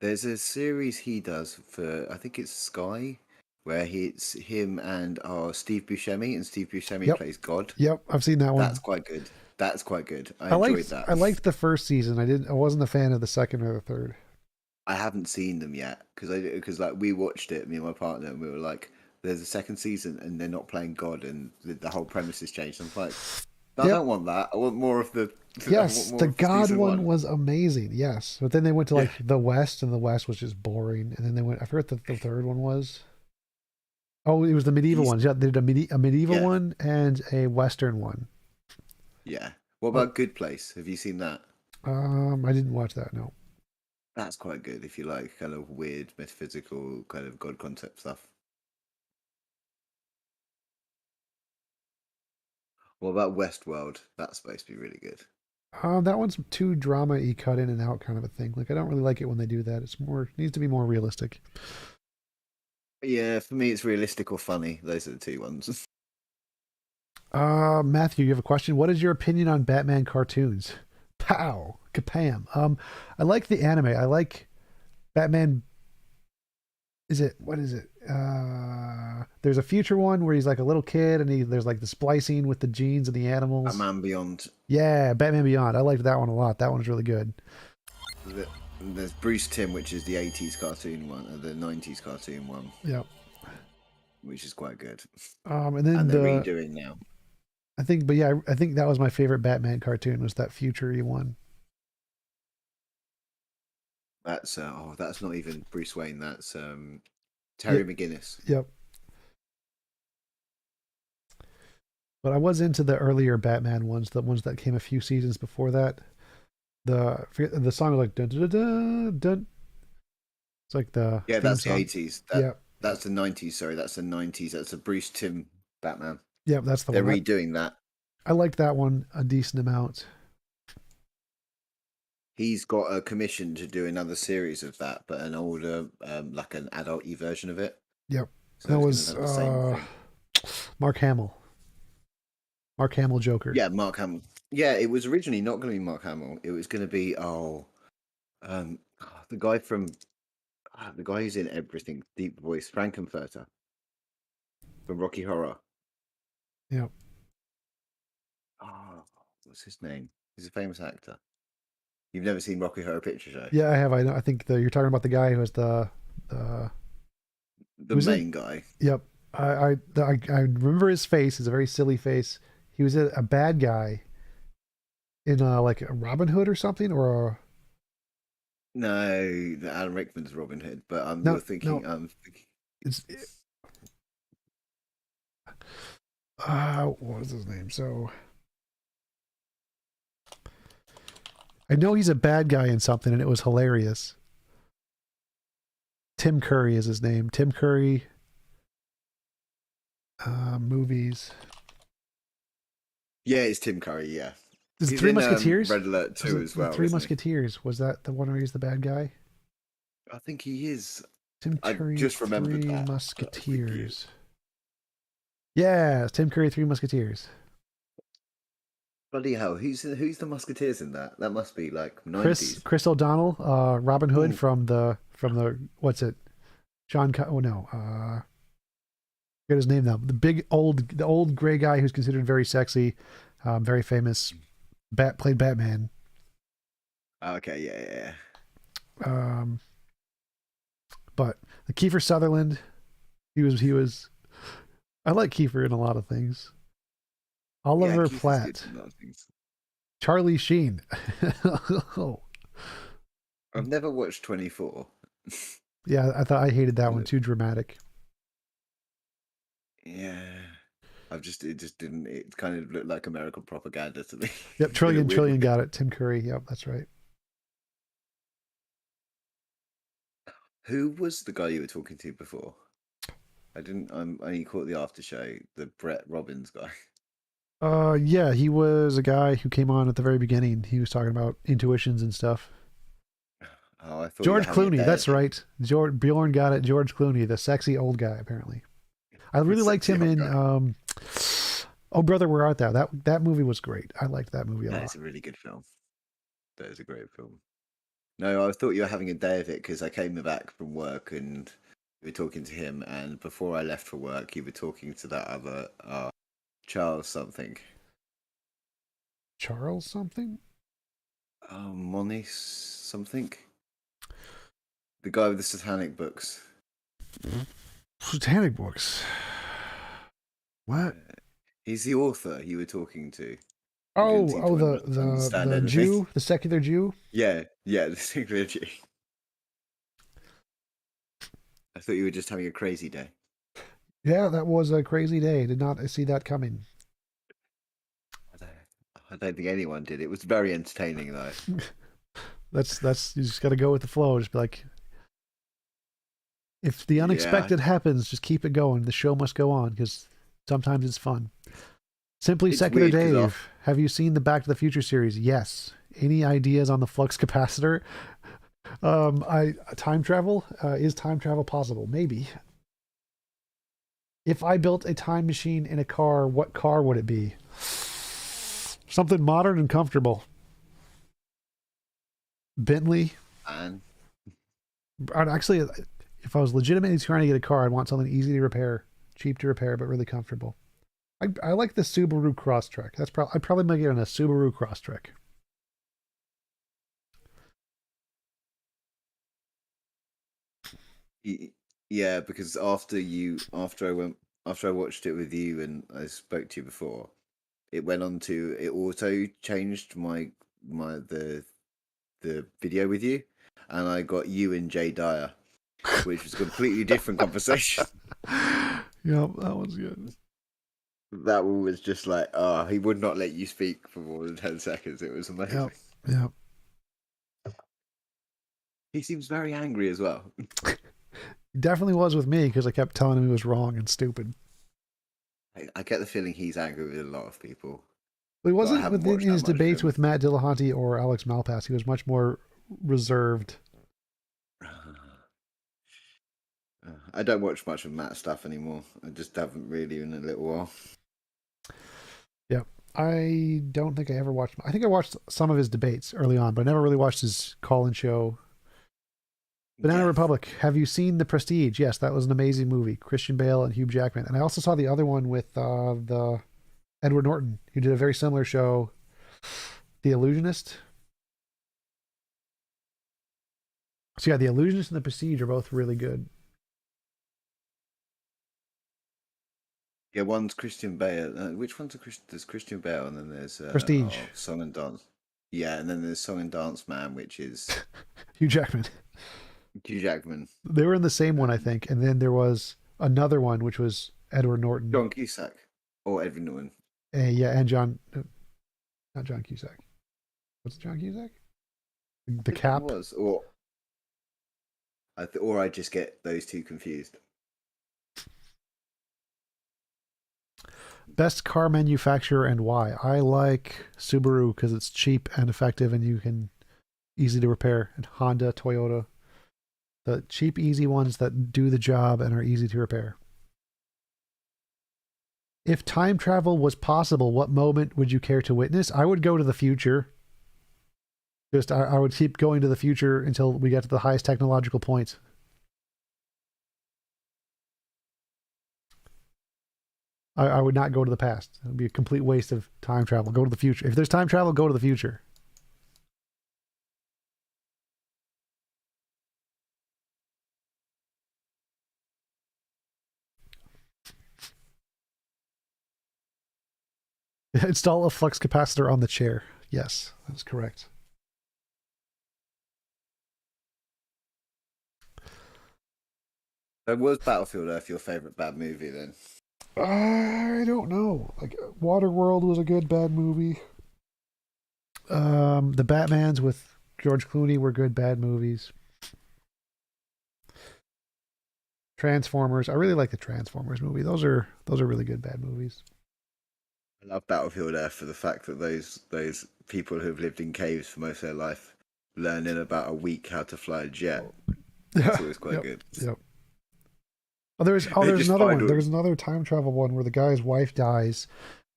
There's a series he does for, I think it's Sky, where it's him and Steve Buscemi, and Steve Buscemi Yep. plays God. Yep, I've seen that one. That's quite good. That's quite good. I liked enjoyed that. I liked the first season. I wasn't a fan of the second or the third. I haven't seen them yet because like we watched it, me and my partner, and we were like, "There's a second season, and they're not playing God, and the whole premise has changed." I'm like, "No, I don't want that. I want more of the." Yes, the God season one was amazing. Yes, but then they went to like the West, and the West was just boring. And then they went. I forget what the third one was. Oh, it was the medieval ones. Yeah, they did a medieval one and a Western one. Yeah. What about Good Place? Have you seen that? I didn't watch that. No. That's quite good if you like kind of weird metaphysical kind of God concept stuff. What about Westworld? That's supposed to be really good. That one's too drama-y, cut in and out kind of a thing. Like I don't really like it when they do that. It needs to be more realistic. Yeah, for me it's realistic or funny. Those are the two ones. Matthew, you have a question. What is your opinion on Batman cartoons? Pow, kapam. I like the anime. I like Batman. What is it? There's a future one where he's like a little kid and there's like the splicing with the genes and the animals. Batman Beyond. Yeah, Batman Beyond. I liked that one a lot. That one's really good. There's Bruce Timm, which is the 80s cartoon one, or the 90s cartoon one. Yep. Which is quite good. And then they're redoing now. I think that was my favorite Batman cartoon, was that future-y one. That's that's not even Bruce Wayne. That's Terry McGinnis. Yep. But I was into the earlier Batman ones, the ones that came a few seasons before that. The song was like dun dun dun dun. It's like the that's song. the 80s. That's the 90s. Sorry, that's the 90s. That's a Bruce Timm Batman. Yep, that's the They're one. redoing that. I liked that one a decent amount. He's got a commission to do another series of that, but an older, like an adult-y version of it. Yep, So that it's was gonna have the same thing. Mark Hamill. Mark Hamill Joker. Yeah, Mark Hamill. Yeah, it was originally not going to be Mark Hamill. It was going to be the guy who's in everything, deep voice, Frankenfurter from Rocky Horror. Yep. Oh, what's his name? He's a famous actor. You've never seen Rocky Horror Picture Show? Yeah, I have. I know. I think you're talking about the guy who was the main guy. Yep. I remember his face. It's a very silly face. He was a bad guy in like a Robin Hood or something, or No, Alan Rickman's Robin Hood, but No, thinking. no. What was his name? So I know he's a bad guy in something, and it was hilarious. Tim Curry is his name. Tim Curry. Movies. Yeah, it's Tim Curry. Yeah, Is he's Three in, Musketeers? Red Alert 2 as well. Three isn't he? Musketeers. Was that the one where he's the bad guy? I think he is. Tim Curry. I just remembered Three that. Musketeers. Yeah, it's Tim Curry, Three Musketeers. Bloody hell! Who's the Musketeers in that? That must be like 90s. Chris O'Donnell, Robin Hood from the what's it? Forget his name now. The old gray guy who's considered very sexy, very famous. Played Batman. Okay, yeah. But the Kiefer Sutherland, he was. I like Kiefer in a lot of things. Oliver Kiefer's Platt. good in a lot of things. Charlie Sheen. I've never watched 24. Yeah, I hated that one. Too dramatic. Yeah. It kind of looked like American propaganda to me. Yep, Trillion got it. Tim Curry. Yep, that's right. Who was the guy you were talking to before? I only caught the after show, the Brett Robbins guy. Yeah, he was a guy who came on at the very beginning. He was talking about intuitions and stuff. Oh, I thought George Clooney, that's right. Bjorn got it. George Clooney, the sexy old guy, apparently. I really liked him in Oh Brother, Where Art Thou? That movie was great. I liked that movie a lot. It's a really good film. That is a great film. No, I thought you were having a day of it because I came back from work and we were talking to him, and before I left for work, you were talking to that other Charles something. Charles something? Moniz something. The guy with the satanic books. Satanic books. What? He's the author you were talking to. The Jew, the secular Jew. Yeah, the secular Jew. I thought you were just having a crazy day. Yeah, that was a crazy day. Did not see that coming. I don't think anyone did. It was very entertaining, though. That's you just got to go with the flow. Just be like, if the unexpected happens, just keep it going. The show must go on because sometimes it's fun. Simply It's Secular weird 'cause Dave, have you seen the Back to the Future series? Yes. Any ideas on the flux capacitor? Time travel? Is time travel possible? Maybe. If I built a time machine in a car, what car would it be? Something modern and comfortable. Bentley. Actually, if I was legitimately trying to get a car, I'd want something easy to repair, cheap to repair, but really comfortable. I like the Subaru Crosstrek. I'd probably make it in a Subaru Crosstrek. Yeah, because after I watched it with you and I spoke to you before, it auto changed the video with you, and I got you and Jay Dyer, which was a completely different conversation. Yeah, that was good. That one was just like, he would not let you speak for more than 10 seconds. It was amazing. Yeah. He seems very angry as well. He definitely was with me because I kept telling him he was wrong and stupid. I get the feeling he's angry with a lot of people. But he wasn't in his debates with Matt Dillahunty or Alex Malpass. He was much more reserved. I don't watch much of Matt's stuff anymore. I just haven't really in a little while. Yeah, I don't think I ever watched. I think I watched some of his debates early on, but I never really watched his call-in show. Banana Republic. Have you seen The Prestige? Yes, that was an amazing movie. Christian Bale and Hugh Jackman. And I also saw the other one with the Edward Norton, who did a very similar show, The Illusionist. So yeah, The Illusionist and The Prestige are both really good. Yeah, one's Christian Bale. Which one's there's Christian Bale, and then there's Prestige. Song and Dance. Yeah, and then there's Song and Dance Man, which is Hugh Jackman. Hugh Jackman. They were in the same one, I think, and then there was another one which was Edward Norton. John Cusack or Edward Norton. And John, not John Cusack. What's John Cusack? The Cap was, or I just get those two confused. Best car manufacturer and why? I like Subaru because it's cheap and effective, and you can easy to repair. And Honda, Toyota, the cheap, easy ones that do the job and are easy to repair. If time travel was possible, what moment would you care to witness? I would go to the future. I would keep going to the future until we get to the highest technological point. I would not go to the past. It would be a complete waste of time travel. Go to the future. If there's time travel, go to the future. Install a flux capacitor on the chair. Yes, that's correct. So was Battlefield Earth your favorite bad movie then? I don't know. Like Waterworld was a good bad movie. The Batmans with George Clooney were good bad movies. Transformers. I really like the Transformers movie. Those are really good bad movies. I love Battlefield Earth for the fact that those people who've lived in caves for most of their life learn in about a week how to fly a jet. That's always quite good. Yep. Oh, there's another one. There's another time travel one where the guy's wife dies,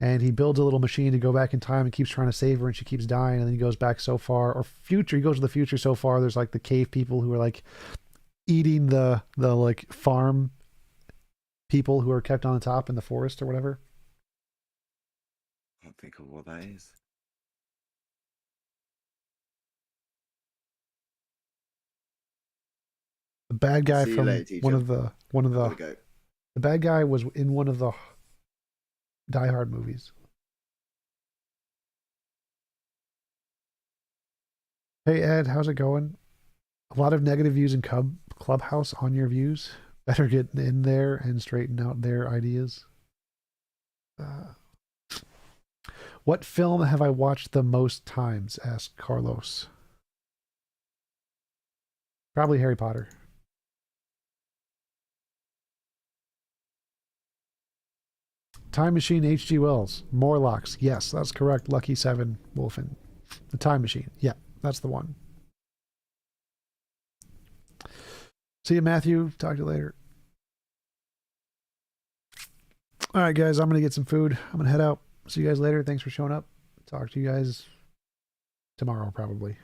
and he builds a little machine to go back in time and keeps trying to save her, and she keeps dying, and then he goes back so far, or future, he goes to the future so far, there's like the cave people who are like eating the like farm people who are kept on the top in the forest or whatever. I can't think of what that is. The bad guy See you from later, one TJump. of the Gotta go. the bad guy was in one of the Die Hard movies. Hey Ed, how's it going? A lot of negative views in Clubhouse on your views. Better get in there and straighten out their ideas. What film have I watched the most times? Asked Carlos. Probably Harry Potter. Time Machine, H.G. Wells. Morlocks. Yes, that's correct. Lucky 7, Wolfen. The Time Machine. Yeah, that's the one. See you, Matthew. Talk to you later. All right, guys, I'm going to get some food. I'm going to head out. See you guys later. Thanks for showing up. Talk to you guys tomorrow, probably.